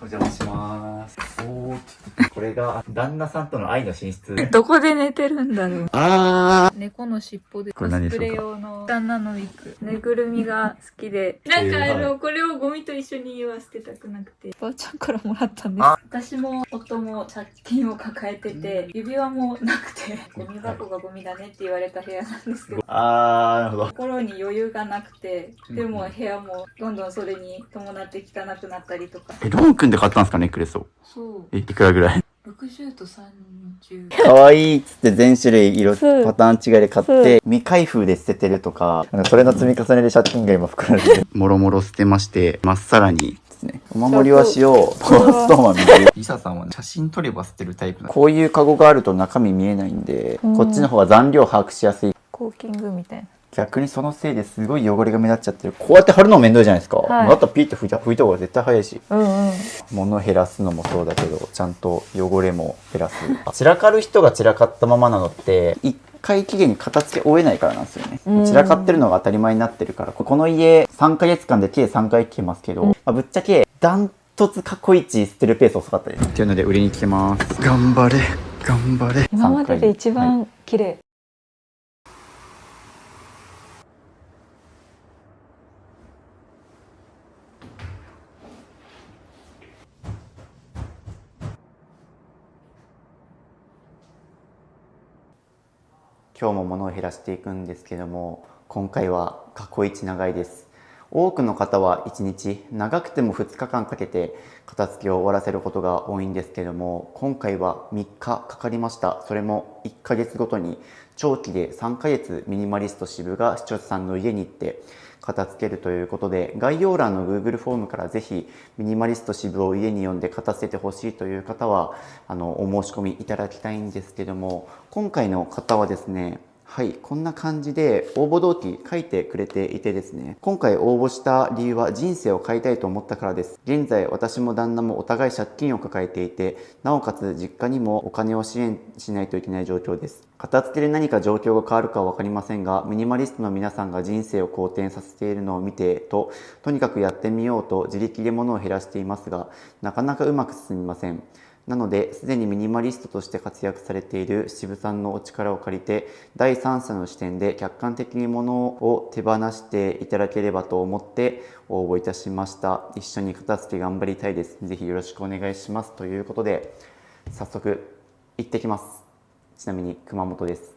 お邪魔します。これが旦那さんとの愛の寝室。どこで寝てるんだろう。猫の尻尾でこコれ何でしょうかスプレ用の旦那のウィッグ。ぬいぐるみが好きで。これをゴミと一緒には捨てたくなくて。ばあちゃんからもらったんです。私も夫も借金を抱えてて、指輪もなくて、ゴミ箱がゴミだねって言われた部屋なんですけど。なるほど。心に余裕がなくて、でも部屋もどんどんそれに伴って汚くなったりとか。ロン君で買ったんですか、ネックレスを。そう。いくらぐらい60と30。可愛いっつって全種類色パターン違いで買って未開封で捨ててるとか、それの積み重ねで借金が今膨らんでる。もろもろ捨てまして、まっさらにですね、お守りはしよう。ポストマン見てる。リサさんはね、写真撮れば捨てるタイプ。こういうカゴがあると中身見えないんで、こっちの方が残量把握しやすい。コーキングみたいな。逆にそのせいですごい汚れが目立っちゃってる。こうやって貼るのも面倒いじゃないですか。はいだったらピッと拭いた方が絶対早いし。うんうん。物を減らすのもそうだけど、ちゃんと汚れも減らす。散らかる人が散らかったままなのって、一回期限に片付け終えないからなんですよね。散らかってるのが当たり前になってるから、この家3ヶ月間で計3回来てますけど、ぶっちゃけダントツ過去一捨てるペース遅かったです。っていうので売りに来てます。頑張れ、頑張れ。今までで一番綺麗。今日も物を減らしていくんですけども、今回は過去一長いです。多くの方は1日、長くても2日間かけて片付けを終わらせることが多いんですけども、今回は3日かかりました。それも1ヶ月ごとに長期で3ヶ月ミニマリスト支部が視聴者さんの家に行って片付けるということで、概要欄の Google フォームからぜひミニマリスト支部を家に呼んで片付けてほしいという方はお申し込みいただきたいんですけども、今回の方はですね、はい、こんな感じで応募動機書いてくれていてですね、今回応募した理由は人生を変えたいと思ったからです。現在私も旦那もお互い借金を抱えていて、なおかつ実家にもお金を支援しないといけない状況です。片付けで何か状況が変わるかは分かりませんが、ミニマリストの皆さんが人生を好転させているのを見てとにかくやってみようと自力で物を減らしていますが、なかなかうまく進みません。なので、すでにミニマリストとして活躍されている渋さんのお力を借りて、第三者の視点で客観的に物を手放していただければと思って応募いたしました。一緒に片付け頑張りたいです。ぜひよろしくお願いします。ということで、早速行ってきます。ちなみに熊本です。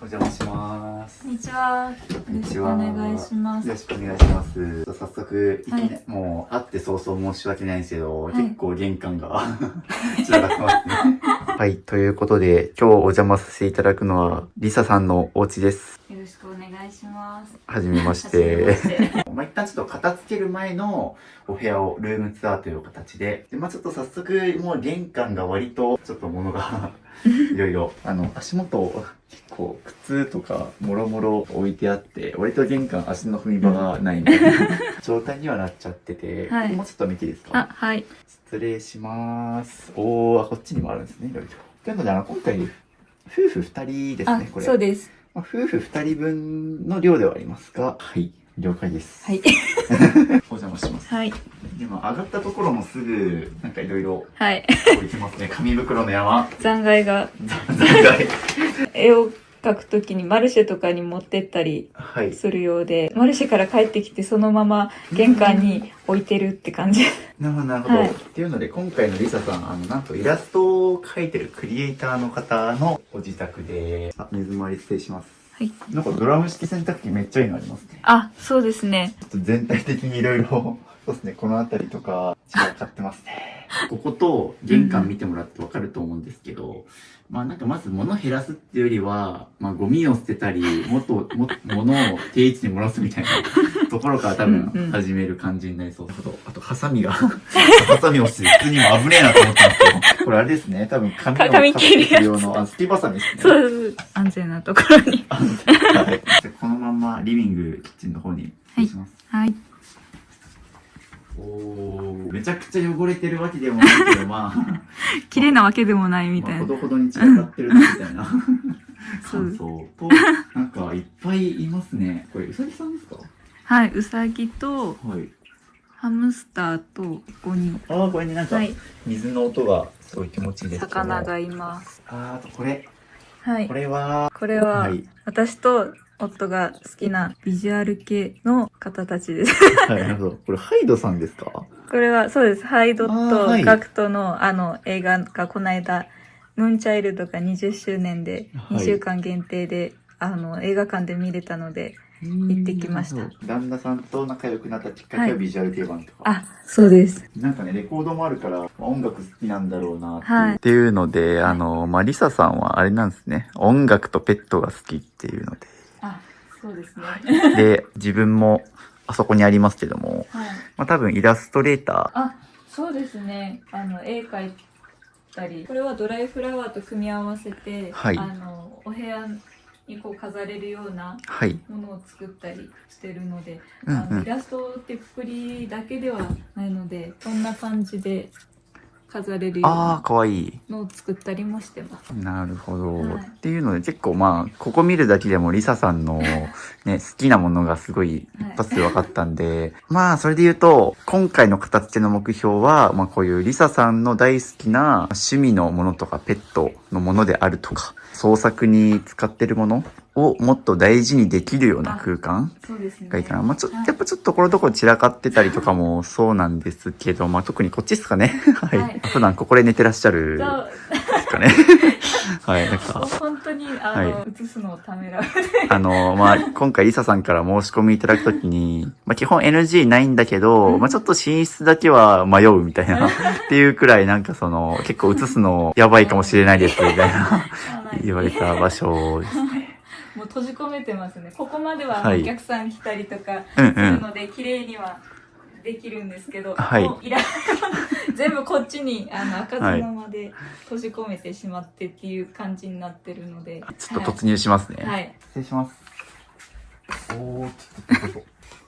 お邪魔します。こんにちは。よろしくお願いします。よろしくお願いします。早速、もう会って早々申し訳ないんですけど、結構玄関が散らかってますね。はい、ということで、今日お邪魔させていただくのは、リサさんのお家です。よろしくお願いします。はじめまして。一旦ちょっと片付ける前のお部屋をルームツアーという形で、ちょっと早速もう玄関が割とちょっと物がいろいろ、足元結構靴とかもろもろ置いてあって、割と玄関足の踏み場がないみたいな状態にはなっちゃってて、はい、もうちょっと見ていいですか？はい。失礼します。こっちにもあるんですね、いろいろ。というので、今回、夫婦2人ですね、これ。そうです。夫婦2人分の量ではありますが、はい、了解です。はい。お邪魔します。はい。今、上がったところもすぐ、なんかいろいろ、はい。置いてますね。紙袋の山。残骸が。残骸。絵を描くときにマルシェとかに持ってったりするようで、マルシェから帰ってきてそのまま玄関に置いてるって感じ。なるほど、なるほど。っていうので、今回のリサさん、なんとイラストを描いてるクリエイターの方のご自宅で、水回り失礼します。はい。なんかドラム式洗濯機めっちゃいいのありますね。そうですね。ちょっと全体的にいろいろ、そうですね、この辺りとか、違う買ってますね。ここと玄関見てもらってわかると思うんですけど、なんかまず物減らすっていうよりは、ゴミを捨てたり、物を定位置に戻すみたいなところから多分始める感じになりそう。あと、ハサミが、ハサミ落ちて普通にも危ねえなと思ったんですけど、これあれですね、多分紙切る用の、すきバサミですね。そうです。安全なところに。はい。このまんまリビング、キッチンの方に失礼します。はい。めちゃくちゃ汚れてるわけでもないけど、綺麗なわけでもないみたいな。ほどほどに散らかってるな、みたいな感想と、なんかいっぱいいますね。これ、うさぎさんですか？はい、うさぎと、はい。ハムスターとここに、ああ、これね、なんかはい、水の音がすごい気持ちいいですけど。魚がいます。あとこれ。はいこ。れは、これは、はい私と夫が好きなビジュアル系の方たちです。はい、なるほど。これハイドさんですか？これは、そうです。ハイドあーはいとガクトの映画がこの間、ムーンチャイルドが20周年ではい2週間限定で、映画館で見れたので、行ってきました。旦那さんと仲良くなったきっかけはビジュアル系版とか。あ、そうです。なんかね、レコードもあるから、音楽好きなんだろうなっていう。はいっていうので、リサさんはあれなんですね。音楽とペットが好きっていうので。あ、そうですね。で、自分もあそこにありますけども、はい。多分イラストレータあ、そうですね。絵描いたり、これはドライフラワーと組み合わせて、はいお部屋にこう飾れるようなー。はい。ものを作ったりしてるので、うんうんイラストってくくりだけではないので、そんな感じで飾れるようああ、なかわいい。のを作ったりもしてます。なるほど、はいっていうので結構ここ見るだけでもリサさんのね、好きなものがすごい一発で分かったんで、それで言うと、今回の片付けの目標は、こういうリサさんの大好きな趣味のものとかペットのものであるとか、創作に使ってるものをもっと大事にできるような空間そうですね。がいいかな。はいやっぱちょっとところどころ散らかってたりとかもそうなんですけど、特にこっちですかね。はい。はい普段ここで寝てらっしゃるそうですかね。はい。なんか、本当には映すのをためらう。今回リサさんから申し込みいただくときに、基本 NG ないんだけど、ちょっと寝室だけは迷うみたいな、っていうくらい結構映すのやばいかもしれないですみたいな言われた場所ですね。もう閉じ込めてますね。ここまでははいお客さん来たりとかうんうんするので、綺麗にはできるんですけど、はいもう全部こっちに開かずの間で閉じ込めてしまってっていう感じになってるので、ちょっと突入しますね。はい。失礼します。おー、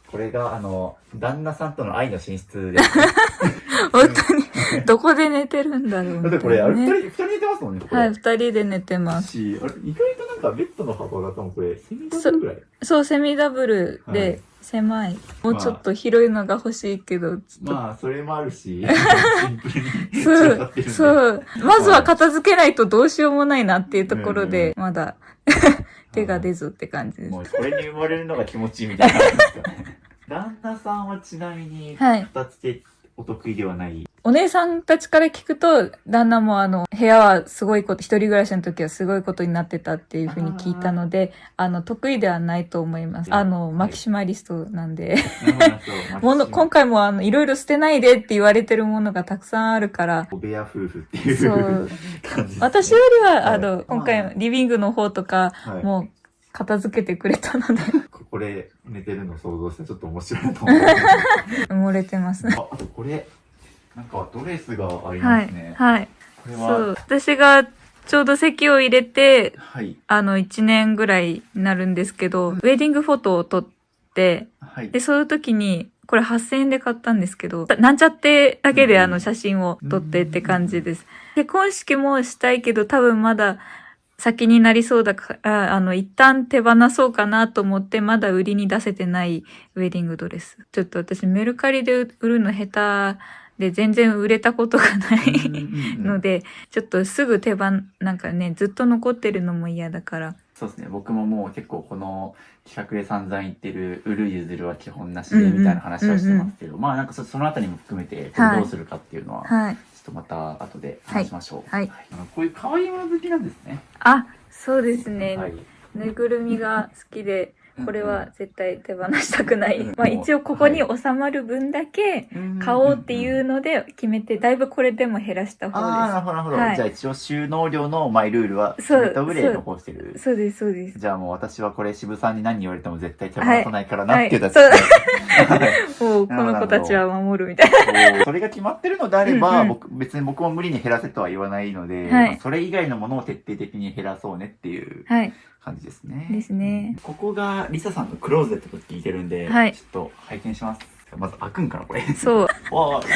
これが、旦那さんとの愛の寝室です、ね。本当にどこで寝てるんだろうみたいなね。だってこれ、二人寝てますもんね、これ。はい、2人で寝てます。意外とベッドの幅が多分これ、セミダブルぐらい。そう、セミダブルはいで狭い。もうちょっと広いのが欲しいけど、それもあるし、シンプルにそう、散らかってるんで。そう。まずは片付けないとどうしようもないなっていうところで、まだ手が出ずって感じです。もうこれに生まれるのが気持ちいいみたいな感じですかね。旦那さんはちなみに、はい片付けお得意ではない。お姉さんたちから聞くと、旦那も部屋はすごいこと、一人暮らしの時はすごいことになってたっていうふうに聞いたので、得意ではないと思います。マキシマリストなんで。今回もいろいろ捨てないでって言われてるものがたくさんあるから。お部屋夫婦っていうそう感じです、ね。私よりは、はい今回リビングの方とか、はいもう片付けてくれたので。ここで寝てるのを想像してちょっと面白いなと思う。埋もれてますね。あとこれ、ドレスがありはいますね。。はい。これは、そう。私がちょうど籍を入れて、はい。 1年ぐらいになるんですけど、ウェディングフォトを撮って、はい。で、そういう時に、これ8000円で買ったんですけど、なんちゃってだけで写真を撮ってって感じです。結婚式もしたいけど、多分まだ先になりそうだから、一旦手放そうかなと思って、まだ売りに出せてないウェディングドレス。ちょっと私メルカリで売るの下手で全然売れたことがないので、ちょっとすぐずっと残ってるのも嫌だから。そうですね。僕ももう結構この企画で散々言ってる売る譲るは基本なしでみたいな話はしてますけど、そのあたりも含めてこれどうするかっていうのは、はい。ちょっとまた後で話しましょう。はいこういう可愛いもの好きなんですね。あ、そうですね。はい。ぬいぐるみが好きで、これは絶対手放したくない。うん一応ここに収まる分だけ買おうっていうので決めて、だいぶこれでも減らした方ああ、なるほど、なるほど。はいじゃあ一応収納量のマイルールは決めた上で残してるです。。そうです、そうです。じゃあもう私はこれ渋さんに何言われても絶対手放さないからなっていうやつはいですね。もうこの子たちは守るみたいな。そうそれが決まってるのであれば、うんうん別に僕も無理に減らせとは言わないので、はいそれ以外のものを徹底的に減らそうねっていうはい。感じですね。ですね。ここがリサさんのクローゼットと聞いてるんで、はいちょっと拝見します。まず開くんかな、これ。そう。こう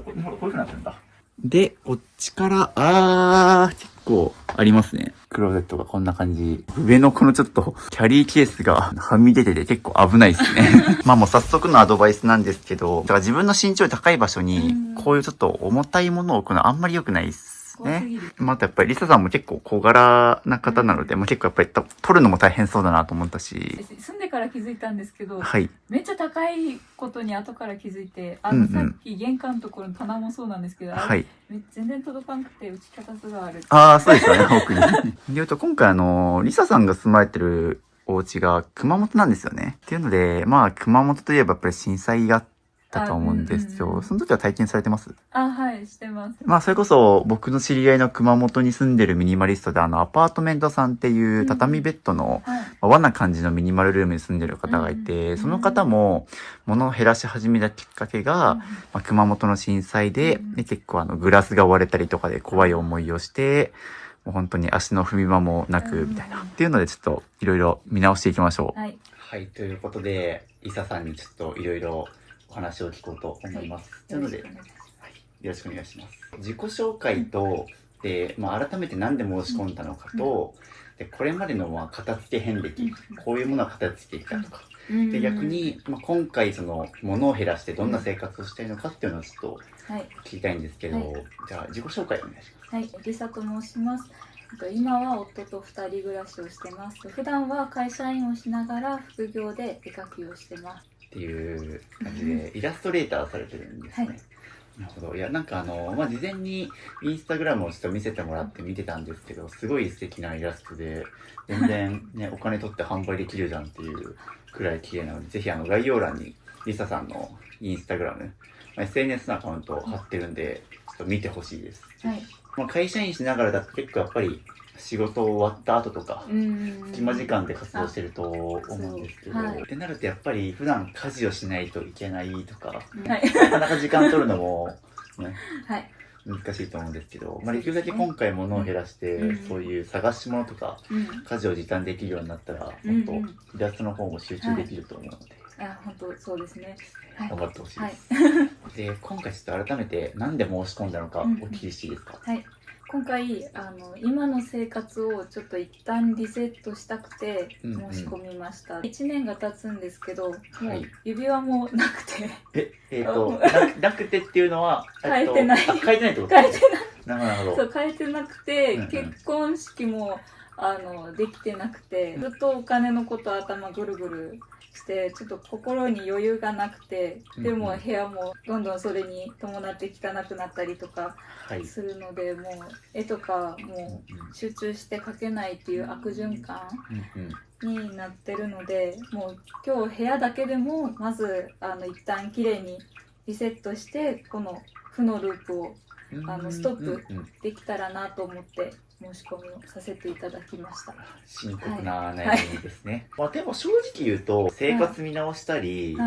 いう風になってるんだ。で、こっちから、結構ありますね。クローゼットがこんな感じ。上のこのちょっとキャリーケースがはみ出てて結構危ないですね。まあもう早速のアドバイスなんですけど、だから自分の身長高い場所にこういうちょっと重たいものを置くのはあんまり良くないです。ね。またやっぱりリサさんも結構小柄な方なので、結構やっぱり取るのも大変そうだなと思ったし。住んでから気づいたんですけど、はい。めっちゃ高いことに後から気づいて、さっき玄関のところの棚もそうなんですけど、はい。全然届かなくて打ち方すがある。ああ、そうですよね、奥に。で言うと今回リサさんが住まれてるお家が熊本なんですよね。っていうので、まあ熊本といえばやっぱり震災があったと思うんですよ。その時は体験されてます？はい、してます。まあそれこそ僕の知り合いの熊本に住んでるミニマリストでアパートメントさんっていう畳ベッドの、和な感じのミニマルルームに住んでる方がいて、その方も物を減らし始めたきっかけが、熊本の震災で、結構グラスが割れたりとかで怖い思いをして、もう本当に足の踏み場もなくみたいな、っていうのでちょっといろいろ見直していきましょう。はい、ということでリサさんにちょっといろいろお話を聞こうと思います。なので、よろしくお願いします。自己紹介と、で、改めて何で申し込んだのかと、でこれまでの片付け遍歴、こういうものは片付けてきたとか、で逆に、今回その物を減らしてどんな生活をしたいのかっていうのをちょっと聞きたいんですけど、じゃあ自己紹介お願いします。はい、リサと申します。今は夫と2人暮らしをしてます。普段は会社員をしながら副業で絵描きをしてます。っていう感じでイラストレーターをされてるんですね。なるほど。いや、なんか事前にインスタグラムをちょっと見せてもらって見てたんですけど、すごい素敵なイラストで、全然ね、お金取って販売できるじゃんっていうくらい綺麗なので、ぜひ概要欄にリサさんのインスタグラム、SNS のアカウントを貼ってるんで、ちょっと見てほしいです。はい。会社員しながらだと結構やっぱり、仕事終わった後とか隙間時間で活動してると思うんですけど、ってなるとやっぱり普段家事をしないといけないとか、なかなか時間取るのも、ね、難しいと思うんですけど、できるだけ今回物を減らして、そういう探し物とか、家事を時短できるようになったら、もっとイラストの方も集中できると思うので、本当そうですね。頑張ってほしいです。で、今回ちょっと改めて何で申し込んだのかお聞きしていいですか？今回今の生活をちょっと一旦リセットしたくて申し込みました。1年が経つんですけど、もう指輪もなくてなくてっていうのは変えてない。変えてないってことですね。なるほど。そう、変えてなくて、結婚式もできてなくて、ずっとお金のこと頭ぐるぐるしてちょっと心に余裕がなくて、でも部屋もどんどんそれに伴って汚くなったりとかするので、もう絵とかもう集中して描けないっていう悪循環になってるので、もう今日部屋だけでもまず一旦きれいにリセットして、この負のループをストップできたらなと思って申し込みをさせていただきました。深刻な悩みですね。でも正直言うと生活見直したり、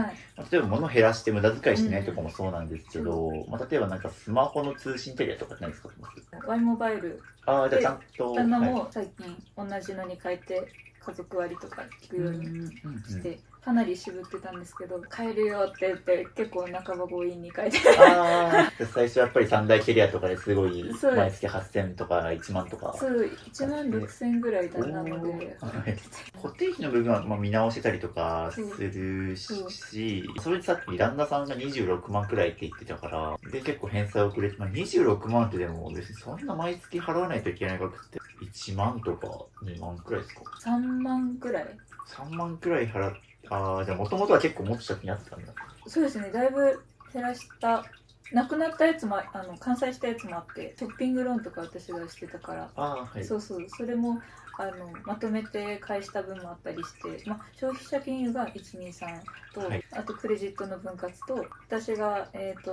例えば物減らして無駄遣いしないとかもそうなんですけど、例えばなんかスマホの通信キャリアとか何使ってます？ Y モバイル。じゃあちゃんと。旦那も最近同じのに変えて家族割とか聞くようにして。かなり渋ってたんですけど、買えるよって言って結構半ば強引に買えて最初やっぱり三大キャリアとかですごい毎月8000とか1万とか、そう1万6000ぐらいだなので、固定費の部分は見直してたりとかするし、それでさっき旦那さんが26万くらいって言ってたから、で結構返済遅れて、26万ってでも別にそんな毎月払わないといけない額って1万とか2万くらいですか？3万くらい3万くらい払って、じゃあもともとは結構もっと借金あったんだ。そうですね、だいぶ減らした。なくなったやつも完済したやつもあって、ショッピングローンとか私がしてたから、そうそう、それもまとめて返した分もあったりして、消費者金融が123と、あとクレジットの分割と、私が、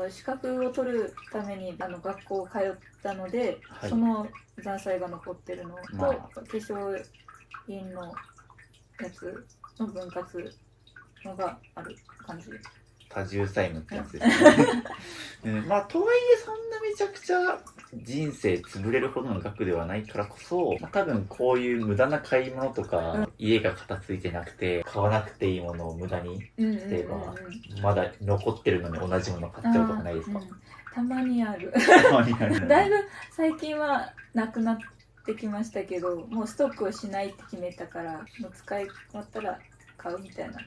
資格を取るために学校通ったので、その残債が残ってるのと、化粧品のやつの分割のがある感じです。多重債務ってやつですね。とはいえそんなめちゃくちゃ人生潰れるほどの額ではないからこそ、多分こういう無駄な買い物とか、家が片付いてなくて買わなくていいものを無駄に、例えばまだ残ってるのに同じもの買っちゃうとかないですか？たまにある。だいぶ最近はなくなっできましたけど、もうストックをしないって決めたから、もう使い終わったら買うみたいな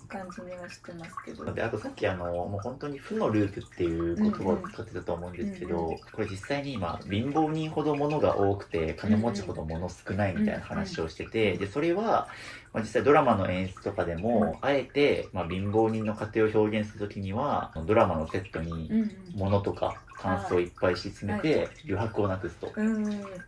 感じにはしてますけど。で、あとさっきもう本当に負のループっていう言葉を使ってたと思うんですけど、これ実際に今貧乏人ほど物が多くて金持ちほど物少ないみたいな話をしてて、でそれは、実際ドラマの演出とかでも、あえて、貧乏人の家庭を表現するときにはドラマのセットに物とかタンスをいっぱい敷き詰めて余白をなくすと。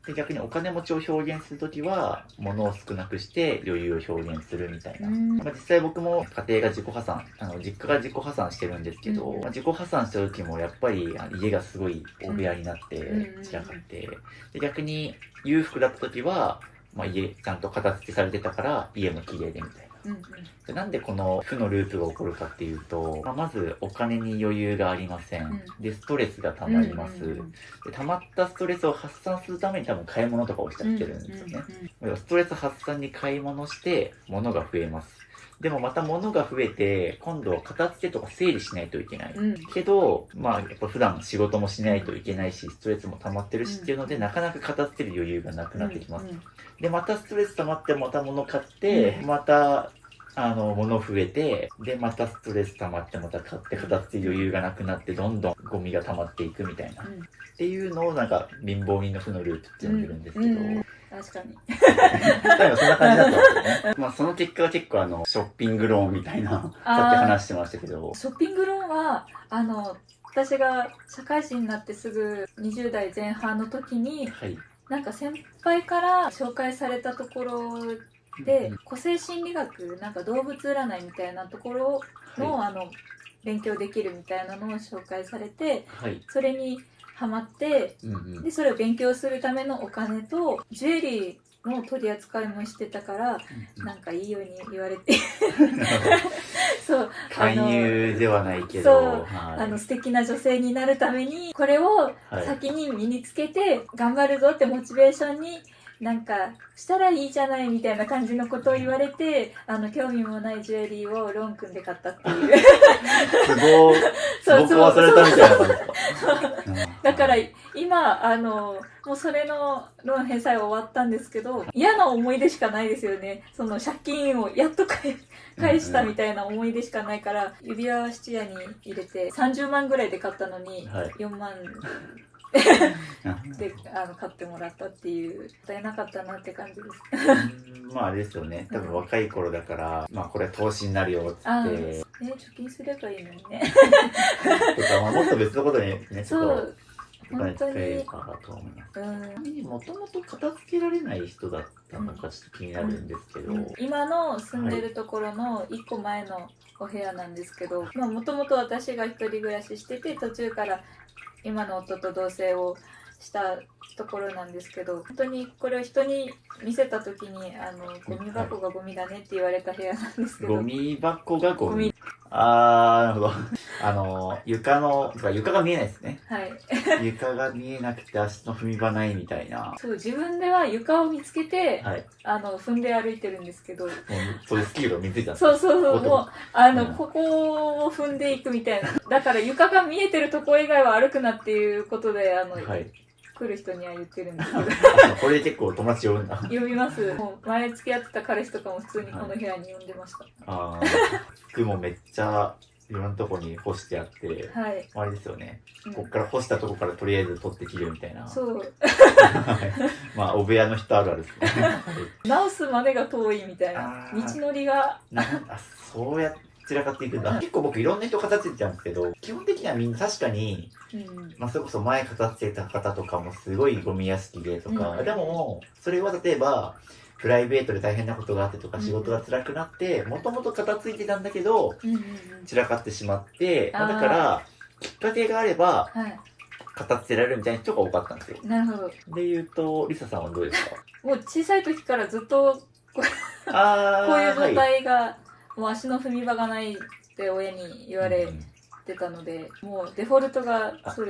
で逆にお金持ちを表現するときは物を少なくして余裕を表現するみたいな。実際僕も家庭が自己破産、実家が自己破産してるんですけど、自己破産した時もやっぱり家がすごい大部屋になって散らかって、で逆に裕福だった時は、家ちゃんと片付けされてたから家も綺麗でみたいな。でなんでこの負のループが起こるかっていうと、まずお金に余裕がありません。でストレスが溜まります。で溜まったストレスを発散するために多分買い物とかをしちゃってるんですよね。ストレス発散に買い物して物が増えます。でもまた物が増えて、今度は片付けとか整理しないといけない。けど、やっぱ普段仕事もしないといけないし、ストレスも溜まってるしっていうので、なかなか片付ける余裕がなくなってきます。で、またストレス溜まってまた物買って、また、物増えて、で、またストレス溜まってまた買って片付ける余裕がなくなって、どんどんゴミが溜まっていくみたいな。っていうのをなんか貧乏人の負のループって呼んでるんですけど、確かに。例えばそんな感じだったんですよね。その結果は結構ショッピングローンみたいな、さっき話してましたけど。ショッピングローンは、私が社会人になってすぐ20代前半の時に、なんか先輩から紹介されたところで、個性心理学、なんか動物占いみたいなところの、勉強できるみたいなのを紹介されて、それにハマって、でそれを勉強するためのお金とジュエリーの取り扱いもしてたから、なんかいいように言われてそう勧誘ではないけど、素敵な女性になるためにこれを先に身につけて頑張るぞってモチベーションになんかしたらいいじゃないみたいな感じのことを言われて、興味もないジュエリーをローン組んで買ったっていうツボ壊されたみたいな感じですか。だから今もうそれのローン返済は終わったんですけど、嫌な思い出しかないですよね。その借金をやっと返したみたいな思い出しかないから、指輪は質屋に入れて30万ぐらいで買ったのに4万で買ってもらったっていう、もったいなかったなって感じです。あれですよね、多分若い頃だから、これ投資になるよって貯金すればいいのにねとか、もっと別のことにね、ちょっとお金使えるかと思います。もともと片付けられない人だったのかちょっと気になるんですけど、今の住んでるところの1個前のお部屋なんですけど、もともと私が一人暮らししてて、途中から今の夫と同棲をしたところなんですけど、本当にこれを人に見せた時にゴミ箱がゴミだねって言われた部屋なんですけど、ゴミ箱がゴミ。なるほど。床が見えないですね。床が見えなくて足の踏み場ないみたいな。そう、自分では床を見つけて、踏んで歩いてるんですけど、そういうスキルを身についたんですか。そうもうここを踏んでいくみたいな。だから床が見えてるとこ以外は歩くなっていうことで来る人には言ってるんですけどこれで結構友達呼ぶんだ。呼びます。もう前付き合ってた彼氏とかも普通にこの部屋に呼んでました。服もめっちゃいろんなとこに干してあって、あれですよね、こっから干したとこからとりあえず取って切るみたいな。そうお部屋の人あるあるですね直すまでが遠いみたいな、道のりがそうやって散らかっていくんだ。結構僕いろんな人片付いてたんですけど、基本的にはみんな確かに、それこそ前片付けた方とかもすごいゴミ屋敷でとか、でもそれは例えばプライベートで大変なことがあってとか仕事が辛くなってもともと片付いてたんだけど、散らかってしまって、だからきっかけがあれば片付けられるみたいな人が多かったんですよ。なるほど。で言うとリサさんはどうですか。もう小さい時からずっとこういう状態が、もう足の踏み場がないって親に言われてたので、もうデフォルトがそ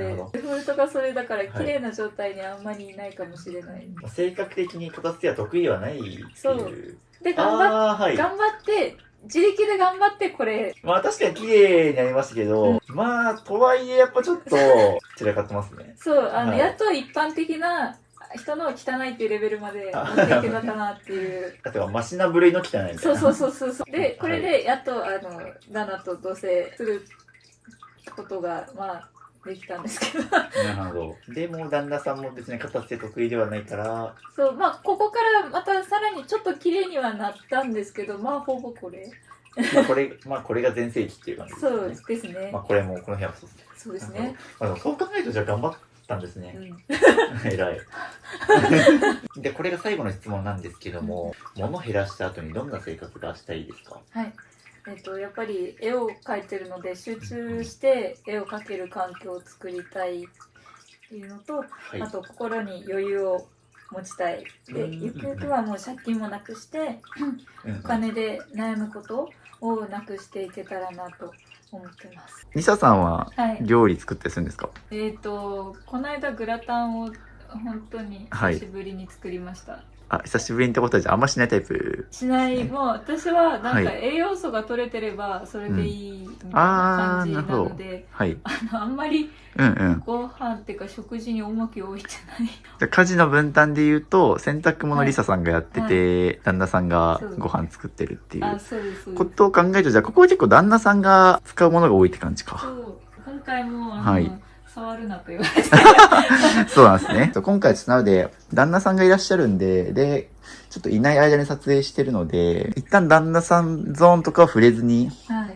れだから綺麗な状態にあんまりいないかもしれない。性格的に片付けは得意はないっていう。そうで頑張って自力で頑張ってこれ。確かに綺麗になりましたけど、とはいえやっぱちょっと散らかってますね。そうやっと一般的な人の汚いっていうレベルまで持っていけたかなっていうだってマシな部類の汚いみたいな。そうでこれでやっとダナと同棲することがまあできたんですけどなるほど。でも旦那さんも別に片付け得意ではないから。そうまあここからまたさらにちょっと綺麗にはなったんですけど、まあほぼこれこれが全盛期っていう感じですね。そうですね。まあこれもこの部屋もそうですね。まあでもそう考えるとじゃあ頑張ったんですね。偉い。でこれが最後の質問なんですけども、物減らした後にどんな生活がしたいですか？はい。やっぱり絵を描いてるので集中して絵を描ける環境を作りたいっていうのと、はい、あと心に余裕を持ちたいで、ゆくゆくはもう借金もなくしてお金で悩むことをなくしていけたらなと思ってます。リサさんははい。料理作ったりするんですか？この間グラタンを本当に久しぶりに作りました。あ、久しぶりにってことはじゃああんましないタイプ？しない。もう私はなんかはい栄養素が取れてればそれでいいみたいな感じなので、はい。あんまりうん。ご飯っていうか食事に重きを置いてない。じゃあ家事の分担で言うと洗濯物リサさんがやってて、旦那さんがご飯作ってるっていうあ、そうですそうこです。とを考えると、じゃあここは結構旦那さんが使うものが多いって感じか。そう今回もはい触るなと言われてそうなんですね。今回ちょっとなので、旦那さんがいらっしゃるんで、ちょっといない間に撮影してるので、一旦旦那さんゾーンとかは触れずに、はい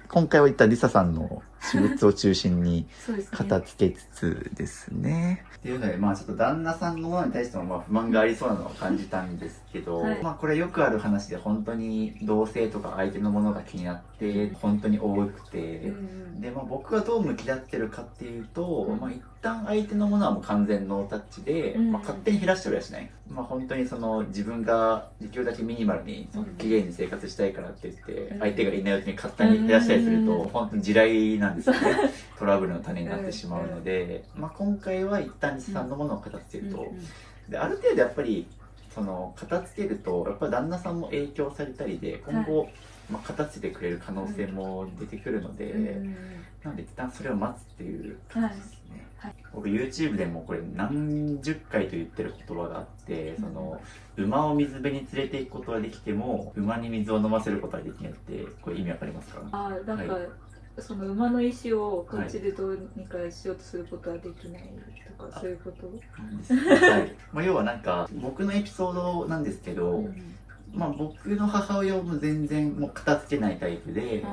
今回は一旦リサさんの私物を中心にそうですね。片付けつつですね。っていうので、まあちょっと旦那さんのものに対してもまあ不満がありそうなのを感じたんですけど、はいまあこれよくある話で本当に同性とか相手のものが気になって本当に多くて、でまあ僕はどう向き合ってるかっていうと、まあ一旦相手のものはもう完全ノータッチで、まあ勝手に減らしてはしない。まあ本当にその自分ができるだけミニマルに綺麗に生活したいからって言って相手がいないうちに勝手に減らしたりすると本当に地雷なんですよね。トラブルの種になってしまうので、まあ今回は一旦リサさんのものを片付けると、である程度やっぱりその片付けるとやっぱり旦那さんも影響されたりで今後、まあ、片付けてくれる可能性も出てくるので、なので一旦それを待つっていう感じですね。僕 YouTube でもこれ何十回と言ってる言葉があって、その馬を水辺に連れて行くことはできても馬に水を飲ませることはできないって、これ意味わかりますか？なんか、その馬の意思をこっちでどうにかしようとすることはできないとか、そういうことはいまあ、要はなんか僕のエピソードなんですけど、まあ僕の母親も全然もう片付けないタイプで、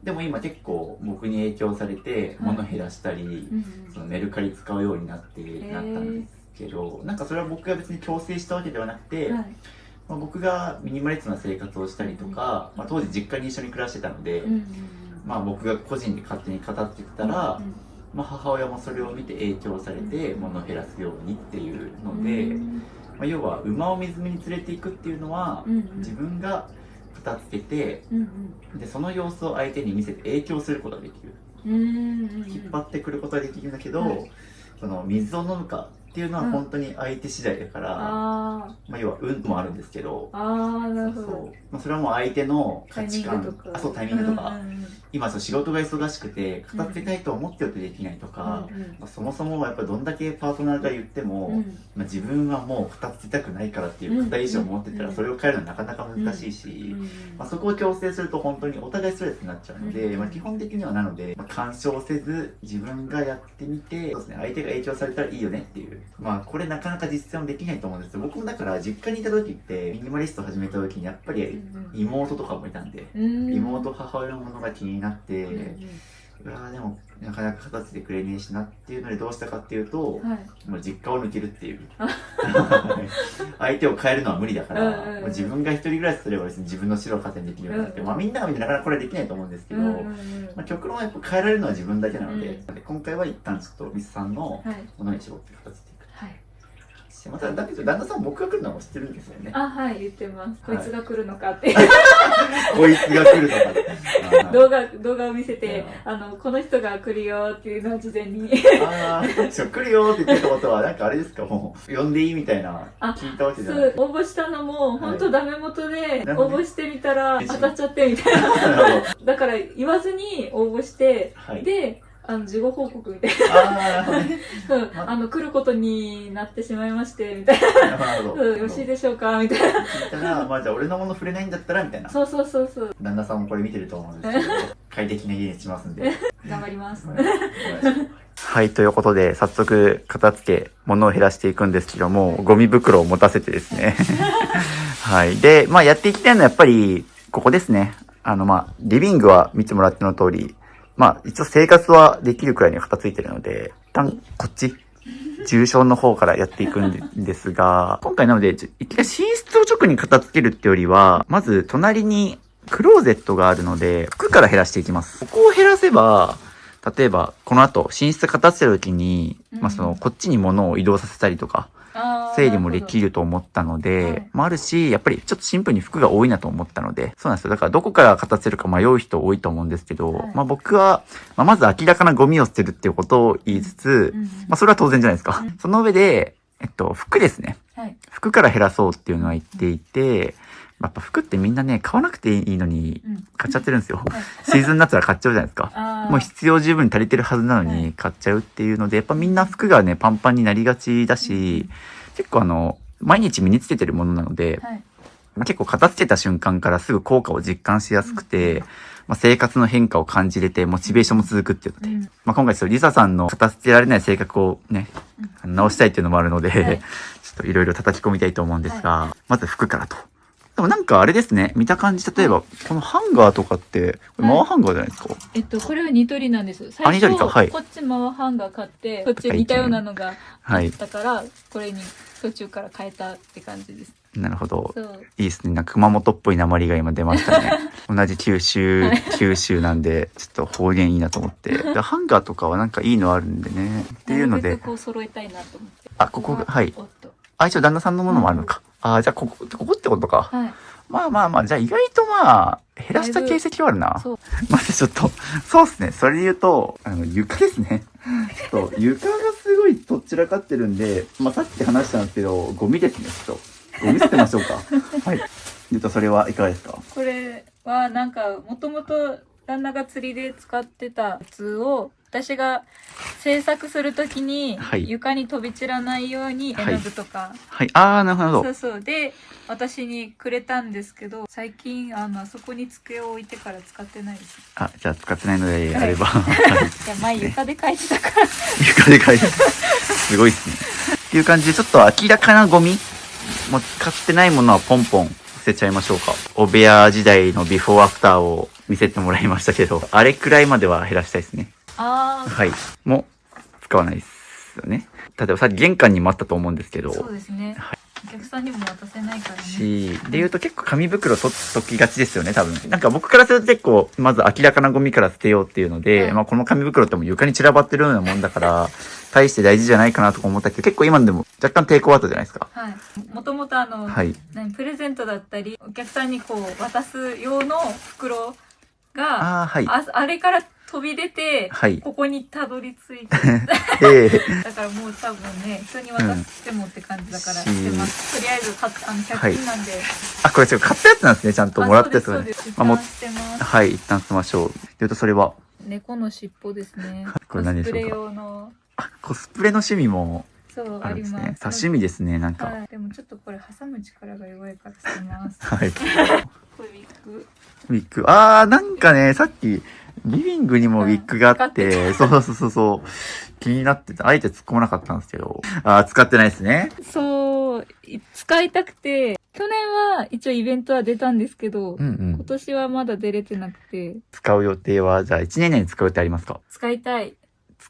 でも今結構僕に影響されて物減らしたり、そのメルカリ使うようになったんですけど、なんかそれは僕が別に強制したわけではなくて、まあ、僕がミニマリストな生活をしたりとか、まあ、当時実家に一緒に暮らしてたので、まあ僕が個人で勝手に片付けてたら、まあ、母親もそれを見て影響されて物を減らすようにっていうので、まあ、要は馬を水辺に連れていくっていうのは、自分が片付けて、でその様子を相手に見せて影響することができる、引っ張ってくることができるんだけど、その水を飲むかっていうのは本当に相手次第だから、まあ、要は運もあるんですけど、なるほど。まあ、それはもう相手の価値観タイミングとか、今仕事が忙しくて片付けたいと思ってよってできないとか、まあ、そもそもやっぱりどんだけパートナーが言っても、まあ、自分はもう片付けたくないからっていう固い意志を持ってたらそれを変えるのはなかなか難しいし、まあ、そこを強制すると本当にお互いストレスになっちゃうので、まあ、基本的にはなので、まあ、干渉せず自分がやってみて、そうですね、相手が影響されたらいいよねっていう、まあこれなかなか実践できないと思うんですよ。僕もだから実家にいた時ってミニマリスト始めた時にやっぱり妹とかもいたんで、妹母親のものが気になって、うわでもなかなか片付けてくれねえしなっていうのでどうしたかっていうと、もう実家を抜けるっていう相手を変えるのは無理だから、もう自分が一人暮らしすれば別に自分の城を勝手にできるようになって、まあみんながみんななかなかこれはできないと思うんですけど、まあ極論はやっぱ変えられるのは自分だけなので、今回は一旦ちょっとミスさんのものに絞って片付けていく。まただけど旦那さん僕が来るのは知ってるんですよね。言ってます。こいつが来るのかってこいつが来るのかって動画を見せて、この人が来るよっていうのを事前に来るよって言ってたことはなんかあれですか、もう呼んでいいみたいな聞いたわけじゃない。応募したのも本当ダメ元で応募してみたら当たっちゃってみたいなだから言わずに応募して、で事後報告みたいな。ああ、なるほどね。来ることになってしまいまして、みたいなるほど。な。よろしいでしょうかみたいな。聞いたら、まあじゃあ俺のもの触れないんだったらみたいな。そうそうそうそう。旦那さんもこれ見てると思うんですけど、快適な家にしますんで。頑張ります。はい、ということで、早速、片付け、物を減らしていくんですけども、ゴミ袋を持たせてですね。はい。で、まあ、やっていきたいのはやっぱり、ここですね。リビングは見てもらっての通り、一応生活はできるくらいに片付いてるので、一旦、こっち、重症の方からやっていくんですが、今回なので、一回寝室を直に片付けるってよりは、まず、隣にクローゼットがあるので、服から減らしていきます。ここを減らせば、例えば、この後、寝室片付けるときに、こっちに物を移動させたりとか、整理もできると思ったので、あるし、やっぱりちょっとシンプルに服が多いなと思ったので、そうなんですよ。だからどこから片付けるか迷う人多いと思うんですけど、僕は、まず明らかなゴミを捨てるっていうことを言いつつ、それは当然じゃないですか。その上で、服ですね。服から減らそうっていうのは言っていて、やっぱ服ってみんなね、買わなくていいのに買っちゃってるんですよ。シーズンになったら買っちゃうじゃないですか。もう必要十分に足りてるはずなのに買っちゃうっていうので、やっぱみんな服がね、パンパンになりがちだし、結構毎日身につけてるものなので、結構片付けた瞬間からすぐ効果を実感しやすくて、生活の変化を感じれて、モチベーションも続くっていうので、今回リサさんの片付けられない性格をね、直したいっていうのもあるので、ちょっといろいろ叩き込みたいと思うんですが、まず服からと。でもなんかあれですね、見た感じ、例えば、このハンガーとかって、マワハンガーじゃないですか。これはニトリなんです。ニトリか、はい。こっちマワハンガー買って、こっち似たようなのがあったから、これに途中から変えたって感じです。なるほど。いいですね。なんか熊本っぽい訛りが今出ましたね。同じ九州なんで、ちょっと方言いいなと思って。ハンガーとかはなんかいいのあるんでね。っていうので。こう揃えたいなと思って。ここが、はい。一応旦那さんのものもあるのか。じゃあここってことか。じゃあ意外と減らした形跡はあるな。まずちょっと、そうですね。それで言うと、床ですね。ちょっと床がすごいとっちらかってるんで、さっき話したんですけど、ゴミですね、ちょっと。ゴミ捨てましょうか。はい。それはいかがですか？これはなんか、もともと旦那が釣りで使ってたやつを、私が制作するときに床に飛び散らないように絵の具とか、なるほど。そうで私にくれたんですけど、最近あそこに机を置いてから使ってないです。じゃあ使ってないのであれば、じゃあ前床で描いてたから床で描いてすごいですね。っていう感じで、ちょっと明らかなゴミもう使ってないものはポンポン捨てちゃいましょうか。お部屋時代のビフォーアフターを見せてもらいましたけど、あれくらいまでは減らしたいですね。もう使わないですよね。例えばさっき玄関にもあったと思うんですけど。そうですね。お客さんにも渡せないからね。で言うと結構紙袋取っときがちですよね、多分。なんか僕からすると結構、まず明らかなゴミから捨てようっていうので、この紙袋っても床に散らばってるようなもんだから、大して大事じゃないかなとか思ったけど、結構今でも若干抵抗あったじゃないですか。もともとプレゼントだったり、お客さんにこう渡す用の袋が、あれから飛び出て、ここにたどり着いて、だからもう多分ね、人に渡してもって感じだからしてます。とりあえず100均なんで。これ買ったやつなんですね、ちゃんともらったやつがね。一旦捨てましょう。それは猫の尻尾ですね。これ何でしょうか。コスプレ用の。コスプレの趣味もあるんですね。多趣味ですね、なんか。でもちょっとこれ挟む力が弱いから捨てます。これウィッグ。なんかね、さっき、リビングにもウィッグがあって、そう。気になってて、あえて突っ込まなかったんですけど。使ってないですね。そう、使いたくて、去年は一応イベントは出たんですけど、今年はまだ出れてなくて。使う予定は、じゃあ1年内に使う予定ありますか？使いたい。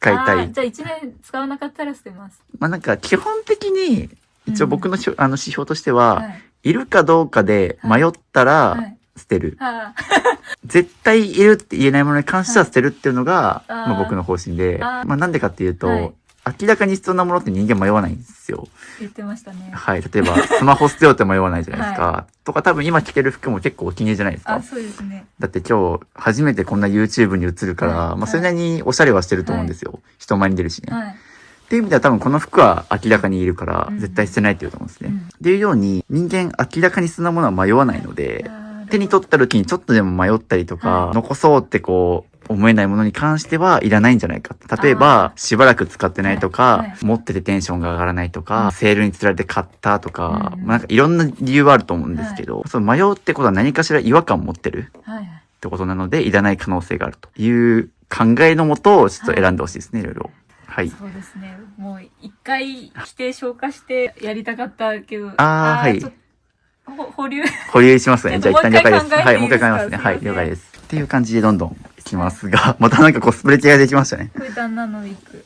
じゃあ1年使わなかったら捨てます。なんか基本的に、一応僕の指標としては、いるかどうかで迷ったら、捨てる。絶対いるって言えないものに関しては捨てるっていうのが、僕の方針で、なんでかっていうと、明らかに必要なものって人間迷わないんですよ。言ってましたね。例えば、スマホ捨てようって迷わないじゃないですか。とか多分今着てる服も結構お気に入りじゃないですか。そうですね。だって今日初めてこんな YouTube に映るから、それなりにおしゃれはしてると思うんですよ。人前に出るしね。っていう意味では多分この服は明らかにいるから、絶対捨てないって言うと思うんですね。っていうように、人間明らかに必要なものは迷わないので、手に取った時にちょっとでも迷ったりとか、残そうってこう、思えないものに関してはいらないんじゃないかって。例えば、しばらく使ってないとか、はい持っててテンションが上がらないとか、セールにつられて買ったとか、うんうんなんかいろんな理由はあると思うんですけど、その迷うってことは何かしら違和感を持ってるはいはい。ってことなので、いらない可能性があるという考えのもとをちょっと選んでほしいですね、いろいろ。はい。そうですね。もう一回規定消化してやりたかったけど。はいちょっと保留。保留しますね。じゃあ一旦了解です。もう一回考えていいですかはい、もう一回考えますね。はい、すいません了解です。っていう感じでどんどんいきますが、またなんかコスプレ系ができましたね。これ旦那のウィッグ。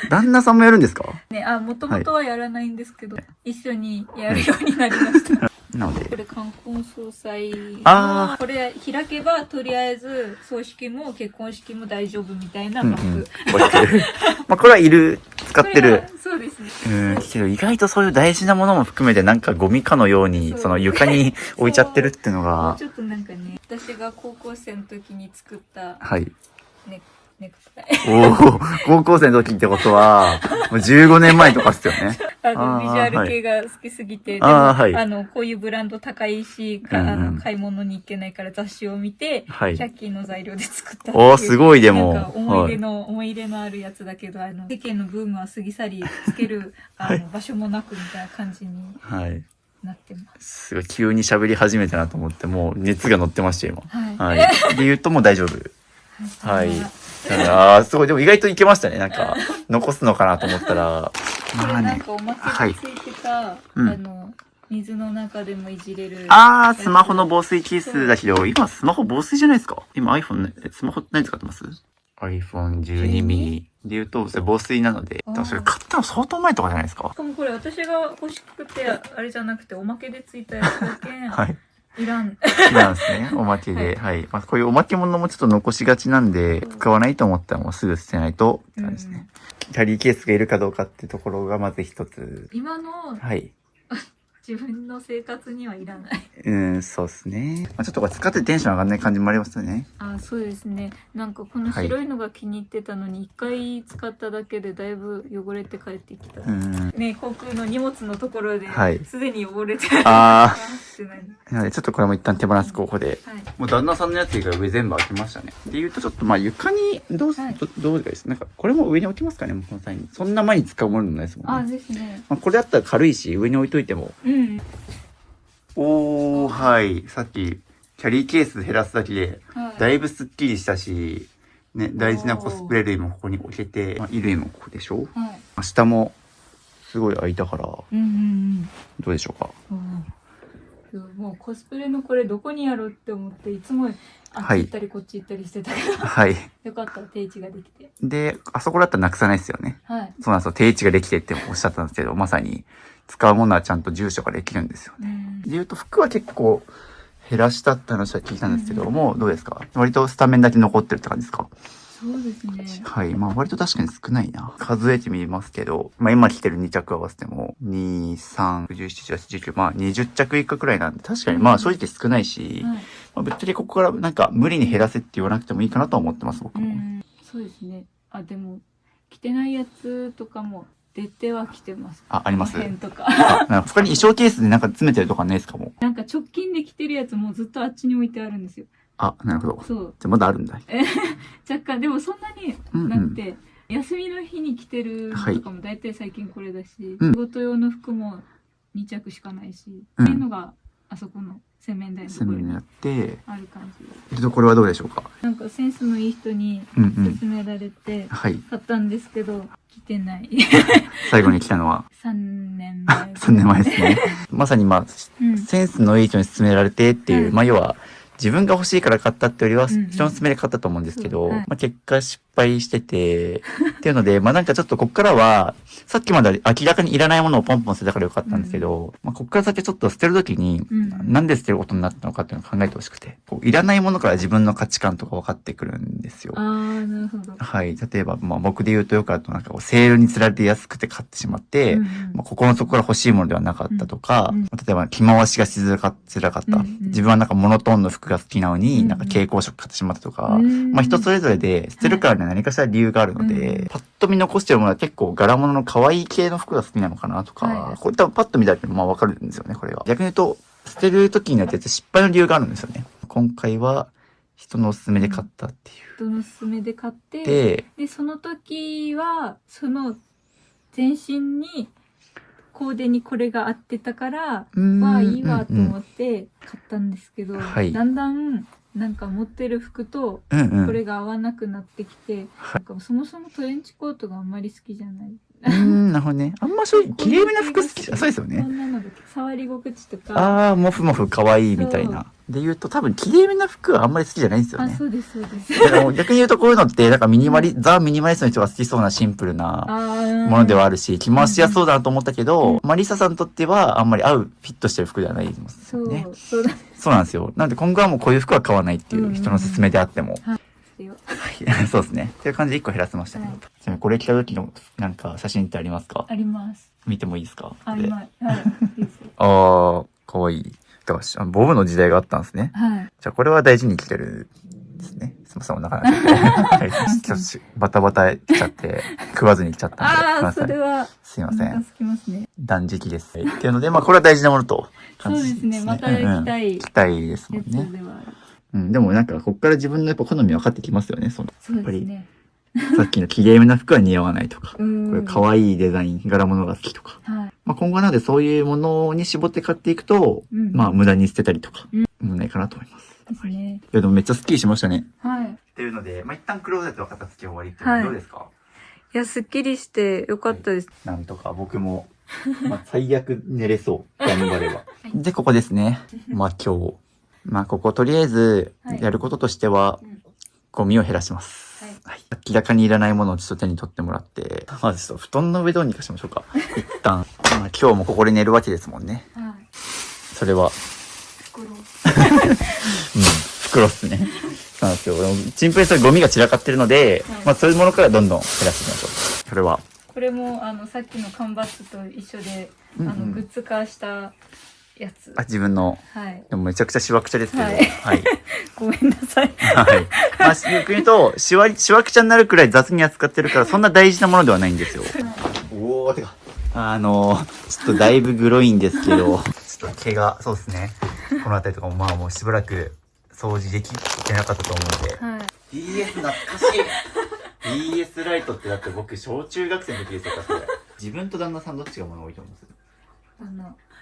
旦那さんもやるんですか？ね、もともとはやらないんですけど、一緒にやるようになりました。なのでこ、れ冠婚葬祭あこれ開けばとりあえず葬式も結婚式も大丈夫みたいなうんうん。バッグ。こうやってる。まあこれはいる、使ってる。そうですね。けど意外とそういう大事なものも含めてなんかゴミかのように、そうその床に置いちゃってるっていうのが、ちょっとなんかね、私が高校生の時に作ったはい。ネクタイ。おお、高校生の時ってことは、もう15年前とかっすよね。ビジュアル系が好きすぎて、でもはいこういうブランド高いし、うんうん買い物に行けないから雑誌を見て、はい100均の材料で作ったっていう。おー、すごいでも。なんか思い入れのあるやつだけど、世間のブームは過ぎ去り、つける、場所もなくみたいな感じにはい。なってます。すごい急に喋り始めたなと思って、もう熱が乗ってましたよ、今。はい。はい。で言うともう大丈夫。はい。すごい。でも意外といけましたね。なんか、残すのかなと思ったら。これなんかおまけについてた、うん水の中でもいじれる。スマホの防水ケースだけど、今スマホ防水じゃないですか？今 iPhone ね、スマホ何使ってます？ iPhone 12 mini で言うと、それ防水なので、多分それ買ったの相当前とかじゃないですか？しかもこれ私が欲しくて、あれじゃなくておまけでついたやつだけ、はい。いらん。なんですね。おまけで。はい。まあ、こういうおまけ物もちょっと残しがちなんで、使わないと思ったらもうすぐ捨てないと、って感じですね。キャリーケースがいるかどうかっていうところがまず一つ。今のはい。自分の生活にはいらない。そうですね。まあ、ちょっとこれ使ってテンション上がんない感じもありますよね。そうですね。なんかこの白いのが気に入ってたのに、一回使っただけでだいぶ汚れて帰ってきた。ね、航空の荷物のところで、すでに汚れてる。なのでちょっとこれも一旦手放す候補で。もう旦那さんのやつ以外上全部開きましたね。っていうとちょっとまあ床にどうですなんかこれも上に置きますかね、もうこの際に。そんな前に使うものでもないですもんね。ですね。まあ、これだったら軽いし、上に置いといても。はい。さっき、キャリーケース減らすだけで、だいぶスッキリしたし、ね、大事なコスプレ類もここに置けて、衣類もここでしょ？下も、すごい開いたから、どうでしょうか？もうコスプレのこれどこにやろうって思って、いつもあっち行ったりこっち行ったりしてたけど、よかった、定位置ができて。で、あそこだったらなくさないですよね。そうなんですよ。定位置ができてっておっしゃったんですけど、まさに使うものはちゃんと住所ができるんですよね。で言うと服は結構減らしたって話は聞いたんですけども、どうですか？割とスタメンだけ残ってるって感じですか？そうですね。はい。まあ割と確かに少ないな。数えてみますけど、まあ今着てる2着合わせても、2、3、17、18、19、まあ20着以下くらいなんで、確かにまあ正直少ないし、まあぶっちゃけここからなんか無理に減らせって言わなくてもいいかなとは思ってます、僕も。そうですね。でも、着てないやつとかも出てはきてます。あります？辺とか。なんか他に衣装ケースでなんか詰めてるとかないですかも？なんか直近で着てるやつもずっとあっちに置いてあるんですよ。なるほど。そう。じゃあまだあるんだ。若干、でもそんなになくて、休みの日に着てるのとかも大体最近これだし、仕事用の服も2着しかないし、っていうのがあそこの洗面台のところにある感じ。これはどうでしょうか？なんかセンスのいい人に勧められて買ったんですけど、着てない。最後に来たのは3年前。3年前ですね。まさにまあ、センスのいい人に勧められてっていう、まあ要は、自分が欲しいから買ったってよりは、人の勧めで買ったと思うんですけど、まあ結果失敗してて、っていうので、まあなんかちょっとこっからは、さっきまで明らかにいらないものをポンポン捨てたからよかったんですけど、まあこっから先ちょっと捨てるときに、なんで捨てることになったのかっていうのを考えてほしくて、いらないものから自分の価値観とか分かってくるんですよ。なるほど。はい。例えば、まあ僕で言うとよくあるとなんかセールにつられて安くて買ってしまって、まあここの底から欲しいものではなかったとか、例えば着回しがしづらかった。自分はなんかモノトーンの服が好きなのに、なんか蛍光色買ってしまったとか、まあ人それぞれで捨てるからには何かしら理由があるので、パッと見残してるものは結構柄物の可愛い系の服が好きなのかなとか、これ多分パッと見たらまあわかるんですよね、これは。逆に言うと、捨てる時には絶対失敗の理由があるんですよね。今回は人のおすすめで買ったっていう。人の勧めで買ってで、でその時はその全身にコーデにこれが合ってたからいいわと思って買ったんですけど、はいだんだんなんか持ってる服とうんうん。これが合わなくなってきて、はなんかそもそもトレンチコートがあんまり好きじゃない。なるほどね。あんまそういう綺麗めな服好きじゃ、そうですよね。こんなのが触り心地とか。ああ、モフモフ可愛いみたいな。で言うと多分綺麗めな服はあんまり好きじゃないんですよね。そうですそうです。だからもう逆に言うとこういうのってなんかザ・ミニマリストの人が好きそうなシンプルなものではあるし、着回しやすそうだなと思ったけど、マリサさんにとってはあんまり合うフィットしてる服ではないですよね。そうだそうなんですよ。なので今後はもうこういう服は買わないっていう人の勧めであっても。よ。そうですね。っていう感じで1個減らせましたね。はいちなみにこれ着た時のなんか写真ってありますか？あります。見てもいいですか？あります。はい。いいですよああ、かわいい。だからボブの時代があったんですね。はい。じゃあこれは大事に着てるんですね。すみません、お腹鳴っちゃって。はい、ちょっとバタバタ来ちゃって、食わずに来ちゃったんで。ああ、ごめんなさいそれは、すいません。お腹空きますね。断食です。はいっていうので、まあこれは大事なものと感じそうですね。また行きたい着たいですもやつんね。ではある。でもなんかこっから自分のやっぱ好み分かってきますよね。そうですね。さっきの綺麗めな服は似合わないとか、ここれ可愛いデザイン、柄物が好きとか。はい。まあ今後はなのでそういうものに絞って買っていくと、まあ無駄に捨てたりとか、もないかなと思います。ですね。いやでもめっちゃスッキリしましたね。はい。っていうので、まあ一旦クローゼットは片付け終わりってはいどうですか？いや、すっきりしてよかったです。なんとか僕も、まあ最悪寝れそう。頑張れば。で、ここですね。まあ今日。まあこことりあえずやることとしては、ゴミを減らします。はい。明らかにいらないものをちょっと手に取ってもらって、まずちょっと布団の上どうにかしましょうか。一旦。まあ今日もここで寝るわけですもんね。はい。それは、袋。袋っすね。そうなんですよ。チンプレスはゴミが散らかってるので、まあそういうものからどんどん減らしていきましょう。それは。これも、さっきの缶バッグと一緒で、グッズ化したやつ。自分の。はい。でもめちゃくちゃしわくちゃですけど。はいはい。ごめんなさい。はい。まあ、逆に言うと、しわくちゃになるくらい雑に扱ってるから、そんな大事なものではないんですよ。おー、てか。ちょっとだいぶグロいんですけど、ちょっと毛が、そうですね。この辺りとかもまあもうしばらく掃除できてなかったと思うんで。はい。DS 懐かしい。DS ライトってだって僕、小中学生の時ですよ、それ。自分と旦那さんどっちが物多いと思うんです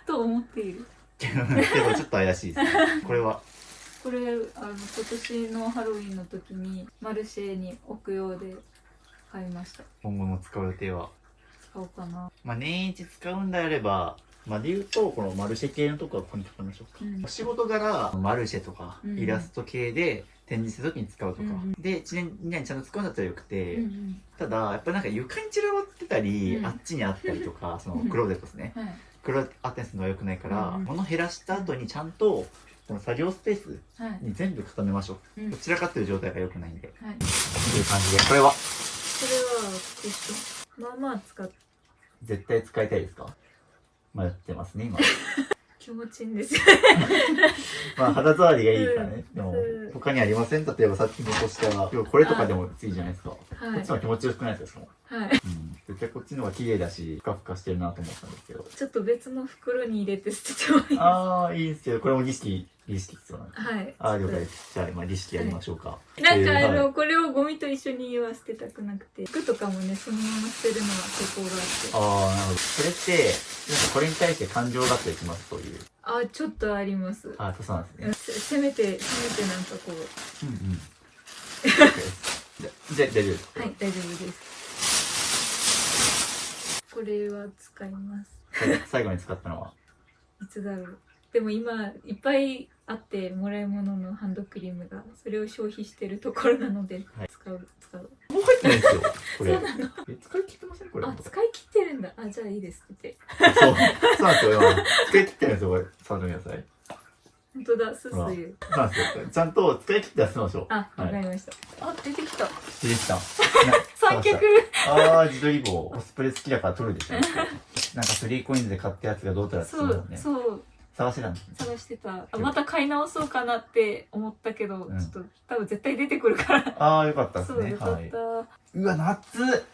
と思っている。けどちょっと怪しいですね。これは。これ、今年のハロウィンの時に、マルシェに置くようで買いました。今後の使う予定は。使おうかな。まあ年一使うんであれば、まあで言うと、このマルシェ系のとこはここに書きましょうか。うん仕事柄、マルシェとか、うんイラスト系で展示するときに使うとか。うんで、1年以内にちゃんと使うんだったらよくて、うんただ、やっぱなんか床に散らばってたり、うんあっちにあったりとか、そのクローゼットですね。うん。はい。クローゼットあったりするのは良くないから、うん物減らした後にちゃんと、この作業スペースはい。に全部固めましょう。うん散らかってる状態が良くないんで。はい。っていう感じで、これはこれは、まあまあ使って絶対使いたいですか？迷ってますね、今。気持ちいいんですよ。まあ肌触りがいいからね。でもうん他にありません？例えばさっきのとしては、これとかでもいいじゃないですか。こはいっち。の方が気持ちよくないですか？はい。絶対こっちの方が綺麗だし、ふかふかしてるなと思ったんですけど。ちょっと別の袋に入れて捨ててもいいですか？ああ、いいんですけど、これも儀式必要なんです。はい。ああ、了解です。じゃあ、まあ儀式やりましょうか。なんかはいこれをゴミと一緒には捨てたくなくて、服とかもね、そのまま捨てるのは抵抗があって。ああ、なるほど。それって、なんかこれに対して感情があったりしますそういう。あ、ちょっとあります。ああ、そうなんですね。せめてなんかこう。うんうん。じゃあ、大丈夫ですか？はい、大丈夫です。これは使います。最後に使ったのは。いつだろう。でも今、いっぱいあってもらい物のハンドクリームが、それを消費してるところなので、はい使う。もう入ってないんですよ、これ。そうなの。使い切ってませんこれ。あ、使い切ってるんだ。あ、じゃあいいですって。そうなんですよ、今。使い切ってるんですよ、これ。触ってみなさい。本当だ、すすほらゆ。そうなんですよ。ちゃんと使い切って出しましょう。あ、わはい。かりました。あ、出てきた。出てきた。三脚。ああ、自撮り棒。コスプレ好きだから撮るでしょ。なんか3コインズで買ったやつがどうたらってそう、言うもんね。そう、探してたんですね。探してた。あ、また買い直そうかなって思ったけど、うんちょっと多分絶対出てくるから。ああ、よかったですそう、ね。よかはい。った。うわ、夏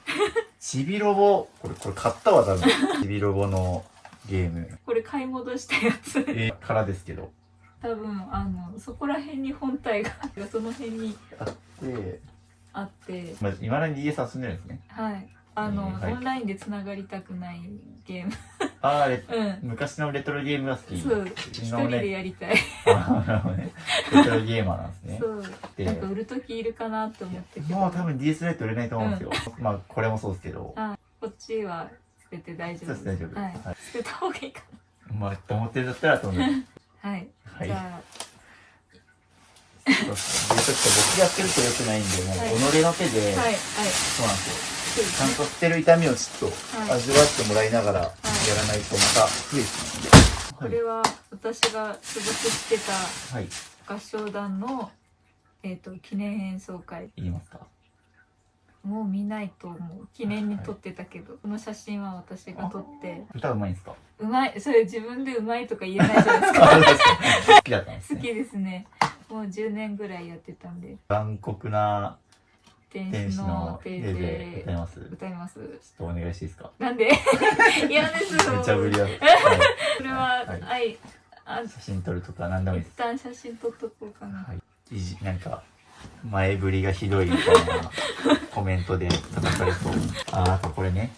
ちびロボ。これ買ったわ、多分。ちびロボのゲーム。これ買い戻したやつ。からですけど。多分そこら辺に本体がその辺にで、あってまあ、今だに DS 遊んでるんですね。はいはいオンラインでつながりたくないゲームあれ、うん昔のレトロゲームが好き。そう一人でやりたいあなるほどね。レトロゲーマーなんですね。そうでなんか売る時いるかなって思ってけどもう多分 DS ライト売れないと思うんですよ。まあこれもそうですけど。こっちは捨てて大丈夫そうです大丈夫はいはい捨てた方がいいかまあと思ってるんだったらと思う。なはいはい。じゃそうですねでちょっと僕やってると良くないんで、もう己の手で、あはいはいそうなんですよ。ちゃんそうですねと捨てる痛みをちょっとはい味わってもらいながらやらないとまた増えてくるんで。これは私が所属してたはい。合唱団の記念演奏会言いますか。もう見ないと思う記念に撮ってたけど、この写真は私が撮って歌うまいんですか。うまいそれ自分でうまいとか言えないじゃないですか好きだったんです好きね。ですねもう10年ぐらいやってたんで残酷な天天使使のの手手でで歌います。ちょっ歌いますとお願いしていいですか。なんで嫌ですめっちゃぶりや。はいこれは、はい写真撮るとか何でもいいです。一旦写真撮っとこうかな、はい。なんか前振りがひどいみたいなコメントで叩かれそう。あとこれね。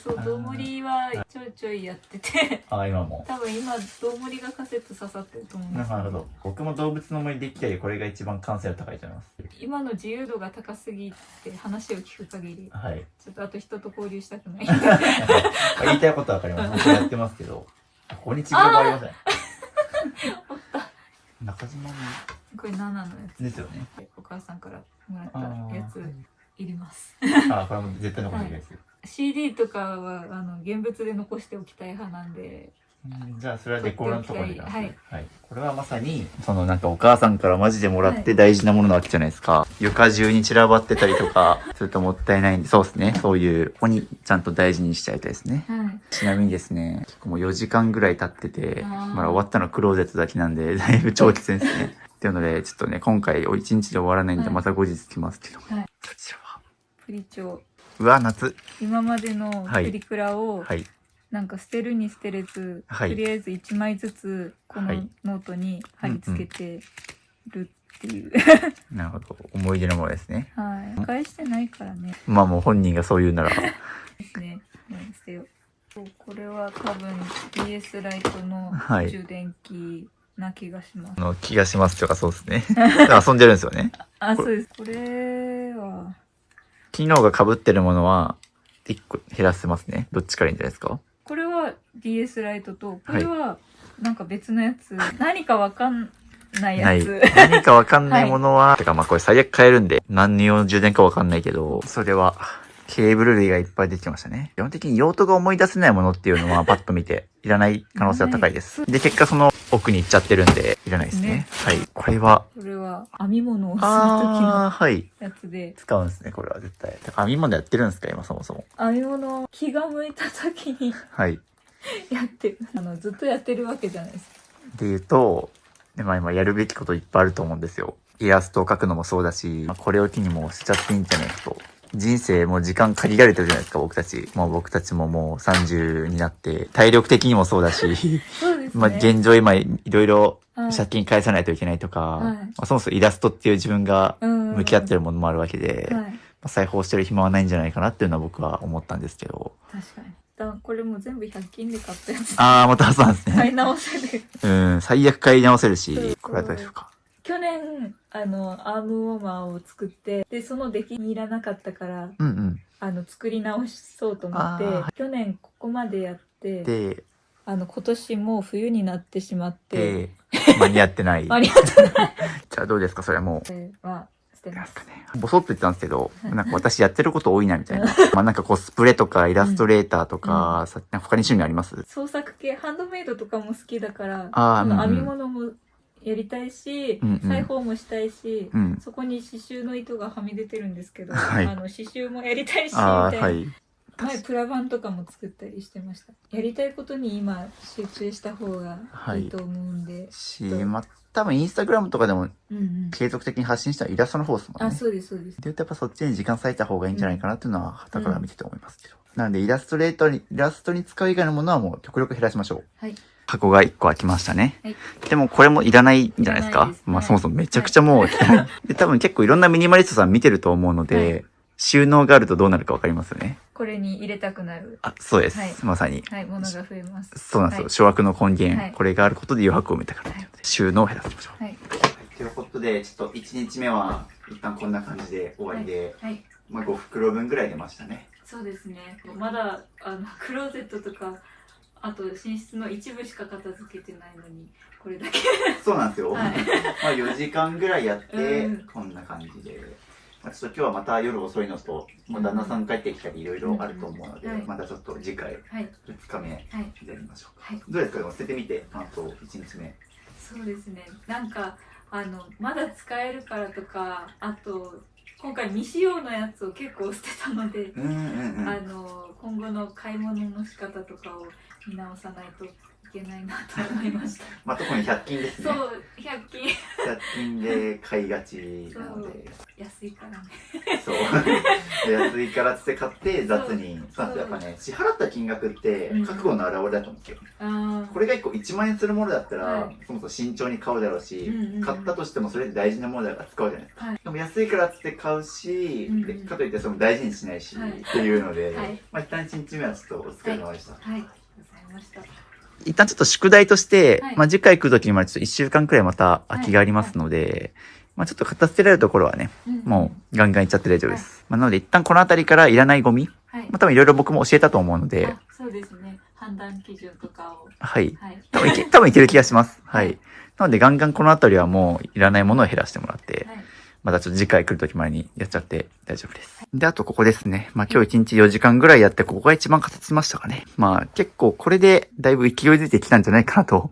そうどうもりはちょいちょいやってて今も。多分今どうもりがカセット刺さってると思うんですなるほど。僕も動物の森できたり、これが一番完成度高いと思います。今の自由度が高すぎて話を聞く限りはい。ちょっとあと人と交流したくない言いたいことはわかります。僕やってますけど。ここにちぐれもありません。中島にこれ7のやですよね。つお母さんからもらったやついりますこれも絶対残してください。CD とかは現物で残しておきたい派なんでじゃあそれはデコのところでいきます。はいこれはまさにそのなんかお母さんからマジでもらって大事なものなわけじゃないですか。床中に散らばってたりとかするともったいないんで、そうですね。そういうここにちゃんと大事にしちゃいたいですね。はいちなみにですね、結構もう4時間ぐらい経ってて、あーまだ終わったのクローゼットだけなんで、だいぶ長期戦ですね。っていうので、ちょっとね、今回1日で終わらないんで、はいまた後日来ますけど、はいそちらは。プリチョうわ、夏。今までのプリクラをはい。なんか捨てるに捨てれず、はいとりあえず1枚ずつこのはいノートに貼り付けてるっていう、なるほど。思い出のものですね。はい返してないからねまあもう本人がそう言うなら。ですね、捨てようそうこれは多分 DS ライトのはい充電器な気がします、気がしますとかそうですね。遊んでるんですよね。そうですこれは機能が被ってるものは、1個減らせますね。どっちからいいんじゃないですか。これは DS ライトとこれはなんか別のやつ、何かわかんないない。やつ、何かわかんないものは、てかまあこれ最悪変えるんで、何用の充電かわかんないけど、それは、ケーブル類がいっぱい出てきましたね。基本的に用途が思い出せないものっていうのはパッと見て、いらない可能性は高いです。で、結果その奥に行っちゃってるんで、いらないですね。ねはい。これは、これは編み物をする時のはい。やつで使うんですね、これは絶対。てか編み物やってるんですか、今そもそも。編み物気が向いた時にはい。やってるずっとやってるわけじゃないですで言うと、まあ今やるべきこといっぱいあると思うんですよ。イラストを描くのもそうだし、まあこれを機にもうしちゃっていいんじゃないかと。人生もう時間限られてるじゃないですか、僕たち。もう僕たちももう30になって、体力的にもそうだし、そうですね、まあ現状今いろいろはい借金返さないといけないとか、はいまあそもそもイラストっていう自分が向向き合ってるものもあるわけで、まはいあ裁縫してる暇はないんじゃないかなっていうのは僕は思ったんですけど。確かにこれも全部100均で買ったやつまたそうなんですね。買い直せる最悪買い直せるしそう、これはどうでしょうか。去年アームウォーマーを作ってでその出来に入らなかったからうん作り直そうと思って去年ここまでやってで、今年もう冬になってしまって間に合ってない。間に合ってないじゃあどうですか、それはもう。これは捨てますなんかね、ボソッと言ってたんですけど、なんか私やってること多いなみたいな。まあなんかコスプレとかイラストレーターとか、なんか他に趣味あります？創作系ハンドメイドとかも好きだからあー編み物もやりたいし、うんうん裁縫もしたいし、うん。そこに刺繍の糸がはみ出てるんですけど、はい刺繍もやりたいしみたいな、はい。前プラバンとかも作ったりしてました。やりたいことに今集中した方がいいと思うんで、まあ多分インスタグラムとかでもうんうん継続的に発信したらイラストの方ですもんね。そうですそうです。で言うとやっぱそっちに時間割いた方がいいんじゃないかなっていうのは、傍から見てて思いますけど。なのでイラストに使う以外のものはもう極力減らしましょう。はい。箱が1個開きましたね。はい。でもこれもいらないんじゃないですか。いらないですはいまあそもそもめちゃくちゃもう、で多分結構いろんなミニマリストさん見てると思うので、はい収納があるとどうなるかわかりますよね。これに入れたくなる。あ、そうです。はいまさに。はい、ものが増えます。そうなんですよ。はい諸悪の根源、はいこれがあることで余白を埋めたからということで、収納を減らしましょう。はい。ということで、ちょっと1日目は一旦こんな感じで終わりで、はい。まあ5袋分ぐらい出ましたね。そうですね。まだクローゼットとかあと寝室の一部しか片付けてないのにこれだけ。そうなんですよ。はいまあ4時間ぐらいやって、うんこんな感じで。まあ、ちょっと今日はまた夜遅いのと、もう旦那さん帰ってきたりいろいろあると思うので、はいまたちょっと次回はい2日目はいやりましょうか。はい。どうですか、でも捨ててみて、あと1日目。そうですね。なんかまだ使えるからとか、あと今回未使用のやつを結構捨てたので、うんうんうん。今後の買い物の仕方とかを見直さないといけないなと思いました。まあ特に100均ですね。そう、100均100均で買いがちなので。安いからね。そう。安いからって買って雑に。そうそうなんですよ。やっぱね、支払った金額ってうん覚悟の表れだと思うんですよ。あこれが1個1万円するものだったら、はいそもそも慎重に買うだろうし、うんうんうん買ったとしてもそれで大事なものだから使うじゃないですか。はいでも安いからっつって買うし、うんうんでかといってその大事にしないし、はいっていうので、はいまあ一旦1日目はちょっとお疲れ様でした。はい、ありがとうございました。一旦ちょっと宿題として、はいまあ次回来るときにまでちょっと1週間くらいまた空きがありますので、まあちょっと片捨てられるところはね、もうガンガンいっちゃって大丈夫です。まあなので一旦この辺りからいらないゴミ、はい、まあ多分いろいろ僕も教えたと思うので、あ、そうですね。判断基準とかを。はい。はい。多分いける気がします。ははいい。なのでガンガンこの辺りはもういらないものを減らしてもらって、はい。またちょっと次回来るとき前にやっちゃって大丈夫です。で、あとここですね。まあ今日1日4時間ぐらいやってここが一番形しましたかね。まあ結構これでだいぶ勢いづいてきたんじゃないかなと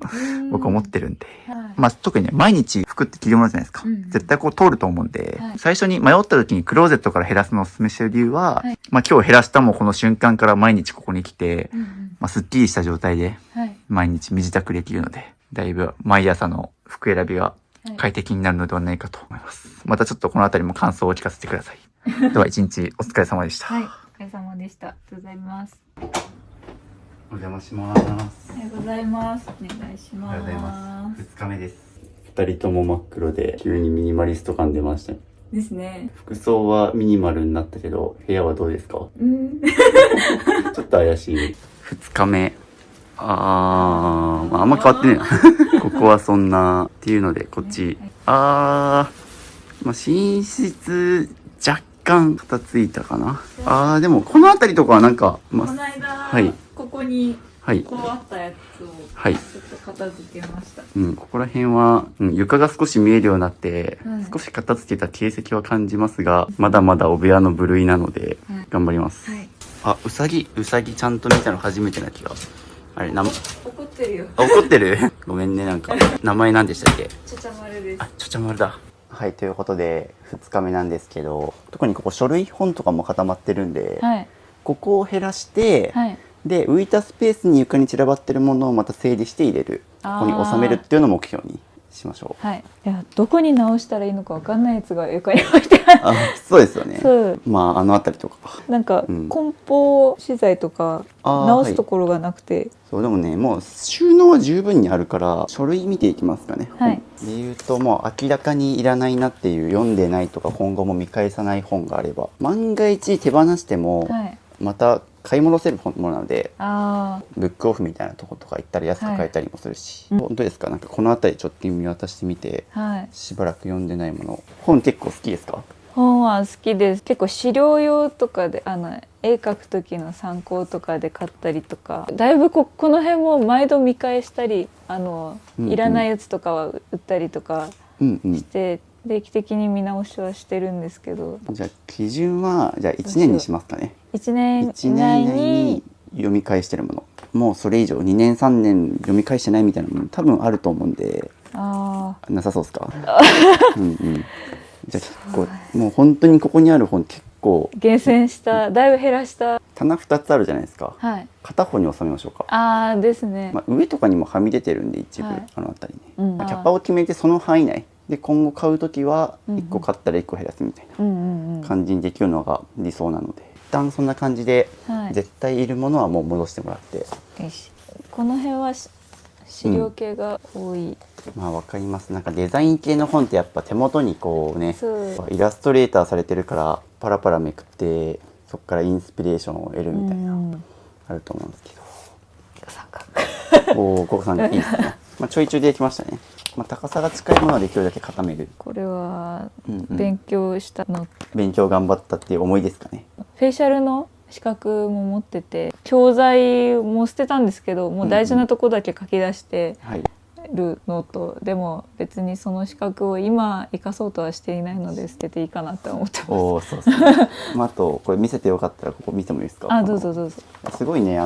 僕は思ってるんで。はい。まあ特にね、毎日服って着るものじゃないですか。うん絶対こう通ると思うんで、はい最初に迷った時にクローゼットから減らすのをお勧めしてる理由は、はいまあ今日減らしたもうこの瞬間から毎日ここに来て、うんうん。まあすっきりした状態ではい。毎日身支度できるので、だいぶ毎朝の服選びがはい。快適になるのではないかと思います。またちょっとこの辺りも感想を聞かせてください。では一日お疲れ様でした。はい。お疲れ様でした。ありがとうございます。お邪魔します。おはようございます。お願いします。おはようございます。2日目です。2人とも真っ黒で急にミニマリスト感出ましたね。ですね。服装はミニマルになったけど、部屋はどうですか？うん。ちょっと怪しい。2日目。まあ、あんま変わってねえな。ここはそんな、っていうので、こっち。まあ、寝室、若干、片付いたかな。でも、この辺りとかはなんか、まこの間、はいここにはい。こうあったやつをはいちょっと片付けました。ここら辺は、床が少し見えるようになって、はい少し片付けた形跡は感じますが、まだまだお部屋の部類なので、はい頑張ります。はい。あ、うさぎちゃんと見たの初めてな気が。あれ、怒ってるよ。怒ってるごめんね、なんか。名前何でしたっけ？ちゃちゃ丸です。あ、ちょちゃ丸だ。はい、ということで、2日目なんですけど、特にここ書類本とかも固まってるんで、はい。ここを減らして、はい。で、浮いたスペースに床に散らばってるものをまた整理して入れる。ここに収めるっていうのを目標にしましょう。はい。いや、どこに直したらいいのかわかんないやつが床に置いてある。あ、そうですよね。そう。まあ、あの辺りとか。なんか、うん梱包資材とか直すところがなくて。そう、でもね、もう収納は十分にあるから、書類見ていきますかね。はい本で言うと、もう明らかにいらないなっていう、読んでないとか今後も見返さない本があれば、万が一手放しても、はい。また買い戻せるものなので、あブックオフみたいなとことか行ったら安く買えたりもするし、はいどうですか？なんかこの辺りちょっと見渡してみて、あ。はい。しばらく読んでないもの、本結構好きですか？本は好きです。結構資料用とかで絵描く時の参考とかで買ったりとか、だいぶこの辺も毎度見返したりうんいらないやつとかは売ったりとかうんうんし。て、定期的に見直しはしてるんですけど、じゃあ基準はじゃあ1年にしますかね。1年以1年内以内にに読み返してるもの、もうそれ以上2年3年読み返してないみたいなもの多分あると思うんで、あなさそうですか？うんうん。じゃあ結構もう本当にここにある本結構厳選しただいぶ減らした。棚2つあるじゃないですか。はい。片方に収めましょうか。ですね。まあ、上とかにもはみ出てるんで一部、はいあの辺りね、うんキャパを決めてその範囲内で今後買うときはうんうん1個買ったら1個減らすみたいうんうんう。なん感じにできるのが理想なので、一旦そんな感じではい。絶対いるものはもう戻してもらって、よし。この辺は資料系が多い。まあわかります。なんかデザイン系の本ってやっぱ手元にこうね、そうイラストレーターされてるからパラパラめくってそこからインスピレーションを得るみたいな、あると思うんですけど。おお、ココさんいいですね。まあちょいちょいできましたね。まあ高さが近いものはできるだけ固める。これはうんうん、勉強したの、勉強頑張ったっていう思いですかね。フェイシャルの資格も持ってて、教材も捨てたんですけど、もう大事なとこだけ書き出してはい。るノート、でも別にその資格を今生かそうとはしていないので捨てていいかなって思ってます。おお、そうそう。まああとこれ見せてよかったらここ見てもいいですか。あ、どうぞどうぞ。すごいね、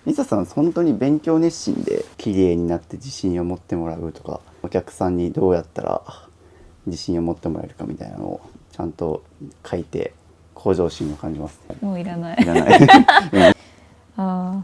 リサさん本当に勉強熱心で綺麗になって自信を持ってもらうとか、お客さんにどうやったら自信を持ってもらえるかみたいなのをちゃんと書いて向上心を感じますね。もういらないいらない。あ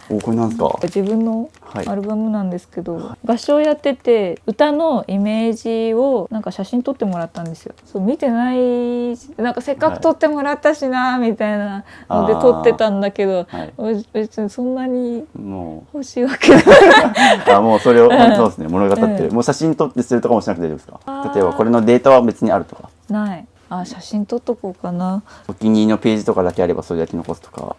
お、これなんですか。自分のはいアルバムなんですけど、合唱やってて歌のイメージをなんか写真撮ってもらったんですよ。そう見てないし、なんかせっかく撮ってもらったしなみたいなので撮ってたんだけど、はい、別にそんなにも欲しいわけないうもうそれをそうですね、物語ってる、もう写真撮ってするとかもしなくて大丈夫ですか。例えばこれのデータは別にあるとか、ない。あ、写真撮っとこうかな。お気に入りのページとかだけあればそれだけ残すとか。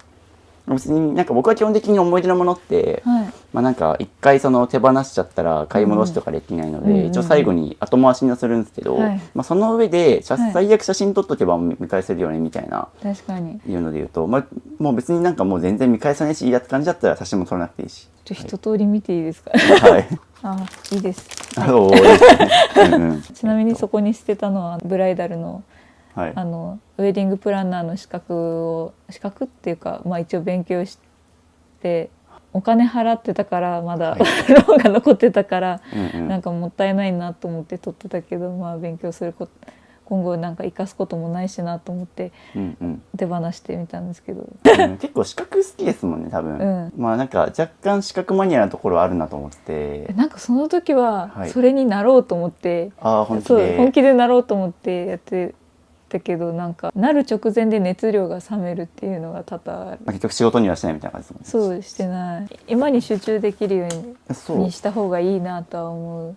別になんか僕は基本的に思い出のものって、はい、まあなんか一回その手放しちゃったら買い戻しとかできないので、うんうん、一応最後に後回しにはするんですけど、はい、まあその上ではい、最悪写真撮っとけば見返せるよねみたいな、確かにいうので言うと、まあもう別になんかもう全然見返さないしいいやって感じだったら写真も撮らなくていいし、一通り見ていいですか。はいあ、いいです。そうですね。うんうん、ちなみにそこに捨てたのはブライダルのはい、ウェディングプランナーの資格っていうか、まあ一応勉強してお金払ってたからまだ、はい、ローンが残ってたから、なんかもったいないなと思って取ってたけど、まあ勉強すること今後なんか生かすこともないしなと思って手放してみたんですけど、結構資格好きですもんね多分、まあなんか若干資格マニアなところあるなと思ってて、なんかその時はそれになろうと思って、本気でなろうと思ってやってたけど、なんかなる直前で熱量が冷めるっていうのが多々ある。結局仕事にはしてないみたいな感じですもんね。そうしてない。今に集中できるようにした方がいいなとは思う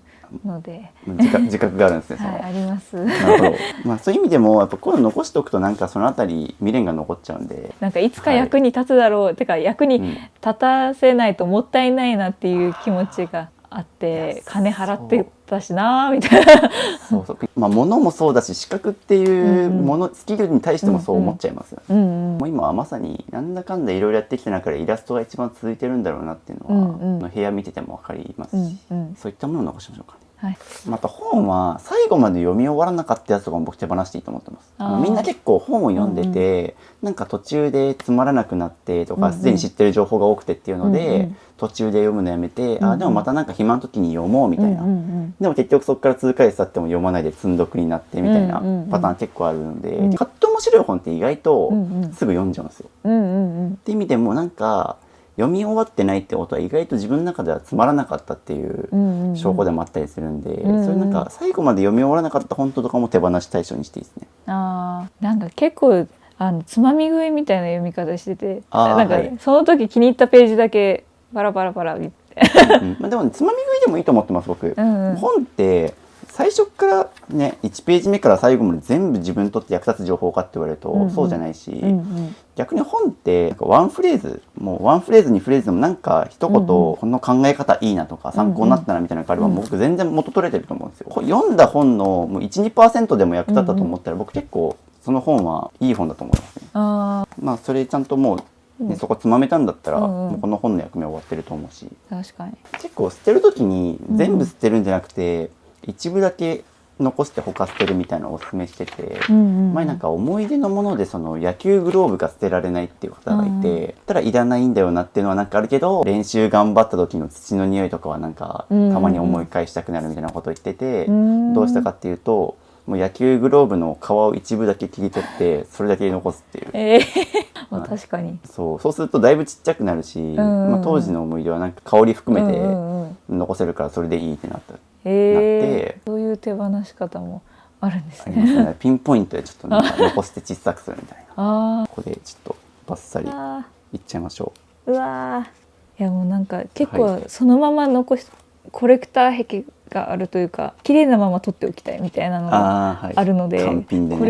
ので自覚があるんですね。はい、あります。なるほど。まあそういう意味でもやっぱこういうの残しておくとなんかそのあたり未練が残っちゃうんで、なんかいつか役に立つだろう、てか役に立たせないともったいないなっていう気持ちがあって、金払ってたしなみたいな。そうそう。まあ物もそうだし資格っていうもの、スキルに対してもそう思っちゃいますよね。もう今はまさになんだかんだいろいろやってきた中でイラストが一番続いてるんだろうなっていうのは、部屋見てても分かりますし、そういったものを残しましょうかね。はい、また本は最後まで読み終わらなかったやつとかも僕手放していいと思ってます。みんな結構本を読んでて、なんか途中でつまらなくなってとか、すでに知ってる情報が多くてっていうので、途中で読むのやめて、でもまたなんか暇の時に読もうみたいな、でも結局そこから数ヶ月経っても読まないで積んどくになってみたいなパターン結構あるので、買って面白い本って意外とすぐ読んじゃうんですよ。って意味でもなんか読み終わってないってことは意外と自分の中ではつまらなかったっていう証拠でもあったりするんで、それなんか最後まで読み終わらなかった本とかも手放し対象にしていいですね。なんか結構つまみ食いみたいな読み方してて、なんかその時気に入ったページだけバラバラバラ見てでも、ね、つまみ食いでもいいと思ってます僕。本って最初からね1ページ目から最後まで全部自分にとって役立つ情報かって言われるとそうじゃないし、逆に本ってなんかワンフレーズ2フレーズでもなんか一言、この考え方いいなとか参考になったなみたいなのがあれば、僕全然元取れてると思うんですよ。読んだ本のもう 1,2% でも役立ったと思ったら、僕結構その本はいい本だと思いますね。まあそれちゃんともうそこつまめたんだったら、もうこの本の役目終わってると思うし、確かに結構捨てる時に全部捨てるんじゃなくて、一部だけ残して他捨てるみたいなのをお勧めしてて、前なんか思い出のものでその野球グローブが捨てられないっていう方がいて、ただいらないんだよなっていうのはなんかあるけど、練習頑張った時の土の匂いとかはなんかたまに思い返したくなるみたいなことを言ってて、どうしたかっていうと、もう野球グローブの皮を一部だけ切り取ってそれだけ残すっていう。確かにそうするとだいぶちっちゃくなるし、当時の思い出はなんか香り含めて残せるからそれでいいってなった。そういう手放し方もあるんですね。ピンポイントでちょっと残して小さくするみたいな。ここでちょっとバッサリいっちゃいましょう。うわいやもうなんか結構そのまま残し、コレクター癖があるというか綺麗なまま取っておきたいみたいなのがあるので、単品でね、こ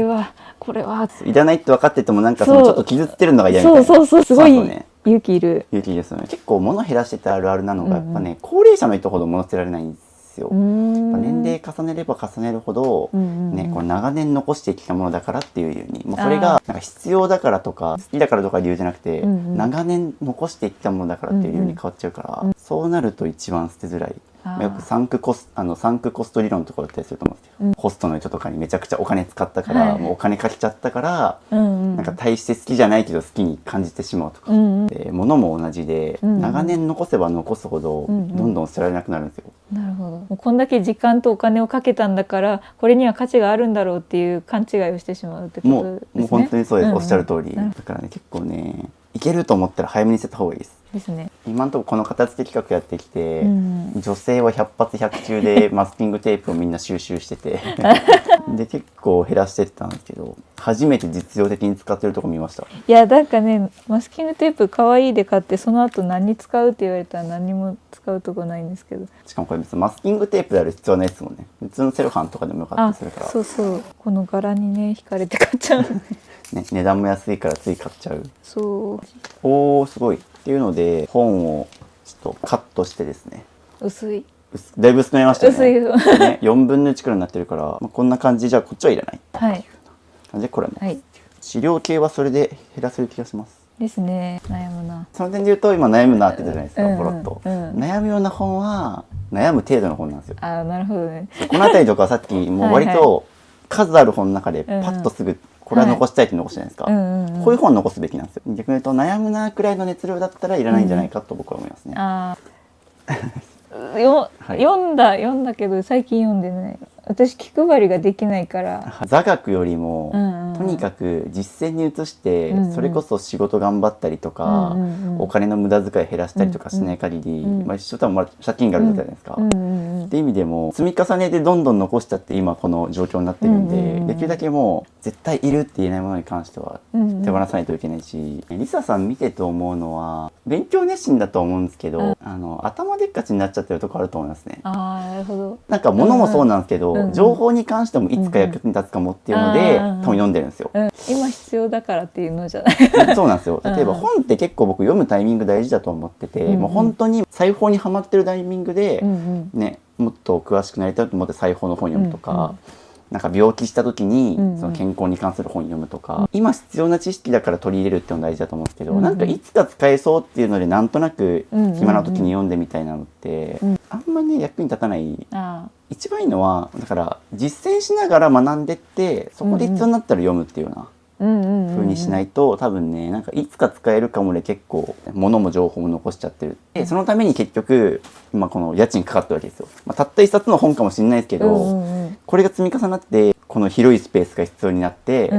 れはいらないって分かっててもなんかそのちょっと傷つってるのが嫌みたいな。そうすごいね、勇気いる。勇気ですよね。結構物減らしててあるあるなのがやっぱね、高齢者の人ほど物捨てられないんですよ。年齢重ねれば重ねるほど、ね、これ長年残してきたものだからっていうように、もうそれがなんか必要だからとか好きだからとか理由じゃなくて、長年残してきたものだからっていう理由に変わっちゃうから、そうなると一番捨てづらい。よくサンクコスト理論とか言ったりすると思うんですけど、ホストの人とかにめちゃくちゃお金使ったから、もうお金かけちゃったから、なんか大して好きじゃないけど好きに感じてしまうとか、で物も同じで、長年残せば残すほどどんどん捨てられなくなるんですよ。なるほど。もうこんだけ時間とお金をかけたんだからこれには価値があるんだろうっていう勘違いをしてしまうってことですね。もう本当にそうです、おっしゃる通り。だからね、結構ね、いけると思ったら早めに捨てた方がいいです。ですね。今のところこの片付け企画やってきて、女性は100発100中でマスキングテープをみんな収集しててで結構減らしてったんですけど、初めて実用的に使ってるとこ見ました。いやなんかね、マスキングテープ可愛いで買ってその後何に使うって言われたら何にも使うとこないんですけど、しかもこれ別にマスキングテープである必要はないですもんね。普通のセロハンとかでもよかったりするから。そうこの柄にね惹かれて買っちゃうね、値段も安いからつい買っちゃう。そうおーすごいっていうので、本をちょっとカットしてですね、だいぶ薄くなりましたよね。ね、4分の1くらいになってるから、まあ、こんな感じじゃこっちはいらない。はい。感じでこれも、はい、資料系はそれで減らせる気がします。ですね。悩むな。その点で言うと今悩むなって言ったじゃないですか、ポロッと。悩むような本は悩む程度の本なんですよ。ああ、なるほどね。この辺りとかはさっきもう割と数ある本の中でパッとすぐこれは残したいって残したじゃないですか。こういう本残すべきなんですよ。逆に言うと悩むなくらいの熱量だったらいらないんじゃないかと僕は思いますね。読んだけど最近読んでない。私気配りができないから座学よりも、とにかく実践に移して、それこそ仕事頑張ったりとか、お金の無駄遣い減らしたりとかしない限り、まあ一緒とは借金があるじゃないですか。っていう意味でも積み重ねでどんどん残しちゃって今この状況になってるんで、できるだけもう絶対いるって言えないものに関しては手放さないといけないし、リサさん見てて思うのは勉強熱心だと思うんですけど、頭でっかちになっちゃってるところあると思いますね。なるほど。なんか物もそうなんですけど、情報に関してもいつか役に立つかもっていうので、本読んでるんですよ。今必要だからっていうのじゃないそうなんですよ。例えば本って結構僕読むタイミング大事だと思ってて、もう本当に裁縫にはまってるタイミングで、ね、もっと詳しくなりたいと思って裁縫の本読むとか、なんか病気した時にその健康に関する本読むとか、今必要な知識だから取り入れるっていうのが大事だと思うんですけど、なんかいつか使えそうっていうのでなんとなく暇な時に読んでみたいなのって、あんまね役に立たない。一番いいのはだから実践しながら学んでってそこで必要になったら読むっていうような風にしないと、多分ねなんかいつか使えるかもで結構物も情報も残しちゃってる。でそのために結局今この家賃かかったわけですよ。まあ、たった一冊の本かもしれないですけど、これが積み重なってこの広いスペースが必要になって、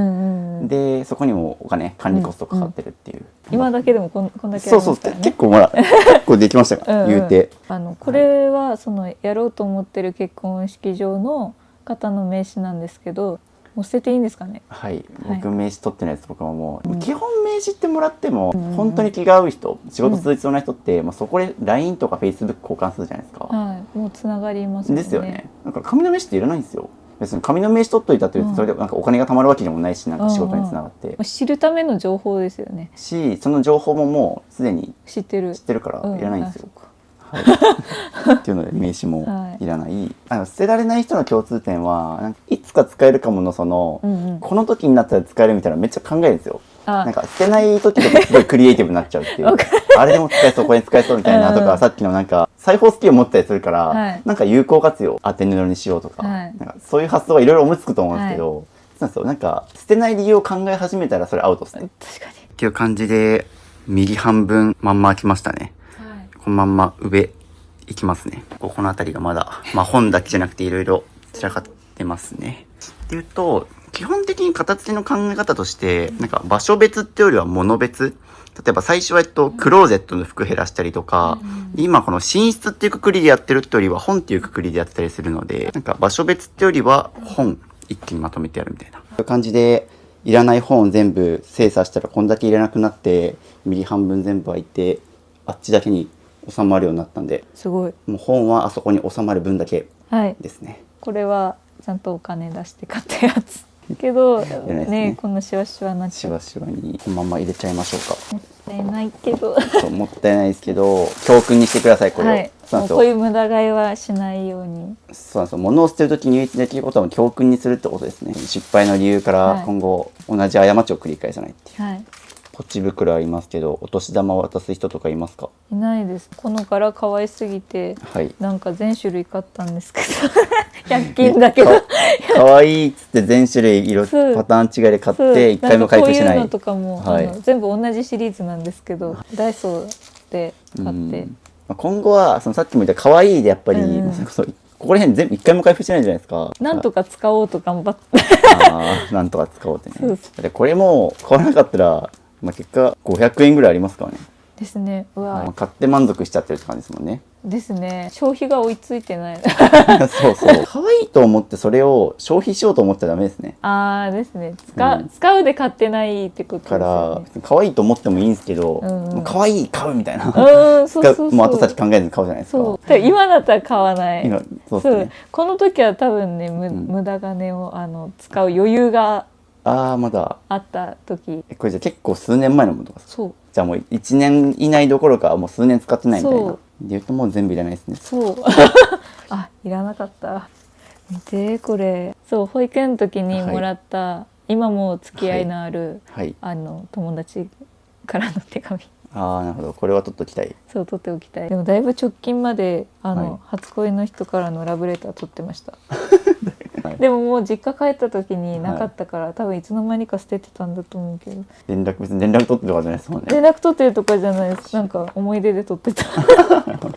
でそこにもお金管理コストかかってるっていう。今だけでもこんだけありますからね。そう結構結構できましたか言うて。これはそのやろうと思ってる結婚式場の方の名刺なんですけど、もう捨てていいんですかね。はい、僕名刺取ってないです。僕はもう、基本名刺ってもらっても、本当に気が合う人、仕事続きそうな人って、もうそこで LINE とか Facebook 交換するじゃないですか。もうつながりますもんね。ですよね。なんか紙の名刺っていらないんですよ。別に紙の名刺取っといたというそれでなんかお金が貯まるわけでもないし、なんか仕事につながって、知るための情報ですよね。その情報ももうすでに知ってるからいらないんですよ。っていうので名刺もいらない、捨てられない人の共通点はなんかいつか使えるかものこの時になったら使えるみたいなのめっちゃ考えるんですよ。なんか捨てない時とかすごいクリエイティブになっちゃうっていうあれでも使えそうこれに使えそうみたいなとか、さっきのなんか裁縫好きを持ったりするから、なんか有効活用当て布にしようとか、なんかそういう発想がいろいろ思いつくと思うんですけど、なんか捨てない理由を考え始めたらそれアウトですね。確かにっていう感じで右半分まんま開きましたね。このまんま上いきますね。ここの辺りがまだ、本だけじゃなくていろいろ散らかってますね。っていうと、基本的に片付けの考え方として、なんか場所別っていうよりは物別。例えば最初はクローゼットの服減らしたりとか、今この寝室っていうくくりでやってるってよりは本っていうくくりでやってたりするので、なんか場所別ってよりは本一気にまとめてやるみたいな。こういう感じで、いらない本を全部精査したらこんだけいらなくなって、右半分全部空いて、あっちだけに収まるようになったんで、すごい。もう本はあそこに収まる分だけはい。ですね。これはちゃんとお金出して買ったやつ。けどないですねねこのシワシワになっちゃう。しばしばにこのまま入れちゃいましょうか。もったいないけど。そうもったいないですけど教訓にしてくださいこれを。はい。そうなんですよ。もうこういう無駄買いはしないように。そうなんですよ。物を捨てるときに唯一できることは教訓にするってことですね。失敗の理由からはい今後同じ過ちを繰り返さないっていう。はい。ポチ袋ありますけどお年玉を渡す人とかいますか？いないです。この柄可愛すぎてはい。なんか全種類買ったんですけど100均だけどかわいいっつって全種類色そうパターン違いで買っそうて一回も開封しない。んかこういうのとかも、はい全部同じシリーズなんですけど、ダイソーで買って、まあ今後はそのさっきも言った可愛いでやっぱり、うんそれこそここら辺全部一回も開封してないじゃないですか。なんとか使おうと頑張ってああなんとか使おうってね。そうそでこれも買わなかったら、まあ、結果500円ぐらいありますからね。ですね。うわ、まあ買って満足しちゃってるって感じですもんね。ですね。消費が追いついてないそうそう。可愛いと思ってそれを消費しようと思っちゃダメですね。あーですね。うん使うで買ってないってことですかよらね。可愛いと思ってもいいんですけど、うんうんもう可愛い買うみたいな。そうそうそう。もう後先考えずに買うじゃないですか。そう。だから今だったら買わない。今そうそうですね。この時は多分ね、ん無駄金を使う余裕がああまだあった時。これじゃ結構数年前のものとかそうじゃあもう1年以内どころかもう数年使ってないみたいな。そうで言うともう全部いらないですね。そうあ、いらなかった。見てこれ。そう、保育園の時にもらった、今も付き合いのある、はい。友達からの手紙。ああなるほどこれは取っときたい。そう、取っておきたい。でもだいぶ直近まではい初恋の人からのラブレター取ってました。はいでももう実家帰った時になかったから、多分いつの間にか捨ててたんだと思うけど。別に連絡取ってるとかじゃないですもんね。連絡取ってるとかじゃないです。なんか思い出で取ってた。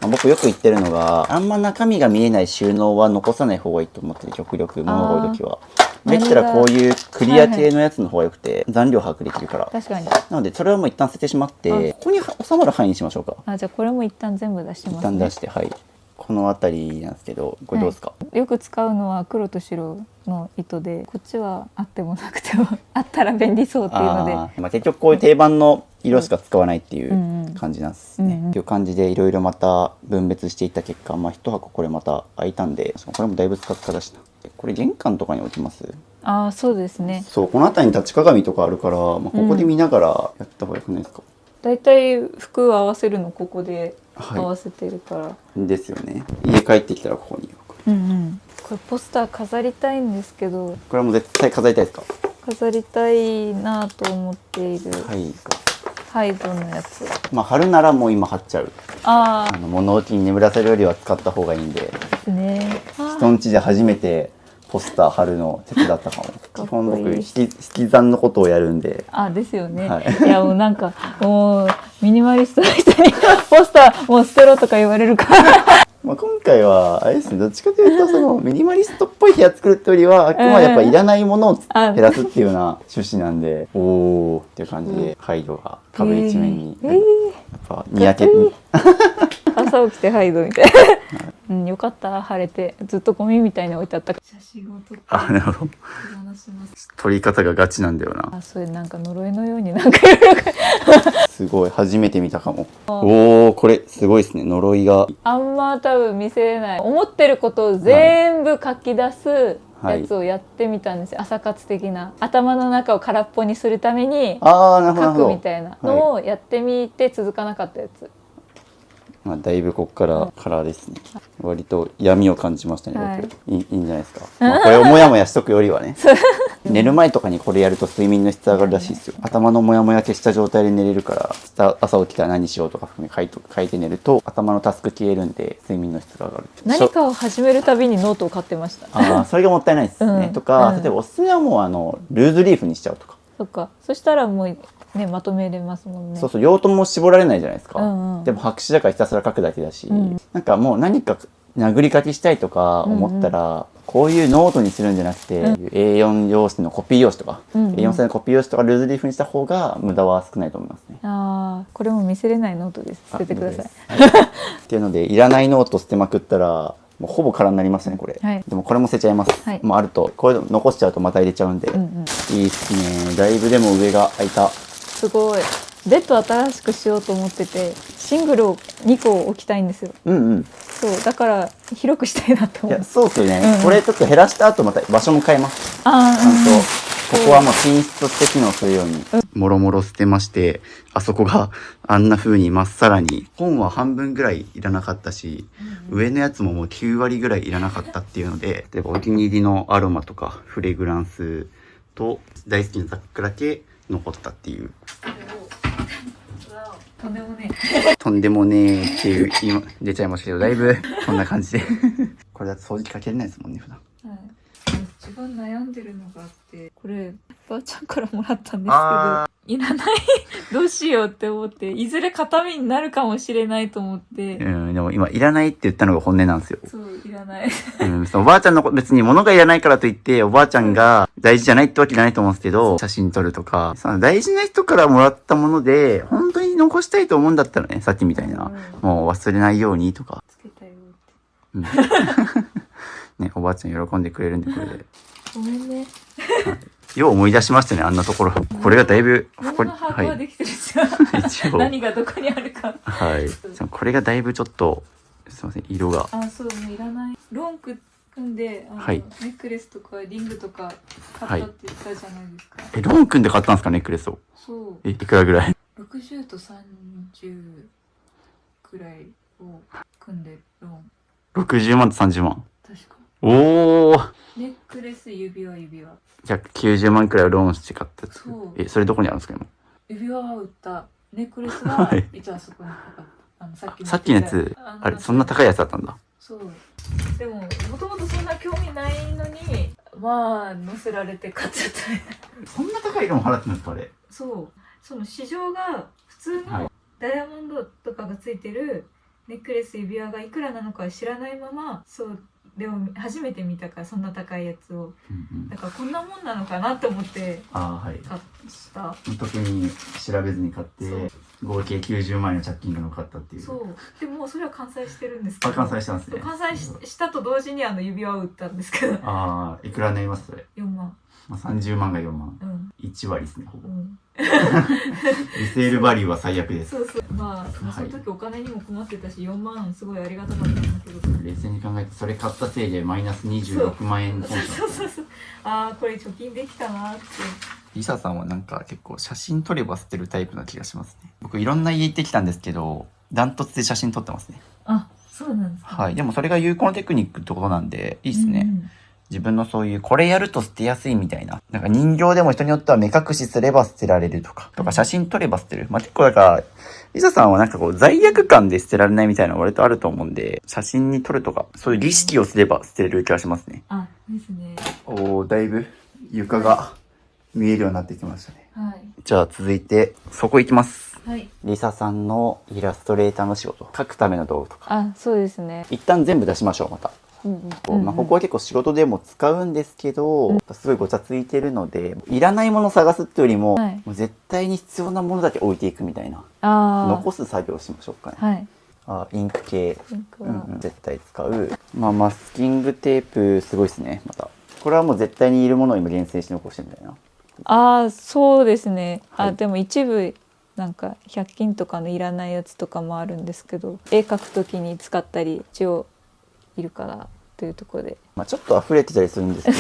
僕よく言ってるのがあんま中身が見えない収納は残さない方がいいと思ってる極力物が多い時は。できたらこういうクリア系のやつの方がよくて残量把握できるから。確かに。なのでそれはもう一旦捨ててしまってここに収まる範囲にしましょうか。あ、じゃあこれも一旦全部出しますね。一旦出してはい。この辺りなんですけどこれどうですか？よく使うのは黒と白の糸で、こっちはあってもなくてもあったら便利そうっていうので。まあ、結局こういう定番の色しか使わないっていうんううん感じなんですね。うんうんっていう感じでいろいろまた分別していった結果、まあ、一箱これまた開いたんでこれもだいぶ使っただしな。これ玄関とかに置きます？ああ、そうですね。そうこの辺りに立ち鏡とかあるから、まあ、ここで見ながらやった方がよくないですか？だいたい服を合わせるのここではい合わせてるから。ですよね。家帰ってきたらここに置く。うんうん。これポスター飾りたいんですけど、これはもう絶対飾りたいですか？飾りたいなと思っているはい。ハイドのやつ。まあ貼るならもう今貼っちゃう。ああ、物置に眠らせるよりは使った方がいいんで。ですね。あ人ん家で初めてポスター貼るのを手伝ったかも。基本僕引き算のことをやるんで。あ、ですよね。はいいやもうなんかもうミニマリストの人にポスターもう捨てろとか言われるからまあ今回はあれですねどっちかというとそのミニマリストっぽい部屋作るってよりはあくまでやっぱいらないものをあ減らすっていうような趣旨なんでおーっていう感じでハイドが壁一面にやっぱにやけ朝起きてハイドみたいな、うん、よかった晴れてずっとゴミみたいに置いてあった。写真を撮ってあなるほど話します。取り方がガチなんだよな。あ、それなんか呪いのようになんかいろいろすごい初めて見たかも。おおこれすごいですね呪いが。あんま多分見せれない思ってることを全部書き出すやつをやってみたんですよ、朝活的な頭の中を空っぽにするためにああなるほどな書るほど。くみたいなのをやってみて続かなかったやつ。まあ、だいぶここからカラーですね。割と闇を感じましたね、はい僕いいんじゃないですか。まあ、これをモヤモヤしとくよりはね寝る前とかにこれやると睡眠の質上がるらしいですよ。頭のモヤモヤ消した状態で寝れるから朝起きたら何しようとか書いて寝ると頭のタスク消えるんで睡眠の質が上がる。何かを始めるたびにノートを買ってました。それがもったいないですね、うんとか、うん例えばおすすめはもうルーズリーフにしちゃうとか、そっか。そしたらもうねまとめれますもんね。そうそう用途も絞られないじゃないですか、うんうんでも白紙だからひたすら書くだけだし、うんなんかもう何か殴り書きしたいとか思ったら、こういうノートにするんじゃなくて、A4 用紙のコピー用紙とか、うんうん A4 サイズのコピー用紙とかルーズリーフにした方が無駄は少ないと思いますね。ああ、これも見せれないノートです。捨ててください。っていうのでいらないノート捨てまくったらもうほぼ空になりますねこれ、はいでもこれも捨てちゃいます、はいもうあるとこれ残しちゃうとまた入れちゃうんで、うんうん。いいっすね。だいぶでも上が開いた。すごい。ベッド新しくしようと思ってて、シングルを2個置きたいんですよ。うんうん。そうだから広くしたいなと思う。いや、そうっすよね。うんうんこれちょっと減らした後また場所も変えます。あちゃんと、ここはもう寝室として機能するように。もろもろ捨てまして、あそこがあんな風にまっさらに、本は半分ぐらいいらなかったし、上のやつももう9割ぐらいいらなかったっていうので、例えばお気に入りのアロマとかフレグランスと大好きなザックだけ残ったっていう。とんでもねとんでもねえっていう今出ちゃいましたけど、だいぶこんな感じで。これだと掃除機かけれないですもんね、普段。はい、一番悩んでるのがあって、こればあちゃんからもらったんですけど、あいらないどうしようって思って、いずれ形見になるかもしれないと思ってうん、でも今いらないって言ったのが本音なんですよ。そういらないうん、そのおばあちゃんの別に物がいらないからといっておばあちゃんが大事じゃないってわけじゃないと思うんですけど、写真撮るとか、その大事な人からもらったもので本当に残したいと思うんだったらね、さっきみたいな、もう忘れないようにとか、つけたよってうんね、おばあちゃん喜んでくれるんで、これでごめんね。よう思い出しましたね、あんなところ。これがだいぶ物の把握はできてるんですよ、一応何がどこにあるか。はい、これがだいぶちょっとすいません、色があ、そう、もういらない。ロンク組んで、はいネックレスとかリングとか買ったって言ったじゃないですか。ロン君で買ったんですか、ネックレスを。そう。いくらぐらい？60と30くらいを組んでロン。60万と30万。確か。おー、ネックレス、指輪。190万くらいローンして買ったやつ。そう。それどこにあるんですか今？指輪は売った。ネックレスははい一応あそこにかかった。さっきのやつ、あれ、そんな高いやつだったんだ。そう。でも、もともとそんな興味ないのに、まあ、乗せられて買っちゃったね。そんな高い色も払ってるんですか、あれ。そう。その市場が普通はいのダイヤモンドとかがついてるネックレス、指輪がいくらなのか知らないまま、そうでも初めて見たから、そんな高いやつを。だからこんなもんなのかなと思ってああ、はい。買った。特に調べずに買っそうて、合計90万円の借金が残ったっていう。そう。でもそれは完済してるんですけど。あ、完済したんですね。完済したと同時に指輪を売ったんですけど。ああ、いくらになりますそれ？ 4万。まあ、30万が4万。うん。 1割ですね、ほぼ。うんリセールバリューは最悪です。そうそう。まあ、その時お金にも困ってたし、4万すごいありがたかったんだけど。冷静に考えて、それ買ったせいでマイナス26万円損した。そう。ああ、これ貯金できたなって。リサさんはなんか結構写真撮れば捨てるタイプな気がしますね。僕いろんな家行ってきたんですけど、ダントツで写真撮ってますね。あ、そうなんですか。はい。でもそれが有効なテクニックってことなんで、いいですね。うん自分のそういう、これやると捨てやすいみたいな。なんか人形でも人によっては目隠しすれば捨てられるとか、写真撮れば捨てる。まあ、結構だから、リサさんはなんかこう罪悪感で捨てられないみたいなの割とあると思うんで、写真に撮るとか、そういう儀式をすれば捨てれる気がしますね。あ、ですね。おー、だいぶ床が見えるようになってきましたね。はい。じゃあ続いて、そこ行きます。はい。リサさんのイラストレーターの仕事、書くための道具とか。あ、そうですね。一旦全部出しましょう、また。まあ、ここは結構仕事でも使うんですけど、すごいごちゃついてるので、いらないものを探すってよりも、はいもう絶対に必要なものだけ置いていくみたいな、あ残す作業をしましょうかね。はい。インク系、ピンクは。絶対使う。まあ、マスキングテープ、すごいですね、また。これはもう絶対にいるものを今厳選して残してみたいな。ああ、そうですね。はいあ、でも一部、なんか100均とかのいらないやつとかもあるんですけど、絵描くときに使ったり一応いるかなというところで、まあ、ちょっと溢れてたりするんですけど、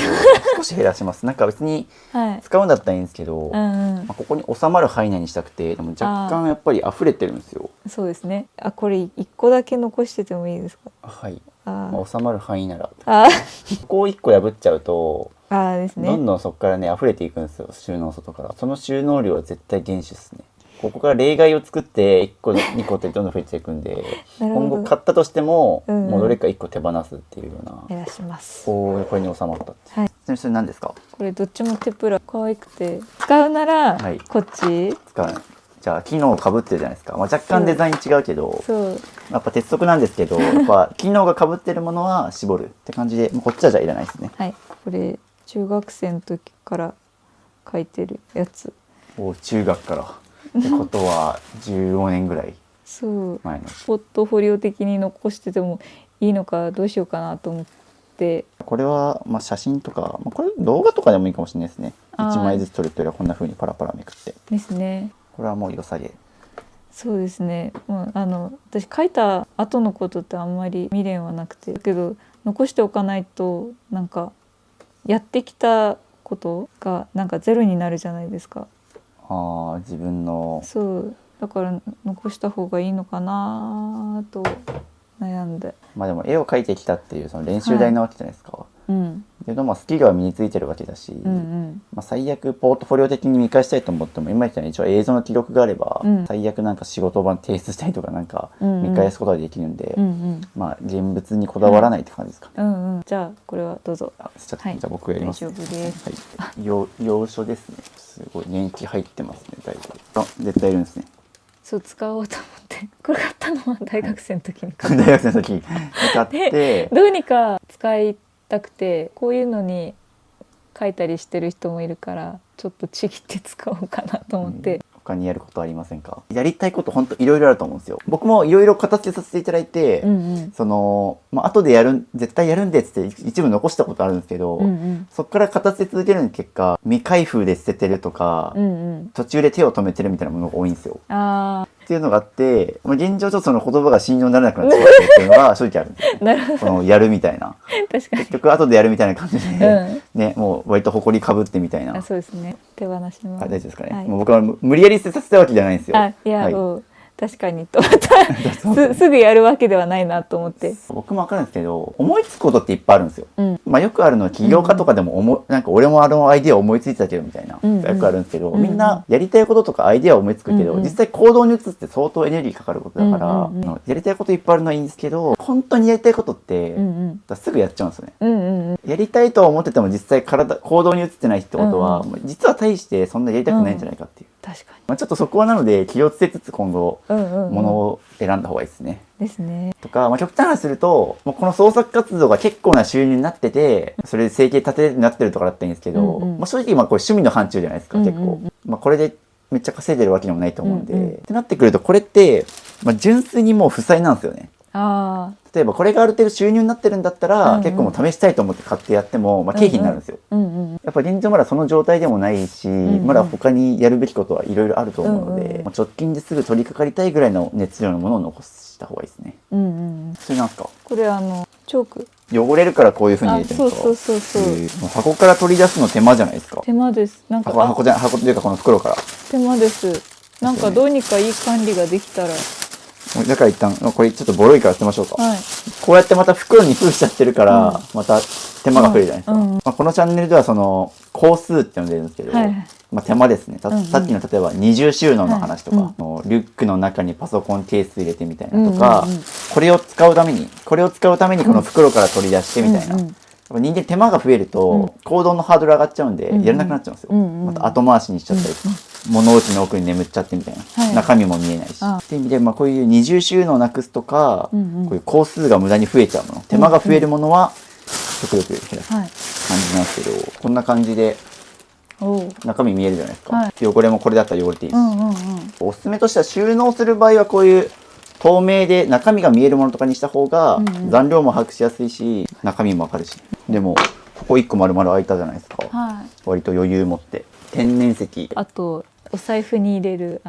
少し減らします。なんか別にはい。使うんだったらいいんですけど、まあ、ここに収まる範囲内にしたくて、でも若干やっぱり溢れてるんですよ。そうですね。あ、これ一個だけ残しててもいいですか？はい。あまあ、収まる範囲なら。あ、ここを1個破っちゃうと、あですね。どんどんそこからね、溢れていくんですよ、収納外から。その収納量は絶対厳守ですね。ここから例外を作って、1個、2個ってどんどん増えていくんで、なるほど今後買ったとしても、うんうんもうどれか1個手放すっていうような、減らします。これに収まったって。はい。ちなみにそれ何ですか？これどっちもテプラ可愛くて、使うならはいこっち。使う。じゃあ、機能かぶってるじゃないですか。まあ、若干デザイン違うけど、そう。やっぱ鉄則なんですけど、やっぱ機能がかぶってるものは絞るって感じで、もうこっちはじゃあいらないですね。はい。これ中学生の時から書いてるやつ。中学から。ってことは15年ぐらいそう。前の。ポットフォリオ的に残しててもいいのかどうしようかなと思って。これは、まあ、写真とか、まあ、これ動画とかでもいいかもしれないですね。あー1枚ずつ撮るというよりはこんな風にパラパラめくって。ですね。ここれはもう良さげ。そうですね。もう私書いた後のことってあんまり未練はなくて、だけど残しておかないとなんかやってきたことがなんかゼロになるじゃないですか。ああ、自分の。そうだから残した方がいいのかなと悩んで。まあでも絵を描いてきたっていうその練習台なわけじゃないですか。うんけどまあスキルは身についてるわけだし、まあ、最悪ポートフォリオ的に見返したいと思っても今言ったように一応映像の記録があれば、最悪なんか仕事版提出したりとかなんか見返すことができるんで、まあ現物にこだわらないって感じですかね。じゃあこれはどうぞ。じゃあ僕やります、大丈夫です。はい、要所ですね。すごい年季入ってますね。だいぶ。あ、絶対いるんですね。そう使おうと思ってこれ買ったのは大学生の時に大学生の時に買ってどうにか使いたくて、こういうのに書いたりしてる人もいるからちょっとちぎって使おうかなと思って、他にやることありませんか？やりたいこと本当いろいろあると思うんですよ。僕もいろいろ形させていただいて、そのまあ後で絶対やるんでっつって一部残したことあるんですけど、そっから形で続ける結果未開封で捨ててるとか、途中で手を止めてるみたいなものが多いんですよ。っていうのがあって、まあ、現状ちょっとその言葉が信用にならなくなっちゃってっていうのは正直あるんですよ、ね。なるほど。このやるみたいな。確かに。結局後でやるみたいな感じで、ね、もう割と埃かぶってみたいな。そうですね。手放します。大丈夫ですかね。もう僕は無理やり捨てさせたわけじゃないんですよ。いや、確かにと思ったすぐやるわけではないなと思って。僕もわかるんですけど、思いつくことっていっぱいあるんですよ。まあよくあるのは起業家とかでもなんか俺もアイディア思いついてたけどみたいな、よくあるんですけど、みんなやりたいこととかアイディアを思いつくけど、実際行動に移すって相当エネルギーかかることだから、やりたいこといっぱいあるのはいいんですけど、本当にやりたいことって、すぐやっちゃうんですよね。やりたいとは思ってても実際行動に移ってないってことは、実は大してそんなやりたくないんじゃないかっていう。確かに。まあちょっとそこはなので気をつけつつ今後ものを選んだ方がいいですね。ですね。とか、まあ、極端な話するともうこの創作活動が結構な収入になっててそれで生計立てになってるとかだったらいいんですけど、まあ、正直まあこれ趣味の範疇じゃないですか、結構。まあ、これでめっちゃ稼いでるわけでもないと思うんで、ってなってくるとこれって、まあ、純粋にもう負債なんですよね。例えばこれがある程度収入になってるんだったら、結構もう試したいと思って買ってやっても、まあ、経費になるんですよ。やっぱ現状まだその状態でもないし、まだ他にやるべきことはいろいろあると思うので、まあ、直近ですぐ取り掛かりたいぐらいの熱量のものを残した方がいいですね。それなんですか？これチョーク。汚れるからこういう風に入れてるんですか？そう。箱から取り出すの手間じゃないですか？手間です。なんか箱というかこの袋から。手間です。なんかどうにかいい管理ができたら。だから一旦これちょっとボロいから捨てましょうか。こうやってまた袋に封しちゃってるから、また手間が増えるじゃないですか。まあこのチャンネルではその工数って呼んでるんですけど、まあ手間ですね。さっきの例えば二重収納の話とか、リュックの中にパソコンケース入れてみたいなとか、これを使うためにこの袋から取り出してみたいな。人間手間が増えると行動のハードル上がっちゃうんでやらなくなっちゃうんですよ。また後回しにしちゃったりとか、物置の奥に眠っちゃってみたいな、中身も見えないしっていう意味で、まあこういう二重収納をなくすとか、こういう工数が無駄に増えちゃうもの、手間が増えるものは極力減らす感じなんですけど、こんな感じで中身見えるじゃないですか。汚れもこれだったら汚れていいし、おすすめとしては収納する場合はこういう透明で中身が見えるものとかにした方が残量も把握しやすいし中身もわかるし。でもここ1個丸々開いたじゃないですか、割と余裕持って。天然石、あとお財布に入れる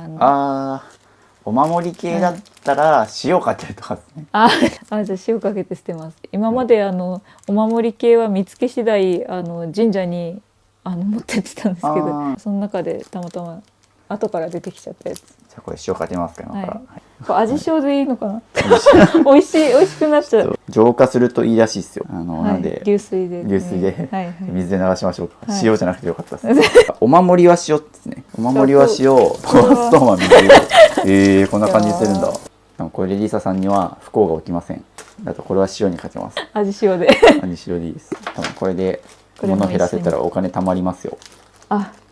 お守り系だったら塩かけるとかですね。じゃあ塩かけて捨てます。今までお守り系は見つけ次第神社に持ってってたんですけど、その中でたまたま後から出てきちゃったやつ。じゃあこれ塩かけますか、今から。これ味塩でいいのかな？美味しくなっちゃう。浄化するといいらしいですよ。なので流水で水で流しましょうか。塩じゃなくてよかったです。お守りは塩ですね。お守りは塩、トーストは水。こんな感じするんだ。これでリサさんには不幸が起きません。あとこれは塩にかけます。味塩で。味塩でいいです。多分これで物減らせたらお金貯まりますよ。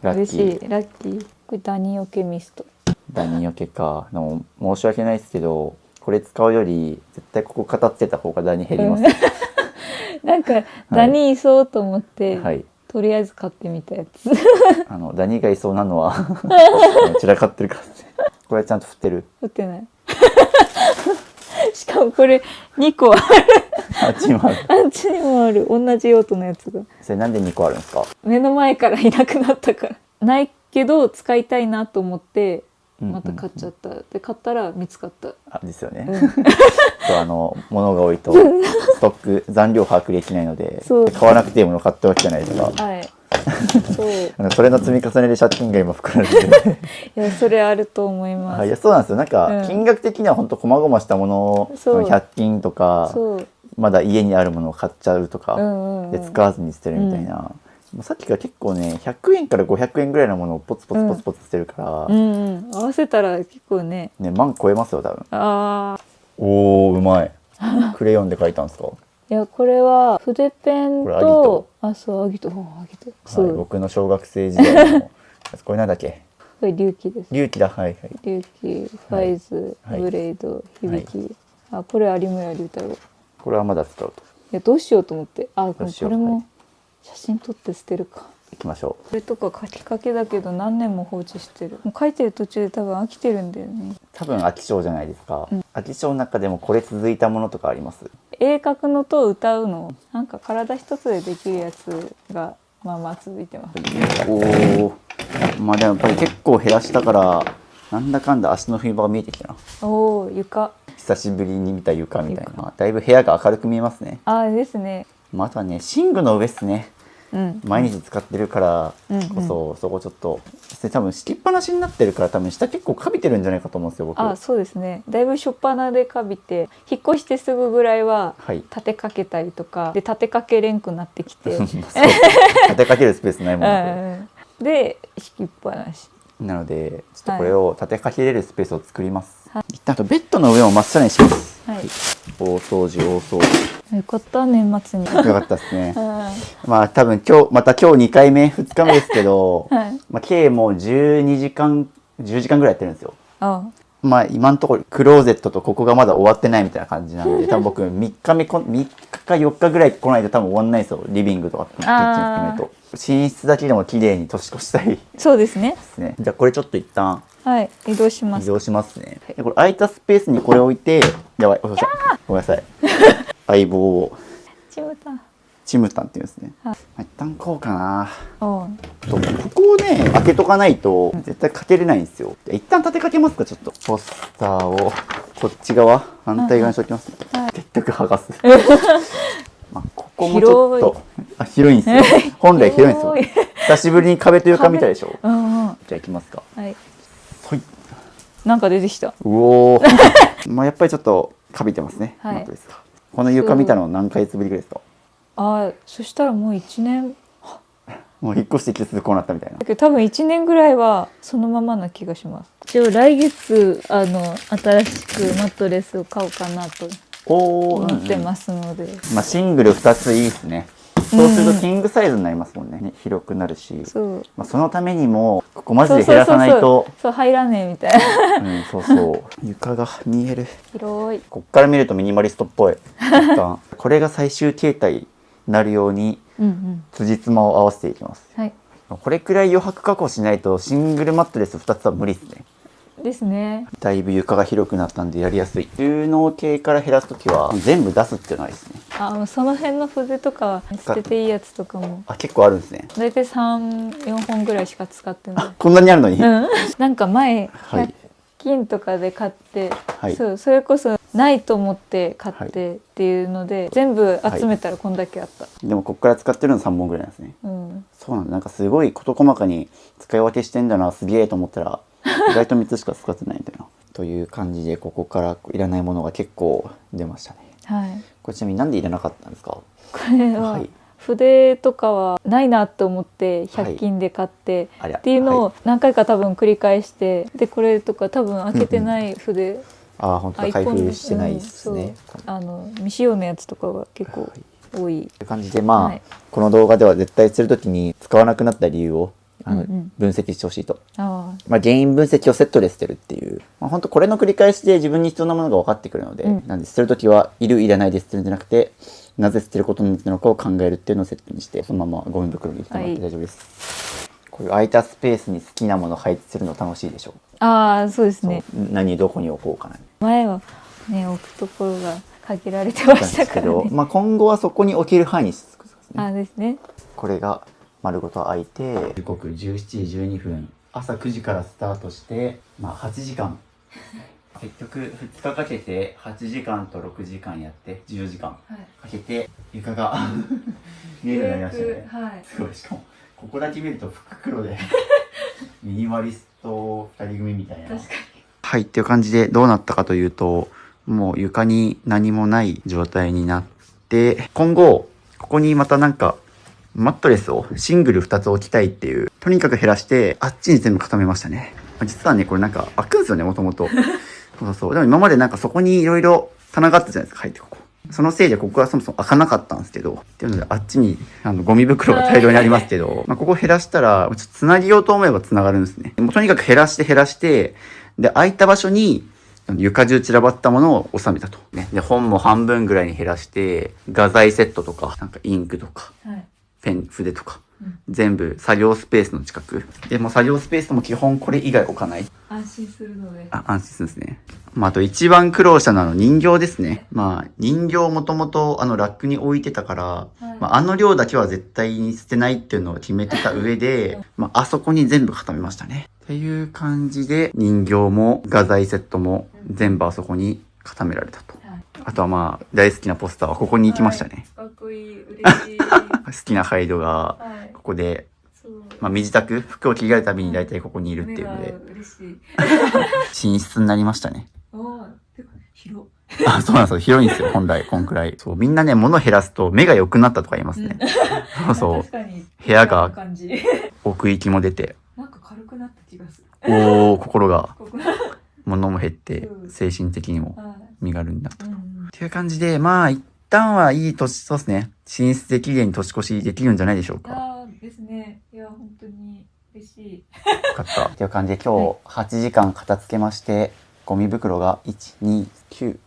嬉しい。ラッキー。これダニよけミスト。ダニよけか。でも申し訳ないですけど、これ使うより絶対ここ片付けた方がダニ減ります。なんかダニいそうと思って、とりあえず買ってみたやつ。ダニがいそうなのは散らかってるからですね。これちゃんと振ってる？振ってない。しかもこれ2個ある。あっちにもある。あっちにもある。同じ用途のやつが。それなんで2個あるんですか？目の前からいなくなったから。ないけど使いたいなと思ってまた買っちゃった、で買ったら見つかった。あですよね。うんそう物が多いとストック残量把握できないので、そう買わなくていいもの買っておきじゃないとか、はいそうそれの積み重ねで借金が今膨らんでるいやそれあると思います。いやそうなんですよ。なんか、うん金額的には本当細々したもの、そう100均とかそうまだ家にあるものを買っちゃうとか、うんで使わずに捨てるみたいな、もうさっきから結構ね100円から500円ぐらいのものをポツポツポツポツ捨てるから、合わせたら結構ね。ね万超えますよ多分。ああおーうまいクレヨンで書いたんですかいやこれは筆ペンこれアギとトそうアギトそはい、う、僕の小学生時代のこれなんだっけこれ隆起です。隆起だはいはい隆起ファイズ、はいブレイド響き、あこれ有村龍太郎。いこれはまだ使うとやどうしようと思って、あこどうしようれもはい写真撮って捨てるか。いきましょこれとか書きかけだけど何年も放置してる。もう書いてる途中で多分飽きてるんだよね。う。多分飽き性じゃないですか、うん飽き性の中でもこれ続いたものとかあります？絵描くのと歌うのなんか体一つでできるやつがまあまあ続いてます。おおまあでもやっぱり結構減らしたからなんだかんだ足の踏み場が見えてきたな。おお床。久しぶりに見た床みたいな。だいぶ部屋が明るく見えますね。ああですね。またね寝具の上っすね。うん毎日使ってるからこそ、そこちょっとで多分敷きっぱなしになってるから多分下結構カビてるんじゃないかと思うんですよ僕。あそうですね。だいぶ初っ端でカビて引っ越してすぐぐらいははい立てかけたりとかで立てかけれんくなってきてそう立てかけるスペースないもんねこれで敷きっぱなし。なのでちょっとこれを立てかけれるスペースを作ります、はい一旦あとベッドの上も真っさらにします、はい大掃除大掃除よかった年末に。よかったですねはまあ多分今日2回目2日目ですけど、い。まあ、計もう12時間10時間ぐらいやってるんですよ。あまあ今のところクローゼットとここがまだ終わってないみたいな感じなんで多分僕3日か4日ぐらい来ないと多分終わんないですよ。リビングとかキッチン含めると寝室だけでも綺麗に年越したいでそうですね。すね。じゃあこれちょっと一旦はい移動します。移動しますね。でこれ空いたスペースにこれ置いてやばいごめんなさい相棒をちむたん。チムタンっていうんですね、はい一旦こうかなおうここをね開けとかないと絶対かけれないんですよ。一旦立てかけますか。ちょっとポスターをこっち側反対側にしときますね、はい結局剥がすまあここもちょっと広いんですよ本来広いんですよ。広い久しぶりに壁と床見たでしょ。うんうんじゃあ行きますか。はい。はいなんか出てきた。うおーまあやっぱりちょっとかびてますね、はいマットレスが。この床見たの何ヶ月ぶりぐらいですか？あそしたらもう1年もう引っ越してきてすぐこうなったみたいな。だけど多分1年ぐらいはそのままな気がします。一応来月新しくマットレスを買おうかなとお思ってますので、まあシングル2ついいですね。そうするとキングサイズになりますもんね。広くなるし、そうまあ、そのためにもここマジで減らさないと。そう入らねえみたいなうんそうそう床が見える。広い。こっから見るとミニマリストっぽい一旦これが最終形態になるように辻褄を合わせていきます。はいこれくらい余白確保しないとシングルマットレス2つは無理ですね。ですね。だいぶ床が広くなったんでやりやすい。収納系から減らすときは全部出すっていうのがいいですね。もうその辺の筆とかは捨てていいやつとかもあ結構あるんですね。だいたい3、4本ぐらいしか使ってない。こんなにあるのに、なんか前はい100均とかで買って、はいそれこそないと思って買ってっていうので、全部集めたらこんだけあった。でもこっから使ってるの3本ぐらいなんですね。うんそうなんだ。なんかすごい事細かに使い分けしてんだなすげえと思ったら意外と3つしか使ってないみたいなという感じでここからいらないものが結構出ましたね。はいこれちなみになんでいらなかったんですか？これは、はい筆とかはないなって思って100均で買って、ありゃっていうのはを何回か多分繰り返して、でこれとか多分開けてない筆、ああ本当だ開封してないですね。そう未使用のやつとかが結構多い。という感じでまあ、はいこの動画では絶対するときに使わなくなった理由をうん分析してほしいと。あまあ、原因分析をセットで捨てるっていう、まあ、本当これの繰り返しで自分に必要なものが分かってくるので、なんで捨てるときはいるいらないで捨てるんじゃなくてなぜ捨てることになったのかを考えるっていうのをセットにしてそのままゴミ袋に入れてもらって大丈夫です、こういう空いたスペースに好きなものを配置するの楽しいでしょあそうですね。そう何どこに置こうかな前はね置くところが限られてまなんしたからね。まあ、今後はそこに置ける範囲にしてくださいね。ですね。これが丸ごと開いて時刻17時12分朝9時からスタートして、8時間結局2日かけて8時間と6時間やって14時間かけて床が見えるようになりましたね。はい、すごい。しかもここだけ見ると福黒でミニマリスト2人組みたいな。確かに。はいっていう感じでどうなったかというと、もう床に何もない状態になって、今後ここにまたなんかマットレスをシングル2つ置きたいっていう、とにかく減らしてあっちに全部固めましたね。実はねこれなんか開くんですよね、もともと。そうそう。でも今までなんかそこにいろいろ棚があったじゃないですか、入ってここ。そのせいでここはそもそも開かなかったんですけど、っていうのであっちにゴミ袋が大量にありますけど、ここ減らしたらちょっと繋ぎようと思えば繋がるんですね。もうとにかく減らして、で空いた場所に床中散らばったものを収めたと。ね、で本も半分ぐらいに減らして、画材セットとかなんかインクとか、ペン筆とか。全部作業スペースの近くで、もう作業スペースも基本これ以外置かない。安心するので。安心するんですね。あと一番苦労したのは人形ですね。人形もともとラックに置いてたから、量だけは絶対に捨てないっていうのを決めてた上で、あそこに全部固めましたね。っていう感じで人形も画材セットも全部あそこに固められたと。あとは大好きなポスターはここに行きましたね。かっこいい、嬉しい。好きなハイドがここで、身支度、服を着替えるたびに大体ここにいるっていうので、嬉しい。寝室になりましたね。広。そうなんですよ。広いんですよ、本来、こんくらい。そう、みんなね、物減らすと目が良くなったとか言いますね。そう。部屋が奥行きも出て。なんか軽くなった気がする。心が。物も減って、精神的にも身軽になったと。っていう感じで、一旦はいい年、そうですね。寝室で綺麗に年越しできるんじゃないでしょうか。ですね。いや、本当に嬉しい。よかった。っていう感じで今日8時間片付けまして、ゴミ袋が1、2、9。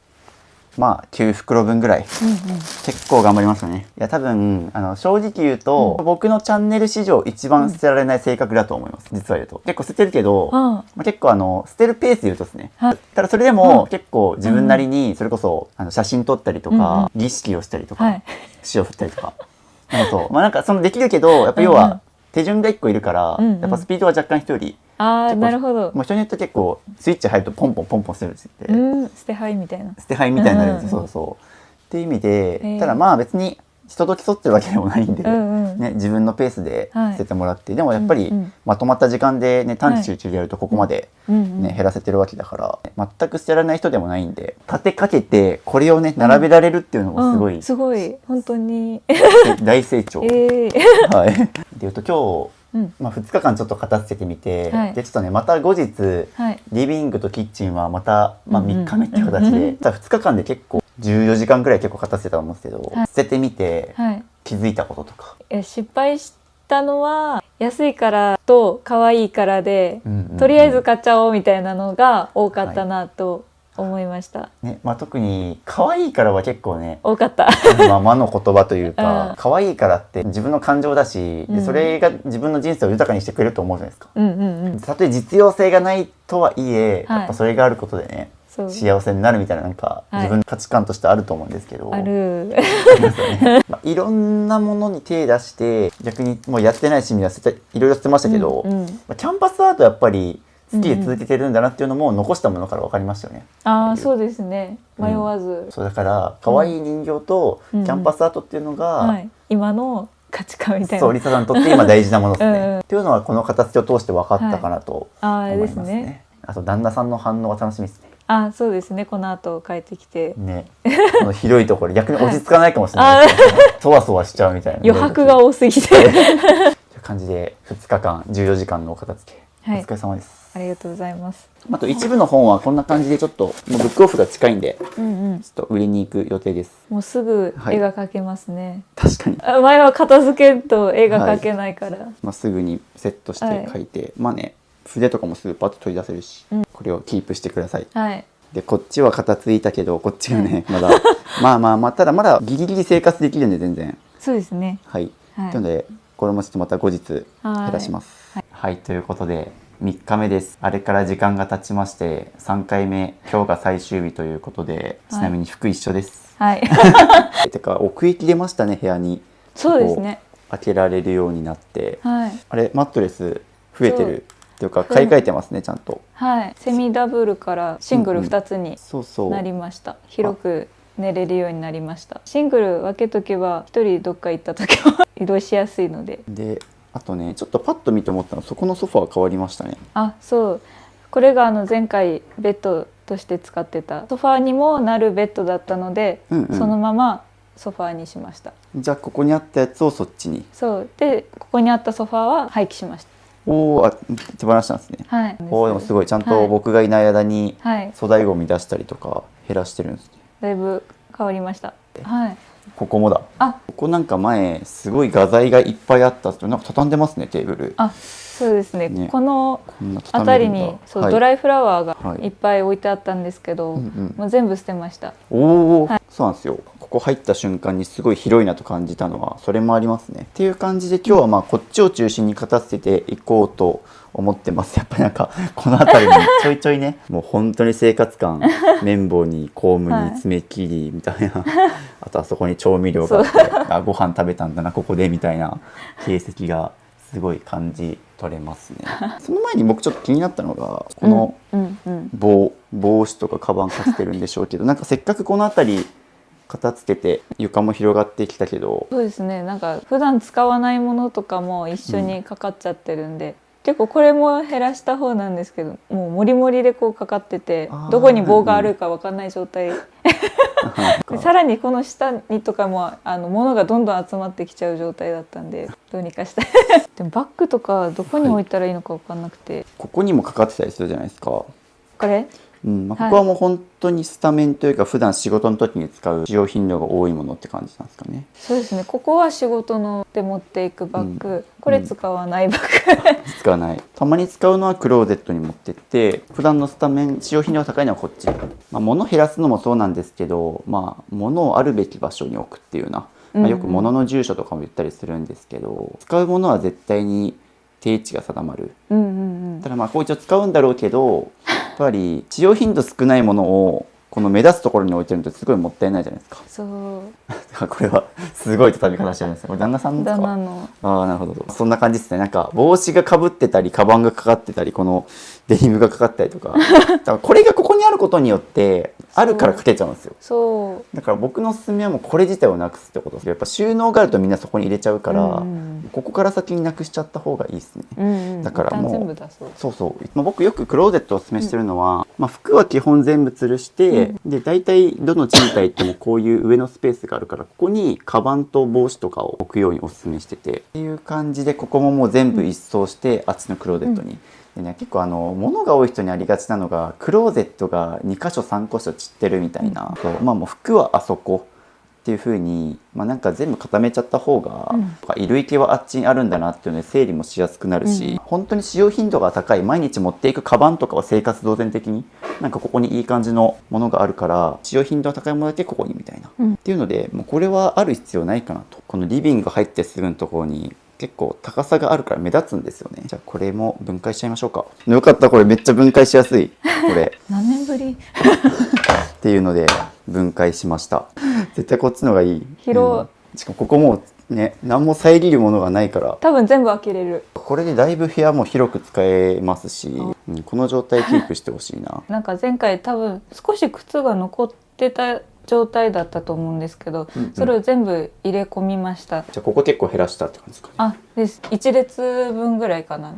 9袋分ぐらい。結構頑張りましたね。いや、多分、正直言うと、僕のチャンネル史上一番捨てられない性格だと思います。実は言うと。結構捨てるけど、結構捨てるペースで言うとですね。ただそれでも結構自分なりに、それこそ、写真撮ったりとか、儀式をしたりとか、塩振ったりとか。なんかそのできるけど、やっぱ要は、手順が1個いるから、やっぱスピードは若干人より。なるほど。人によって結構スイッチ入るとポンポン捨てるんですよ。捨て牌みたいな。捨て牌みたいになるんですよ。そうそう。っていう意味で、ただ別に人と競ってるわけでもないんで、ね、自分のペースで捨ててもらって、でもやっぱりまとまった時間でね、短期集中でやるとここまでね、減らせてるわけだから、全く捨てられない人でもないんで、立てかけてこれをね、並べられるっていうのもすごい。すごい、本当に。大成長。はい。で言うと今日、2日間ちょっと片付けてみて、でちょっとねまた後日、リビングとキッチンはまた、3日目っていう形で、2日間で結構14時間くらい結構片付けたと思うんですけど、捨ててみて、気づいたこととか。失敗したのは安いからと可愛いからで、とりあえず買っちゃおうみたいなのが多かったなと思いました。ね、特に可愛いからは結構ね多かった。魔の言葉というか、可愛いからって自分の感情だし、それが自分の人生を豊かにしてくれると思うじゃないですか。たとえ実用性がないとはいえ、やっぱそれがあることでね、幸せになるみたいな、なんか自分の価値観としてあると思うんですけど、ある。いろんなものに手出して逆にもうやってない趣味はいろいろ捨てましたけど、キャンパスアートやっぱり好きで続けてるんだなっていうのも残したものから分かりましたよね。そうですね。迷わず。そうだから可愛い人形とキャンパスアートっていうのが、今の価値観みたいな。そう、リサさんにとって今大事なものですね。っていうのはこの形を通して分かったかなと思いますね。あと旦那さんの反応は楽しみですね。そうですね。この後帰ってきてね、この広いところ逆に落ち着かないかもしれないですね。そわそわしちゃうみたいな。余白が多すぎて。という感じで2日間14時間のお片付け、お疲れ様です。ありがとうございます。あと一部の本はこんな感じでちょっともうブックオフが近いんで、ちょっと売りに行く予定です。もうすぐ絵が描けますね。確かに。前は片付けんと絵が描けないから。すぐにセットして描いて、筆とかもすぐパッと取り出せるし、これをキープしてください。でこっちは片付いたけど、こっちがねまだただまだギリギリ生活できるんで全然。そうですね。はい。なのでこれもちょっとまた後日減らします。はい、ということで3日目です。あれから時間が経ちまして3回目、今日が最終日ということで、ちなみに服一緒です。てか奥行き出ましたね、部屋に。そうですね。開けられるようになって、あれマットレス増えてるってっていうか買い替えてますねちゃんと。はい、セミダブルからシングル2つにそうそうなりました。広く寝れるようになりました。シングル分けとけば一人どっか行った時は移動しやすいので。であとねちょっとパッと見て思ったのそこのソファー変わりましたね。あ、そう、これが前回ベッドとして使ってたソファーにもなるベッドだったので、そのままソファーにしました。じゃあここにあったやつをそっちに。そうで、ここにあったソファーは廃棄しました。おお、手放したんですね。はい。おお、でもすごいちゃんと僕がいない間にはい粗大ごみ出したりとか減らしてるんですね。だいぶ変わりました。はい。ここもだ。あ、ここなんか前すごい画材がいっぱいあったんですけど、なんか畳んでますねテーブル。あ、そうですね。ねこのこんなあ畳めるんだたりにそう、はいドライフラワーがはいいっぱい置いてあったんですけど、もう全部捨てました。おお、はいそうなんですよ。ここ入った瞬間にすごい広いなと感じたのはそれもありますね。っていう感じで今日はまあこっちを中心に片付けていこうと思ってます。やっぱりなんかこの辺りにちょいちょいねもう本当に生活感綿棒にコームに爪切りみたいな、あとあそこに調味料があってあご飯食べたんだなここでみたいな形跡がすごい感じ取れますね。その前に僕ちょっと気になったのがこの帽子とかカバンかけてるんでしょうけど、なんかせっかくこの辺り片付けて床も広がってきたけど、そうですね。なんか普段使わないものとかも一緒にかかっちゃってるんで、結構これも減らした方なんですけど、もうモリモリでこうかかってて、どこに棒があるかわかんない状態。でさらにこの下にとかも物がどんどん集まってきちゃう状態だったんで、どうにかしたい。でもバッグとかどこに置いたらいいのかわかんなくて、ここにもかかってたりするじゃないですか。これここはもう本当にスタメンというか普段仕事の時に使う使用頻度が多いものって感じなんですかね。そうですね。ここは仕事ので持っていくバッグ、これ使わないバッグ。使わない。たまに使うのはクローゼットに持ってって普段のスタメン使用頻度が高いのはこっち。物減らすのもそうなんですけど、物をあるべき場所に置くっていうような、よく物の住所とかも言ったりするんですけど、使うものは絶対に定位置が定まる。ただこう一応使うんだろうけど、やっぱり使用頻度少ないものをこの目立つところに置いてるのってすごいもったいないじゃないですか。そうこれはすごい畳み方してるんですね。これ旦那さんですか？旦那の。ああ、なるほど。そんな感じですね。なんか帽子がかぶってたりカバンがかかってたりこのデニムがかかったりとか、だからこれがここにあることによってあるからかけちゃうんですよ。そうだから僕のおすすめはもうこれ自体をなくすってことです。やっぱ収納があるとみんなそこに入れちゃうから、ここから先になくしちゃった方がいいですね。だからもう僕よくクローゼットをおすすめしてるのは、服は基本全部吊るして、で大体どの賃貸行ってもこういう上のスペースがあるからここにカバンと帽子とかを置くようにおすすめしててっていう感じで、ここももう全部一掃してあっちのクローゼットに。でね、結構物が多い人にありがちなのがクローゼットが2箇所3箇所散ってるみたいな、もう服はあそこっていう風に、なんか全部固めちゃった方が、衣類系はあっちにあるんだなっていうので整理もしやすくなるし、本当に使用頻度が高い毎日持っていくカバンとかは生活同然的になんかここにいい感じのものがあるから使用頻度が高いものだけここにみたいな、っていうのでもうこれはある必要ないかなと。このリビング入ってすぐのところに結構高さがあるから目立つんですよね。じゃあこれも分解しちゃいましょうか。よかった、これめっちゃ分解しやすいこれ何年ぶりっていうので分解しました。絶対こっちの方がいい。広しかもここもね何も遮るものがないから多分全部開けれる。これでだいぶ部屋も広く使えますし、この状態キープしてほしいな。なんか前回多分少し靴が残ってた状態だったと思うんですけど、それを全部入れ込みました。じゃあここ結構減らしたって感じですかね。あ、です1列分ぐらいかな、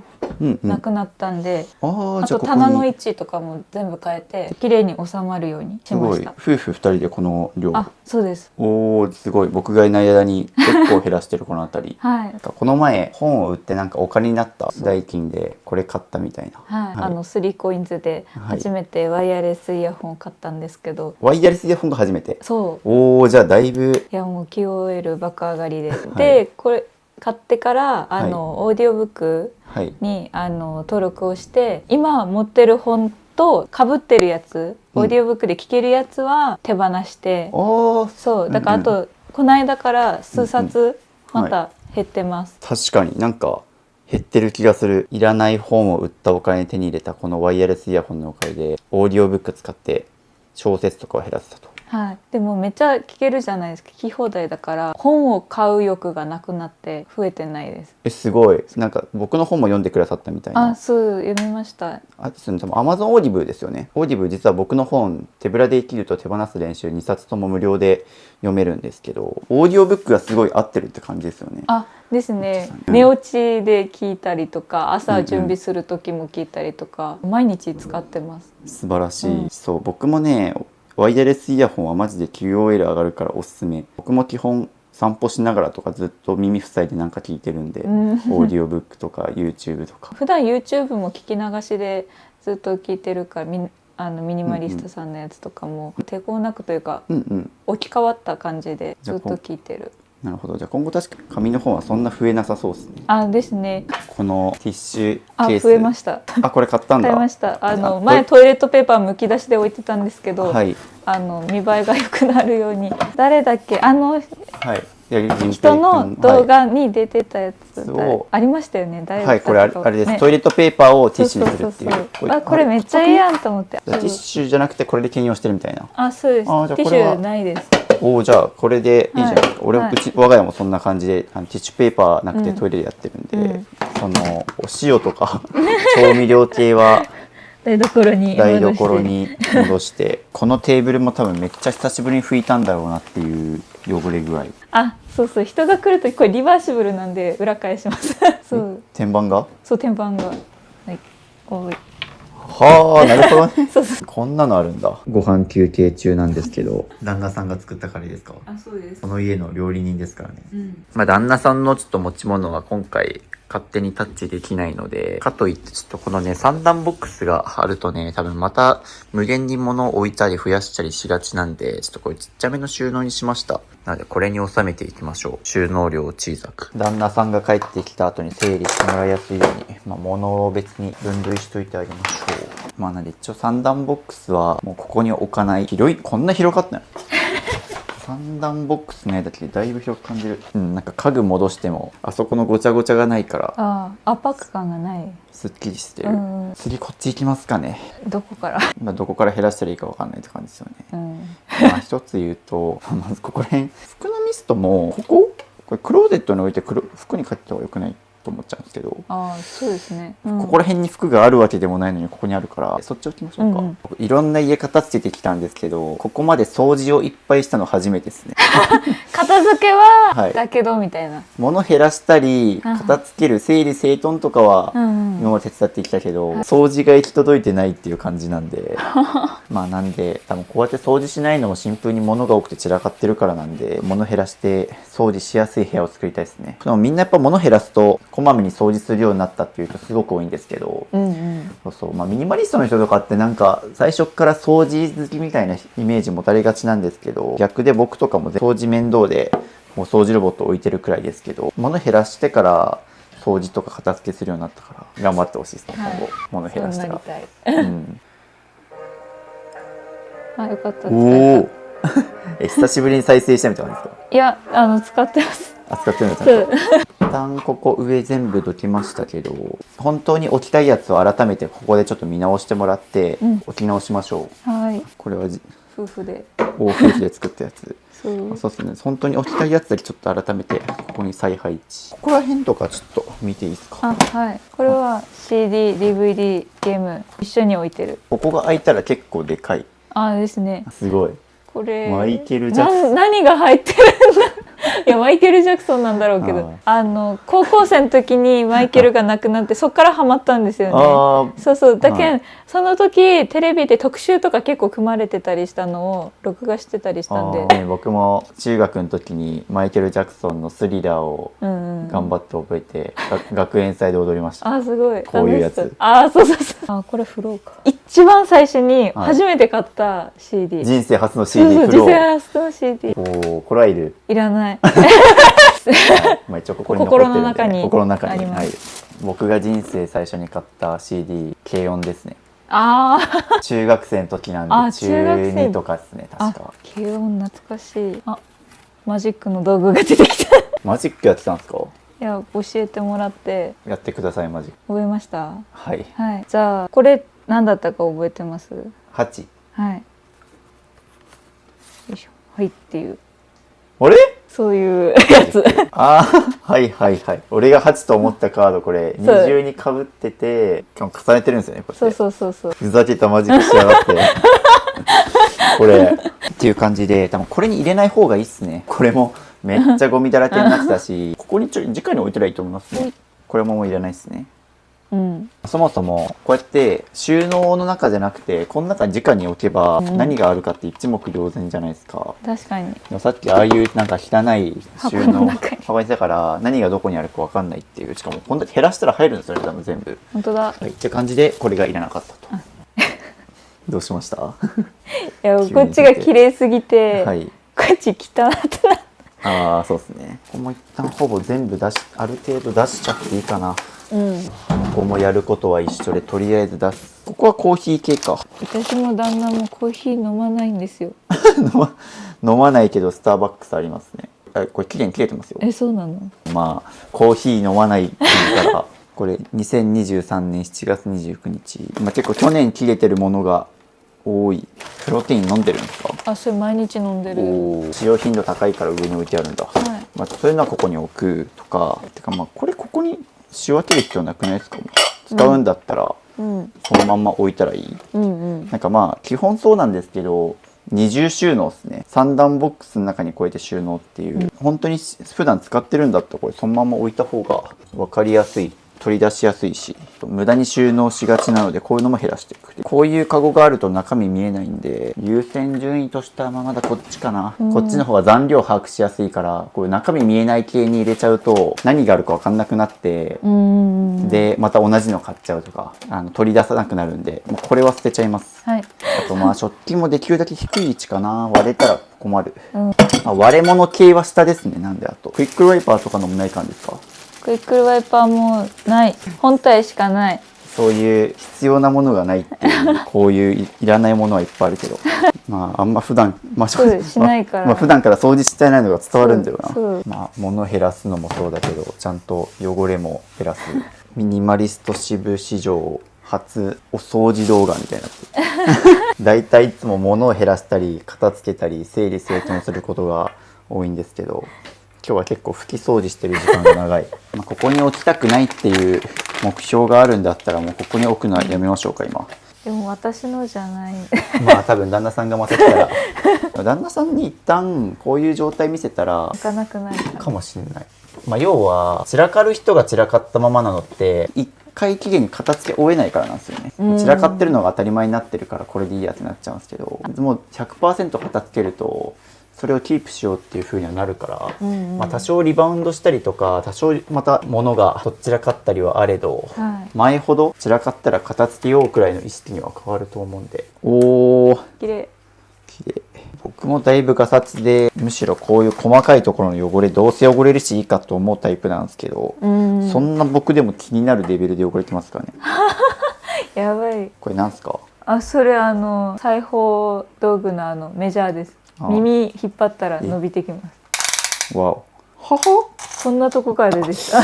なくなったんで、あと棚の位置とかも全部変えて綺麗に収まるようにしました。すごい夫婦2人でこの量。あ、そうです。おー、すごい。僕がいない間に結構減らしてるこの辺り。はい。この前本を売ってなんかお金になった代金でこれ買ったみたいな。はい。3COINS で初めてワイヤレスイヤホンを買ったんですけど、ワイヤレスイヤホンが初めて。そう。おー、じゃあだいぶ。いやもう QOL 爆上がりで、でこれ買ってからオーディオブックに登録をして、今持ってる本と被ってるやつ、オーディオブックで聴けるやつは手放して、そうだからあと、この間から数冊また減ってます。確かになんか減ってる気がする。いらない本を売ったお金で手に入れたこのワイヤレスイヤホンのおかげでオーディオブック使って小説とかを減らせたと。はい、でもめっちゃ聞けるじゃないですか。聞き放題だから本を買う欲がなくなって増えてないです。すごい。なんか僕の本も読んでくださったみたいな。あ、そう読みました。あですね、多分 Amazon オーディブルですよね。オーディブル実は僕の本手ぶらで生きると手放す練習2冊とも無料で読めるんですけど、オーディオブックがすごい合ってるって感じですよね。あ、ですね。うん寝落ちで聞いたりとか、朝準備する時も聞いたりとか、毎日使ってます。素晴らしい。そう僕もね、ワイヤレスイヤホンはマジで QOL 上がるからおすすめ。僕も基本散歩しながらとかずっと耳塞いでなんか聞いてるんで、オーディオブックとか YouTube とか。普段 YouTube も聞き流しでずっと聞いてるから、ミニマリストさんのやつとかも抵抗なくというか、置き換わった感じでずっと聞いてる。なるほど。じゃあ今後確か紙の本はそんな増えなさそうですね。あ、ですね。このティッシュあ、ケース。増えました。あ、これ買ったんだ。買いました。前トイレットペーパーむき出しで置いてたんですけど、はい。見栄えが良くなるように。誰だっけ、はい。人の動画に出てたやつ、はい、ありましたよね。誰だはい、これあれです、ね、トイレットペーパーをティッシュにするっていう。あ、これめっちゃいいやんと思って。ティッシュじゃなくてこれで兼用してるみたいな。あ、そうです。ティッシュないです。おお、じゃあこれでいいじゃないですか。俺、我が家もそんな感じでティッシュペーパーなくてトイレでやってるんで、そのお塩とか調味料系は台所に戻してこのテーブルも多分めっちゃ久しぶりに拭いたんだろうなっていう汚れ具合。あ、そうそう、人が来るとこれリバーシブルなんで裏返します。そう、天板が天板が、はい、多い。はあ、なるほどね。こんなのあるんだ。ご飯休憩中なんですけど、旦那さんが作ったカレーですか？あ、そうです。この家の料理人ですからね。まあ旦那さんのちょっと持ち物は今回勝手にタッチできないので、かといってちょっとこのね、3段ボックスがあるとね、多分また無限に物を置いたり増やしたりしがちなんで、ちょっとこれちっちゃめの収納にしました。なのでこれに収めていきましょう。収納量を小さく。旦那さんが帰ってきた後に整理してもらいやすいように、物を別に分類しといてあげましょう。なんで一応3段ボックスはもうここに置かない。こんな広かったの3段ボックスの間だけでだいぶ広く感じる。なんか家具戻してもあそこのごちゃごちゃがないから、圧迫感がない。すっきりしてる。次こっち行きますかね。どこからどこから減らしたらいいかわかんないって感じですよね。一つ言うと、まずここら辺服のミストもこれクローゼットに置いて服にかけた方がよくないと思っちゃうんですけど。そうですね。ここら辺に服があるわけでもないのにここにあるからそっち置きましょうか。いろんな家片付けてきたんですけど、ここまで掃除をいっぱいしたの初めてですね。片付けはだけどみたいな。物減らしたり片付ける整理整頓とかは今まで手伝ってきたけど、掃除が行き届いてないっていう感じなんでなんで多分こうやって掃除しないのもシンプルに物が多くて散らかってるからなんで、物減らして掃除しやすい部屋を作りたいですね。でもみんなやっぱ物減らすとこまめに掃除するようになったっていう人すごく多いんですけど、ミニマリストの人とかってなんか最初から掃除好きみたいなイメージ持たれがちなんですけど、逆で僕とかも掃除面倒でもう掃除ロボット置いてるくらいですけど、物減らしてから掃除とか片付けするようになったから頑張ってほしいですね、今後物減らしたら。よかった。おお久しぶりに再生したみたいなんですか？いや、使ってます。使ってるんですか？一旦ここ上全部どきましたけど、本当に置きたいやつを改めてここでちょっと見直してもらって置き直しましょう。はい。これは夫婦で作ったやつ。そうですね。本当に置きたいやつだけちょっと改めてここに再配置。ここら辺とかちょっと見ていいですか？はい。これは CD、DVD、ゲーム一緒に置いてる。ここが開いたら結構でかい。ですね。すごい。これマイケル・ジャクソン。何が入ってるんだ。いやマイケル・ジャクソンなんだろうけど、高校生の時にマイケルが亡くなってそっからハマったんですよね。そうだけど、その時テレビで特集とか結構組まれてたりしたのを録画してたりしたんで、僕も中学の時にマイケル・ジャクソンのスリラーを頑張って覚えて、学園祭で踊りました。すごい。こういうやつ。そう。これフローか。一番最初に初めて買った CD。人生初の CD。人生初の CD。これはいる？いらない。一応ここに残ってるんで、心の中にあります。僕が人生最初に買った CD、軽音ですね。中学生の時なんで中2とかですね、確か。軽音懐かしい。マジックの道具が出てきた。マジックやってたんですか？いや、教えてもらってやってください。マジック覚えました。はい、じゃあこれ何だったか覚えてます？ 8。はい。いしょ、はいっていう、あれそういうやつ。ああ、はいはいはい。俺が8と思ったカードこれ二そう重にかぶってて、重ねてるんですよね、これ。そうそうそうそう。ふざけたマジックしやがって。これっていう感じで、多分これに入れない方がいいっすね。これもめっちゃゴミだらけになってたし、ここに直に置いてりゃいいと思いますね。これももういらないっすね。うん。そもそもこうやって収納の中じゃなくてこの中に直に置けば何があるかって一目瞭然じゃないですか。確かに。でもさっきああいうなんか汚い収納箱の中に箱にだから何がどこにあるか分かんないっていう、しかもこんだけ減らしたら入るんですよね多分全部。本当だ。はい、って感じでこれがいらなかったと。どうしました？いや、こっちが綺麗すぎて、はい。こっち汚ってな。ああそうですね。ここも一旦ほぼ全部ある程度出しちゃっていいかな。うん。ここもやることは一緒でとりあえず出す。ここはコーヒー系か。私も旦那もコーヒー飲まないんですよ。飲まないけどスターバックスありますね。これ期限切れてますよ。え、そうなの？まあコーヒー飲まないって言ったらこれ2023年7月29日、まあ、結構去年切れてるものが多い。プロテイン飲んでるんですか？あ、それ毎日飲んでる。使用頻度高いから上に置いてあるんだ。はい。まあ、そういうのはここに置くとか、てかまあこれここに仕分ける必要なくないですか？使うんだったらうんそのまんま置いたらいい。うんうん。なんかまあ基本そうなんですけど、二重収納ですね。3段ボックスの中にこうやって収納っていう、本当に普段使ってるんだったらこれそのまま置いた方が分かりやすい、取り出しやすいし、無駄に収納しがちなのでこういうのも減らしていく。こういうカゴがあると中身見えないんで、優先順位としてはまだこっちかな、こっちの方が残量把握しやすいから、こういう中身見えない系に入れちゃうと何があるか分かんなくなって、でまた同じの買っちゃうとか、取り出さなくなるんで、もうこれは捨てちゃいます。はい。あとまあ食器もできるだけ低い位置かな。割れたら困る。割れ物系は下ですね。なんであとクイックルワイパーとかのもない感じですか？クイックルワイパーもない。本体しかない。そういう必要なものがないっていう、こういういらないものはいっぱいあるけど、まああんま普段そうしないから。まあ普段から掃除してないのが伝わるんだよな。そうまあ物減らすのもそうだけど、ちゃんと汚れも減らす。ミニマリスト支部史上初お掃除動画みたいなやつ。だいたいいつも物を減らしたり片付けたり整理整頓することが多いんですけど、今日は結構拭き掃除してる時間が長い。まあここに置きたくないっていう目標があるんだったらもうここに置くのはやめましょうか今。でも私のじゃない。まあ多分旦那さんがまた来たら旦那さんに一旦こういう状態見せたら開かなくないかもしれない。まあ要は散らかる人が散らかったままなのって一回期限に片付け終えないからなんですよね。散らかってるのが当たり前になってるからこれでいいやってなっちゃうんですけど、もう 100% 片付けるとそれをキープしようっていう風にはなるから、まあ多少リバウンドしたりとか多少また物がどちらかったりはあれど、前ほど散らかったら片付けようくらいの意識には変わると思うんで。おー綺麗。綺麗。僕もだいぶガサツで、むしろこういう細かいところの汚れどうせ汚れるしいいかと思うタイプなんですけど、そんな僕でも気になるレベルで汚れてますからね。やばい。これなんすか？あ、それ裁縫道具のメジャーです。耳引っ張ったら伸びてきます。わお。はは。こんなとこから出てきた。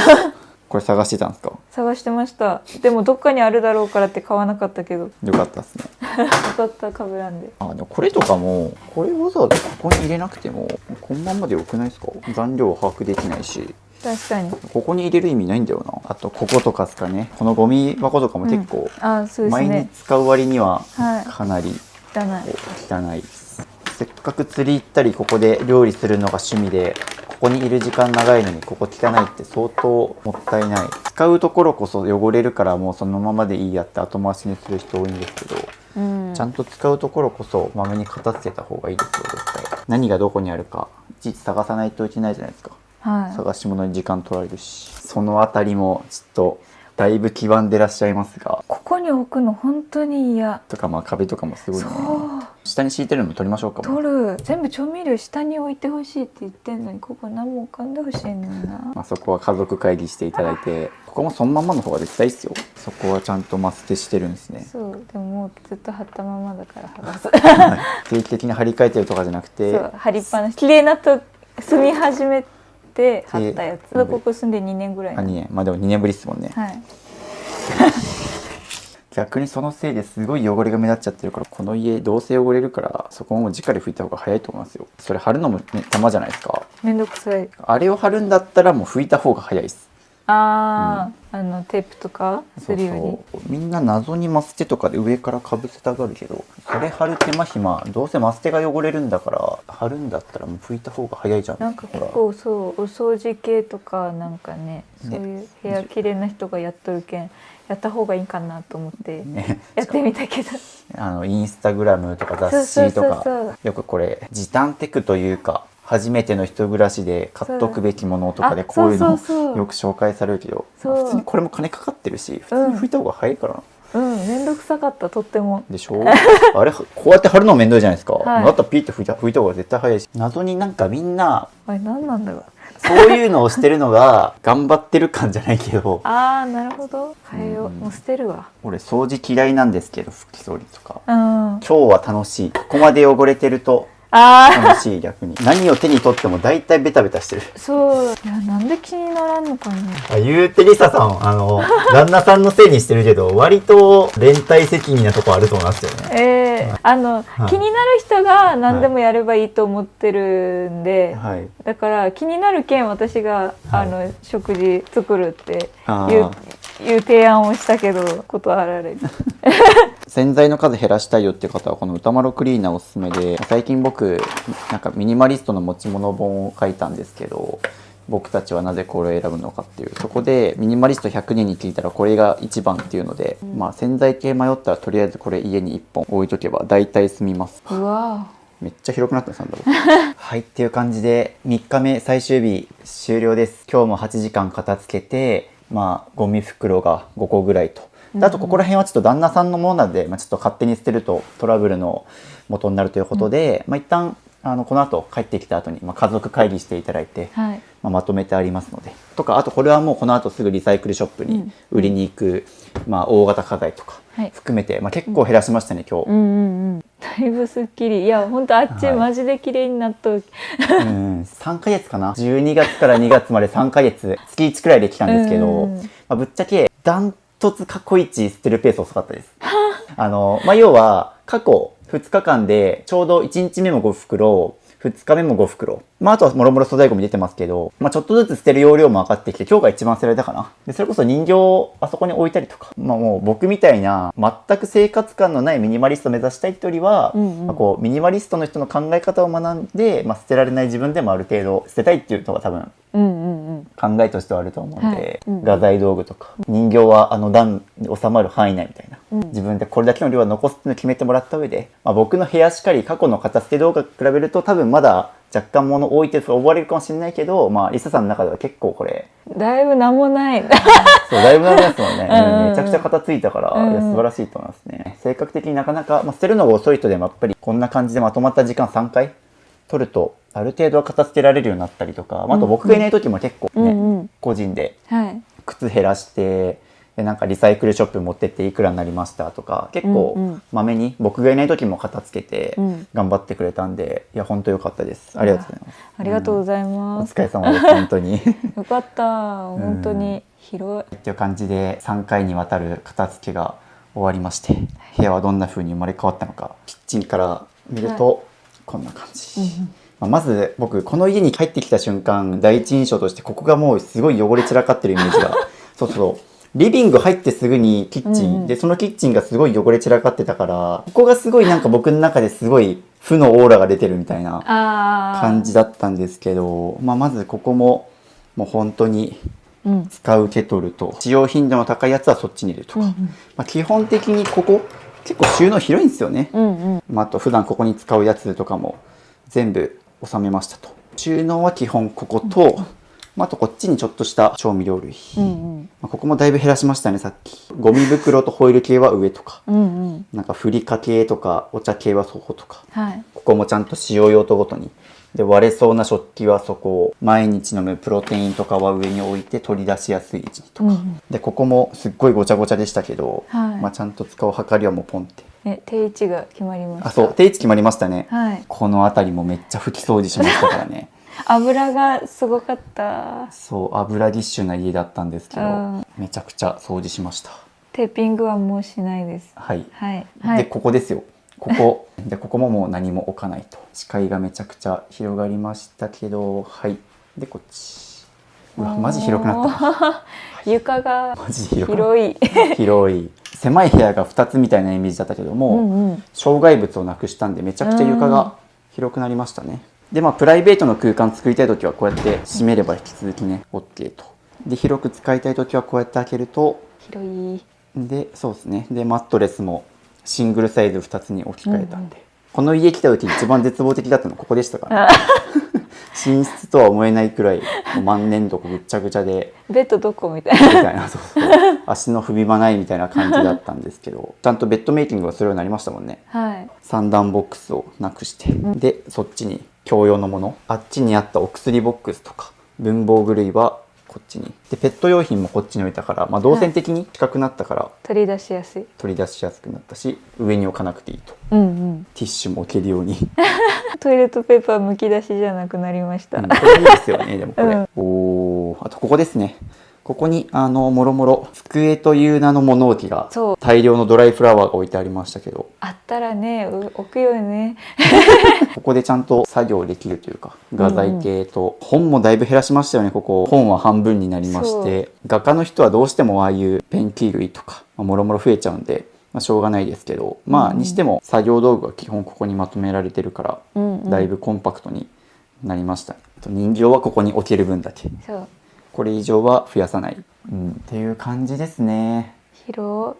これ探してたんですか？探してました。でもどっかにあるだろうからって買わなかったけど。よかったですね。よかったかぶらんで。あ、でもこれとかもこれわざわざここに入れなくてもこのまんまでよくないですか？残量を把握できないし。確かに。ここに入れる意味ないんだよな。あとこことかですかね。このゴミ箱とかも結構、そうですね。毎日使う割にはかなり汚い。せっかく釣り行ったりここで料理するのが趣味でここにいる時間長いのにここ汚いって相当もったいない。使うところこそ汚れるからもうそのままでいいやって後回しにする人多いんですけど、ちゃんと使うところこそまめに片付けた方がいいですよ絶対。何がどこにあるかいちいち探さないといけないじゃないですか。探し物に時間取られるし、そのあたりもちょっとだいぶ黄ばんでらっしゃいますが、ここに置くの本当に嫌とかまあ壁とかもすごいね。下に敷いてるのも取りましょうか。取る。全部調味料下に置いてほしいって言ってんのにここ何も浮かんでほしいねんな。まあそこは家族会議していただいて、ここもそのまんまの方が絶対いいっすよ。そこはちゃんとマステしてるんですね。そうでももうずっと貼ったままだから剥がす。定期的に張り替えてるとかじゃなくて、そう貼りっぱなし。綺麗なと住み始めて貼ったやつ。ここ住んで2年ぐらい。2年。まあでも2年ぶりっすもんね。はい。逆にそのせいですごい汚れが目立っちゃってるから、この家どうせ汚れるからそこも直で拭いた方が早いと思いますよ。それ貼るのもね手間じゃないですか。めんどくさい。あれを貼るんだったらもう拭いた方が早いです。テープとかするように。そうみんな謎にマステとかで上からかぶせたがるけど、それ貼る手間暇、どうせマステが汚れるんだから貼るんだったらもう拭いた方が早いじゃん。なんか結構そうお掃除系とかなんかね、そういう部屋綺麗な人がやっとるけんやった方がいいかなと思ってやってみたけど、インスタグラムとか雑誌とかよくこれ時短テクというか、初めての人暮らしで買っとくべきものとかでこういうのよく紹介されるけど、普通にこれも金かかってるし、普通に拭いた方が早いからな。めんどくさかった、とっても。でしょあれこうやって貼るのめんどいじゃないですか、はい、だったらピッと拭いた方が絶対早いし、謎になんかみんなあれ何なんだろう、そういうのをしてるのが頑張ってる感じゃないけどなるほど、変えよう、もう捨てるわ。俺掃除嫌いなんですけど、拭き掃除とか、今日は楽しい。ここまで汚れてると楽しい。逆に何を手に取っても大体ベタベタしてる。そう、いや、なんで気にならんのかな。言うてりささん、旦那さんのせいにしてるけど、割と連帯責任なとこあると思いますよね。気になる人が何でもやればいいと思ってるんで、だから気になる件私が、食事作るっていう提案をしたけど断られる。洗剤の数減らしたいよっていう方はこの歌丸クリーナーおすすめで、最近僕なんかミニマリストの持ち物本を書いたんですけど、僕たちはなぜこれを選ぶのかっていう、そこでミニマリスト100人に聞いたらこれが一番っていうので、洗剤系迷ったらとりあえずこれ家に1本置いとけば大体済みます。うわめっちゃ広くなったんだはい、っていう感じで3日目最終日終了です。今日も8時間片付けて、ゴミ袋が5個ぐらいと。あとここら辺はちょっと旦那さんのものなので、ちょっと勝手に捨てるとトラブルの元になるということで、一旦この後帰ってきた後に、家族会議していただいて、まとめてありますのでとか、あとこれはもうこの後すぐリサイクルショップに売りに行く、大型家財とか含めて、結構減らしましたね今日。だいぶすっきり。いや本当あっち、マジで綺麗になっとる。3ヶ月かな、12月から2月まで3ヶ月月1くらいで来たんですけど、ぶっちゃけダントツ過去一捨てるペース遅かったです。要は過去2日間でちょうど1日目も5袋、2日目も5袋。あとはもろもろ粗大ゴミ出てますけど、ちょっとずつ捨てる容量も分かってきて、今日が一番捨てられたかな。で、それこそ人形をあそこに置いたりとか、もう僕みたいな全く生活感のないミニマリストを目指したいってよりは、ミニマリストの人の考え方を学んで、捨てられない自分でもある程度捨てたいっていうのが多分、考えとしてはあると思うので、画材道具とか、人形は段に収まる範囲内みたいな、自分でこれだけの量は残すっていうのを決めてもらった上で、僕の部屋しかり過去の片付け動画と比べると多分まだ若干物多いって思われるかもしれないけど、リサさんの中では結構これだいぶなんもないそうだいぶなんですもんね。めちゃくちゃ片付いたから、素晴らしいと思いますね。性格的になかなか、捨てるのが遅い人でもやっぱりこんな感じでまとまった時間3回取るとある程度は片付けられるようになったりとか、あと僕がいない時も結構ね、個人で靴減らしてでなんかリサイクルショップ持ってっていくらになりましたとか、結構まめに僕がいない時も片付けて頑張ってくれたんで、いや本当良かったです。ありがとうございます。ありがとうございます。お疲れ様です本当によかった本当に広いっていう感じで3回にわたる片付けが終わりまして、部屋はどんな風に生まれ変わったのか、キッチンから見るとこんな感じ。まず僕この家に帰ってきた瞬間、第一印象としてここがもうすごい汚れ散らかってるイメージがそうリビング入ってすぐにキッチン、でそのキッチンがすごい汚れ散らかってたから、ここがすごいなんか僕の中ですごい負のオーラが出てるみたいな感じだったんですけど、まずここももう本当に使うケトルと、使用頻度の高いやつはそっちに入れるとか、基本的にここ結構収納広いんですよね。あと普段ここに使うやつとかも全部収めましたと。収納は基本ここと、あとこっちにちょっとした調味料類、ここもだいぶ減らしましたね。さっきゴミ袋とホイル系は上とか、なんかふりかけとかお茶系はそことか、ここもちゃんと使用用途ごとに、で割れそうな食器はそこを、毎日飲むプロテインとかは上に置いて取り出しやすい位置にとか、でここもすっごいごちゃごちゃでしたけど、ちゃんと使うはかりはもうポンって、定位置が決まりました。そう定位置決まりましたね。この辺りもめっちゃ拭き掃除しましたからね油がすごかった。そう油ぎっしゅな家だったんですけど、めちゃくちゃ掃除しました。テーピングはもうしないです。はい、はいでここですよ。ここももう何も置かないと。視界がめちゃくちゃ広がりましたけど、はい。でこっち、うわマジ広くなったな。床がマジ広い広い。狭い部屋が2つみたいなイメージだったけども、障害物をなくしたんでめちゃくちゃ床が広くなりましたね。でプライベートの空間作りたい時はこうやって閉めれば引き続きね OK と。で広く使いたい時はこうやって開けると広い。でそうですね。でマットレスもシングルサイズ2つに置き換えたんで、この家来た時一番絶望的だったのここでしたから、ね、寝室とは思えないくらいもう万年床ぐっちゃぐちゃでベッドどこみたいなそう足の踏み場ないみたいな感じだったんですけど、ちゃんとベッドメイキングがするようになりましたもんね。はい。3段ボックスをなくして、でそっちに共用のもの、あっちにあったお薬ボックスとか文房具類はこっちに、でペット用品もこっちに置いたから、動線的に近くなったから取り出しやすい、取り出しやすくなったし、上に置かなくていいと、ティッシュも置けるようにトイレットペーパーむき出しじゃなくなりました、これいいですよね。でもこれ、あとここですね。ここにもろもろ机という名の物置が大量のドライフラワーが置いてありましたけど、あったらね置くよねここでちゃんと作業できるというか、画材系と、本もだいぶ減らしましたよね。ここ本は半分になりまして、画家の人はどうしてもああいうペンキ類とかもろもろ増えちゃうんで、しょうがないですけど、にしても作業道具は基本ここにまとめられてるから、だいぶコンパクトになりました。人形はここに置ける分だけ、そうこれ以上は増やさない、っていう感じですね。広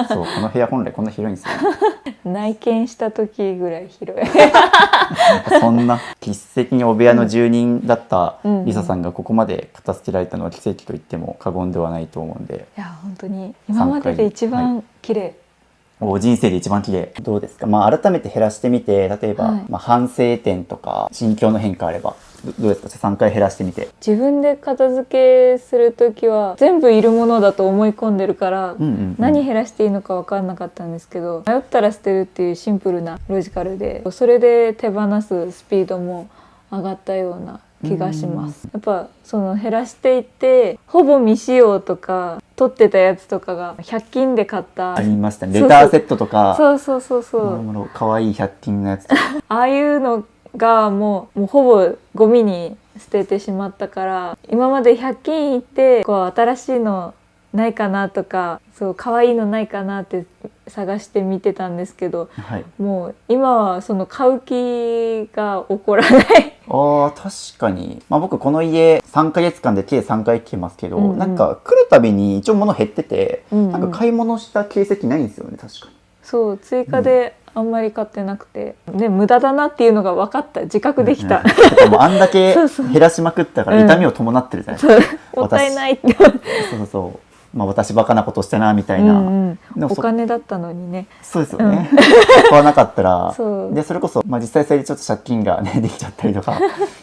そう、この部屋本来こんな広いんですよね内見した時ぐらい広いそんな筆跡にお部屋の住人だったリサさんがここまで片付けられたのは奇跡と言っても過言ではないと思うんで、いや本当に今までで一番綺麗、人生で一番綺麗。どうですか。改めて減らしてみて、例えば、反省点とか心境の変化あればどうですか。3回減らしてみて。自分で片付けする時は全部いるものだと思い込んでるから、何減らしていいのか分かんなかったんですけど、迷ったら捨てるっていうシンプルなロジカルで、それで手放すスピードも上がったような気がします。やっぱその減らしていってほぼ未使用とか取ってたやつとかが100均で買ったありましたね。レターセットとか、そうかわいい100均のやつとかああいうのがもうほぼゴミに捨ててしまったから、今まで100均行って新しいのないかなとか、そう可愛いのないかなって探して見てたんですけど、もう今はその買う気が起こらない確かに、僕この家3ヶ月間で計3回来てますけど、なんか来るたびに一応物減ってて、なんか買い物した形跡ないんですよね。確かにそう追加であんまり買ってなくて、無駄だなっていうのが分かった、自覚できた、もうあんだけ減らしまくったから痛みを伴ってるじゃないですか、もったいないって私バカなことしたなみたいな、お金だったのにね。そうですよね、買わなかったらでそれこそ、実際それでちょっと借金がねできちゃったりとか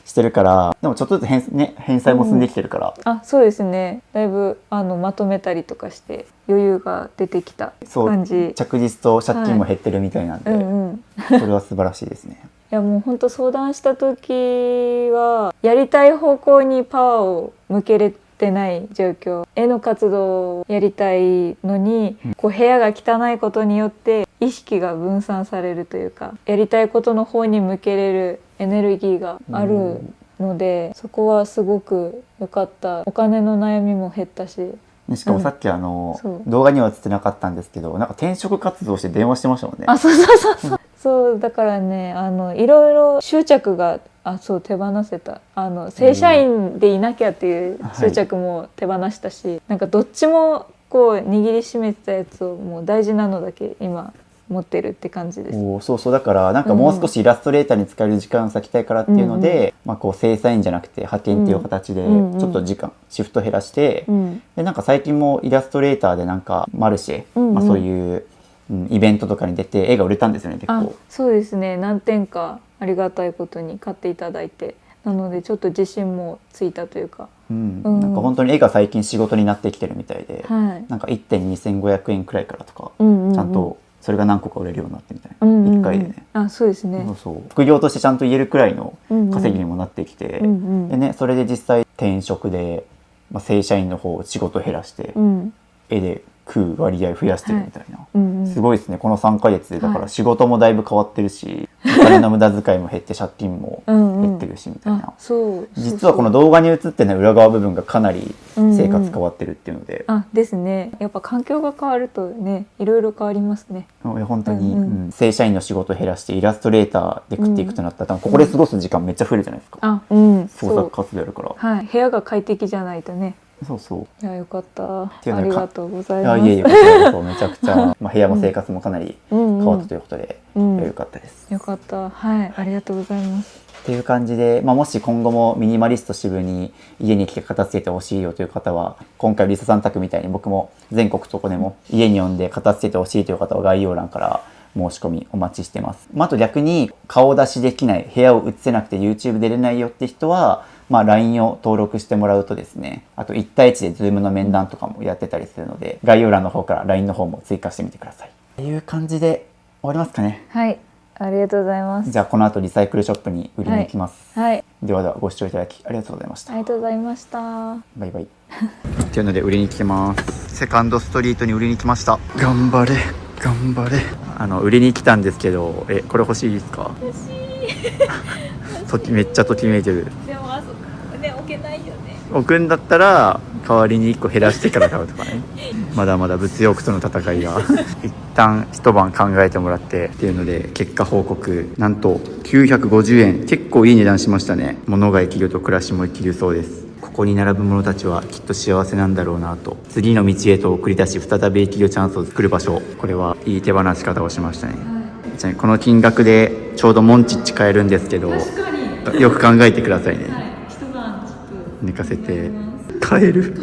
してるから、でもちょっとずつ返済も進んできてるから、そうですね、だいぶまとめたりとかして余裕が出てきた感じ。着実と借金も減ってるみたいなんで、それは素晴らしいですね。いやもう本当相談した時はやりたい方向にパワーを向けれてない状況、絵の活動をやりたいのに、部屋が汚いことによって意識が分散されるというか、やりたいことの方に向けれるエネルギーがあるので、そこはすごく良かった。お金の悩みも減ったし、しかもさっき動画には映ってなかったんですけど、なんか転職活動して電話してましたもんね。そうだからね、いろいろ執着が手放せた。正社員でいなきゃっていう執着も手放したし、なんかどっちも握りしめてたやつをもう大事なのだけ今持ってるって感じです。だからなんかもう少しイラストレーターに使える時間を割きたいからっていうので、正社員じゃなくて派遣っていう形でちょっとシフト減らして、でなんか最近もイラストレーターでなんかマルシェ、そういうイベントとかに出て絵が売れたんですよね、結構。そうですね、何点かありがたいことに買っていただいて、なのでちょっと自信もついたというか、なんか本当に絵が最近仕事になってきてるみたいで、なんか1点2500円くらいからとか、ちゃんとそれが何個か売れるようになってみたいな、1回でね。そうですね。副業としてちゃんと言えるくらいの稼ぎにもなってきて、でね、それで実際転職で、正社員の方仕事減らして、絵で食う割合増やしてるみたいな、うんうん、すごいですね。この3ヶ月でだかはいら仕事もだいぶ変わってるし、お金の無駄遣いも減って借金も減ってるしみたいな、あそう実はこの動画に映ってない裏側部分がかなり生活変わってるっていうので、あですね。やっぱ環境が変わるとね、いろいろ変わりますね。いや本当に、うんうん正社員の仕事を減らしてイラストレーターで食っていくとなったら、多分ここで過ごす時間めっちゃ増えるじゃないですか、あ、うん、創作活動やるから。はい、部屋が快適じゃないとね。そうそういや、よかった。あていうのがりがとうございいやます。いえいえこちらこそめちゃくちゃ、まあ、部屋も生活もかなりうん変わったということで、うん良かったです。よかった。はい、ありがとうございます。っていう感じで、まあ、もし今後もミニマリスト支部に家に来て片付けてほしいよという方は、今回リサさん宅みたいに僕も全国どこでも家に呼んで片付けてほしいという方は概要欄から申し込みお待ちしてます。まあ、あと逆に顔出しできない、部屋を映せなくて YouTube 出れないよって人は、まあ、LINE を登録してもらうとですね、あと1対1で Zoom の面談とかもやってたりするので、概要欄の方から LINE の方も追加してみてください。っていう感じで終わりますかね。はい、ありがとうございます。じゃあこの後リサイクルショップに売りに行きます。はい、ではではご視聴いただきありがとうございました。ありがとうございました。バイバイ。っていうので売りに来てます。セカンドストリートに売りに来ました。頑張れ頑張れ。売りに来たんですけど、これ欲しいですか？欲しい。めっちゃときめいてる。でもあそこね、置けないよね。置くんだったら代わりに1個減らしてから買うとかね。まだまだ物欲との戦いが一旦一晩考えてもらってっていうので、結果報告なんと950円、結構いい値段しましたね。物が生きると暮らしも生きるそうです。ここに並ぶ者たちはきっと幸せなんだろうなと、次の道へと送り出し再び生きるチャンスを作る場所、これはいい手放し方をしましたね。ちなみにこの金額でちょうどモンチッチ買えるんですけど、よく考えてくださいね。一晩ちょっと寝かせて買える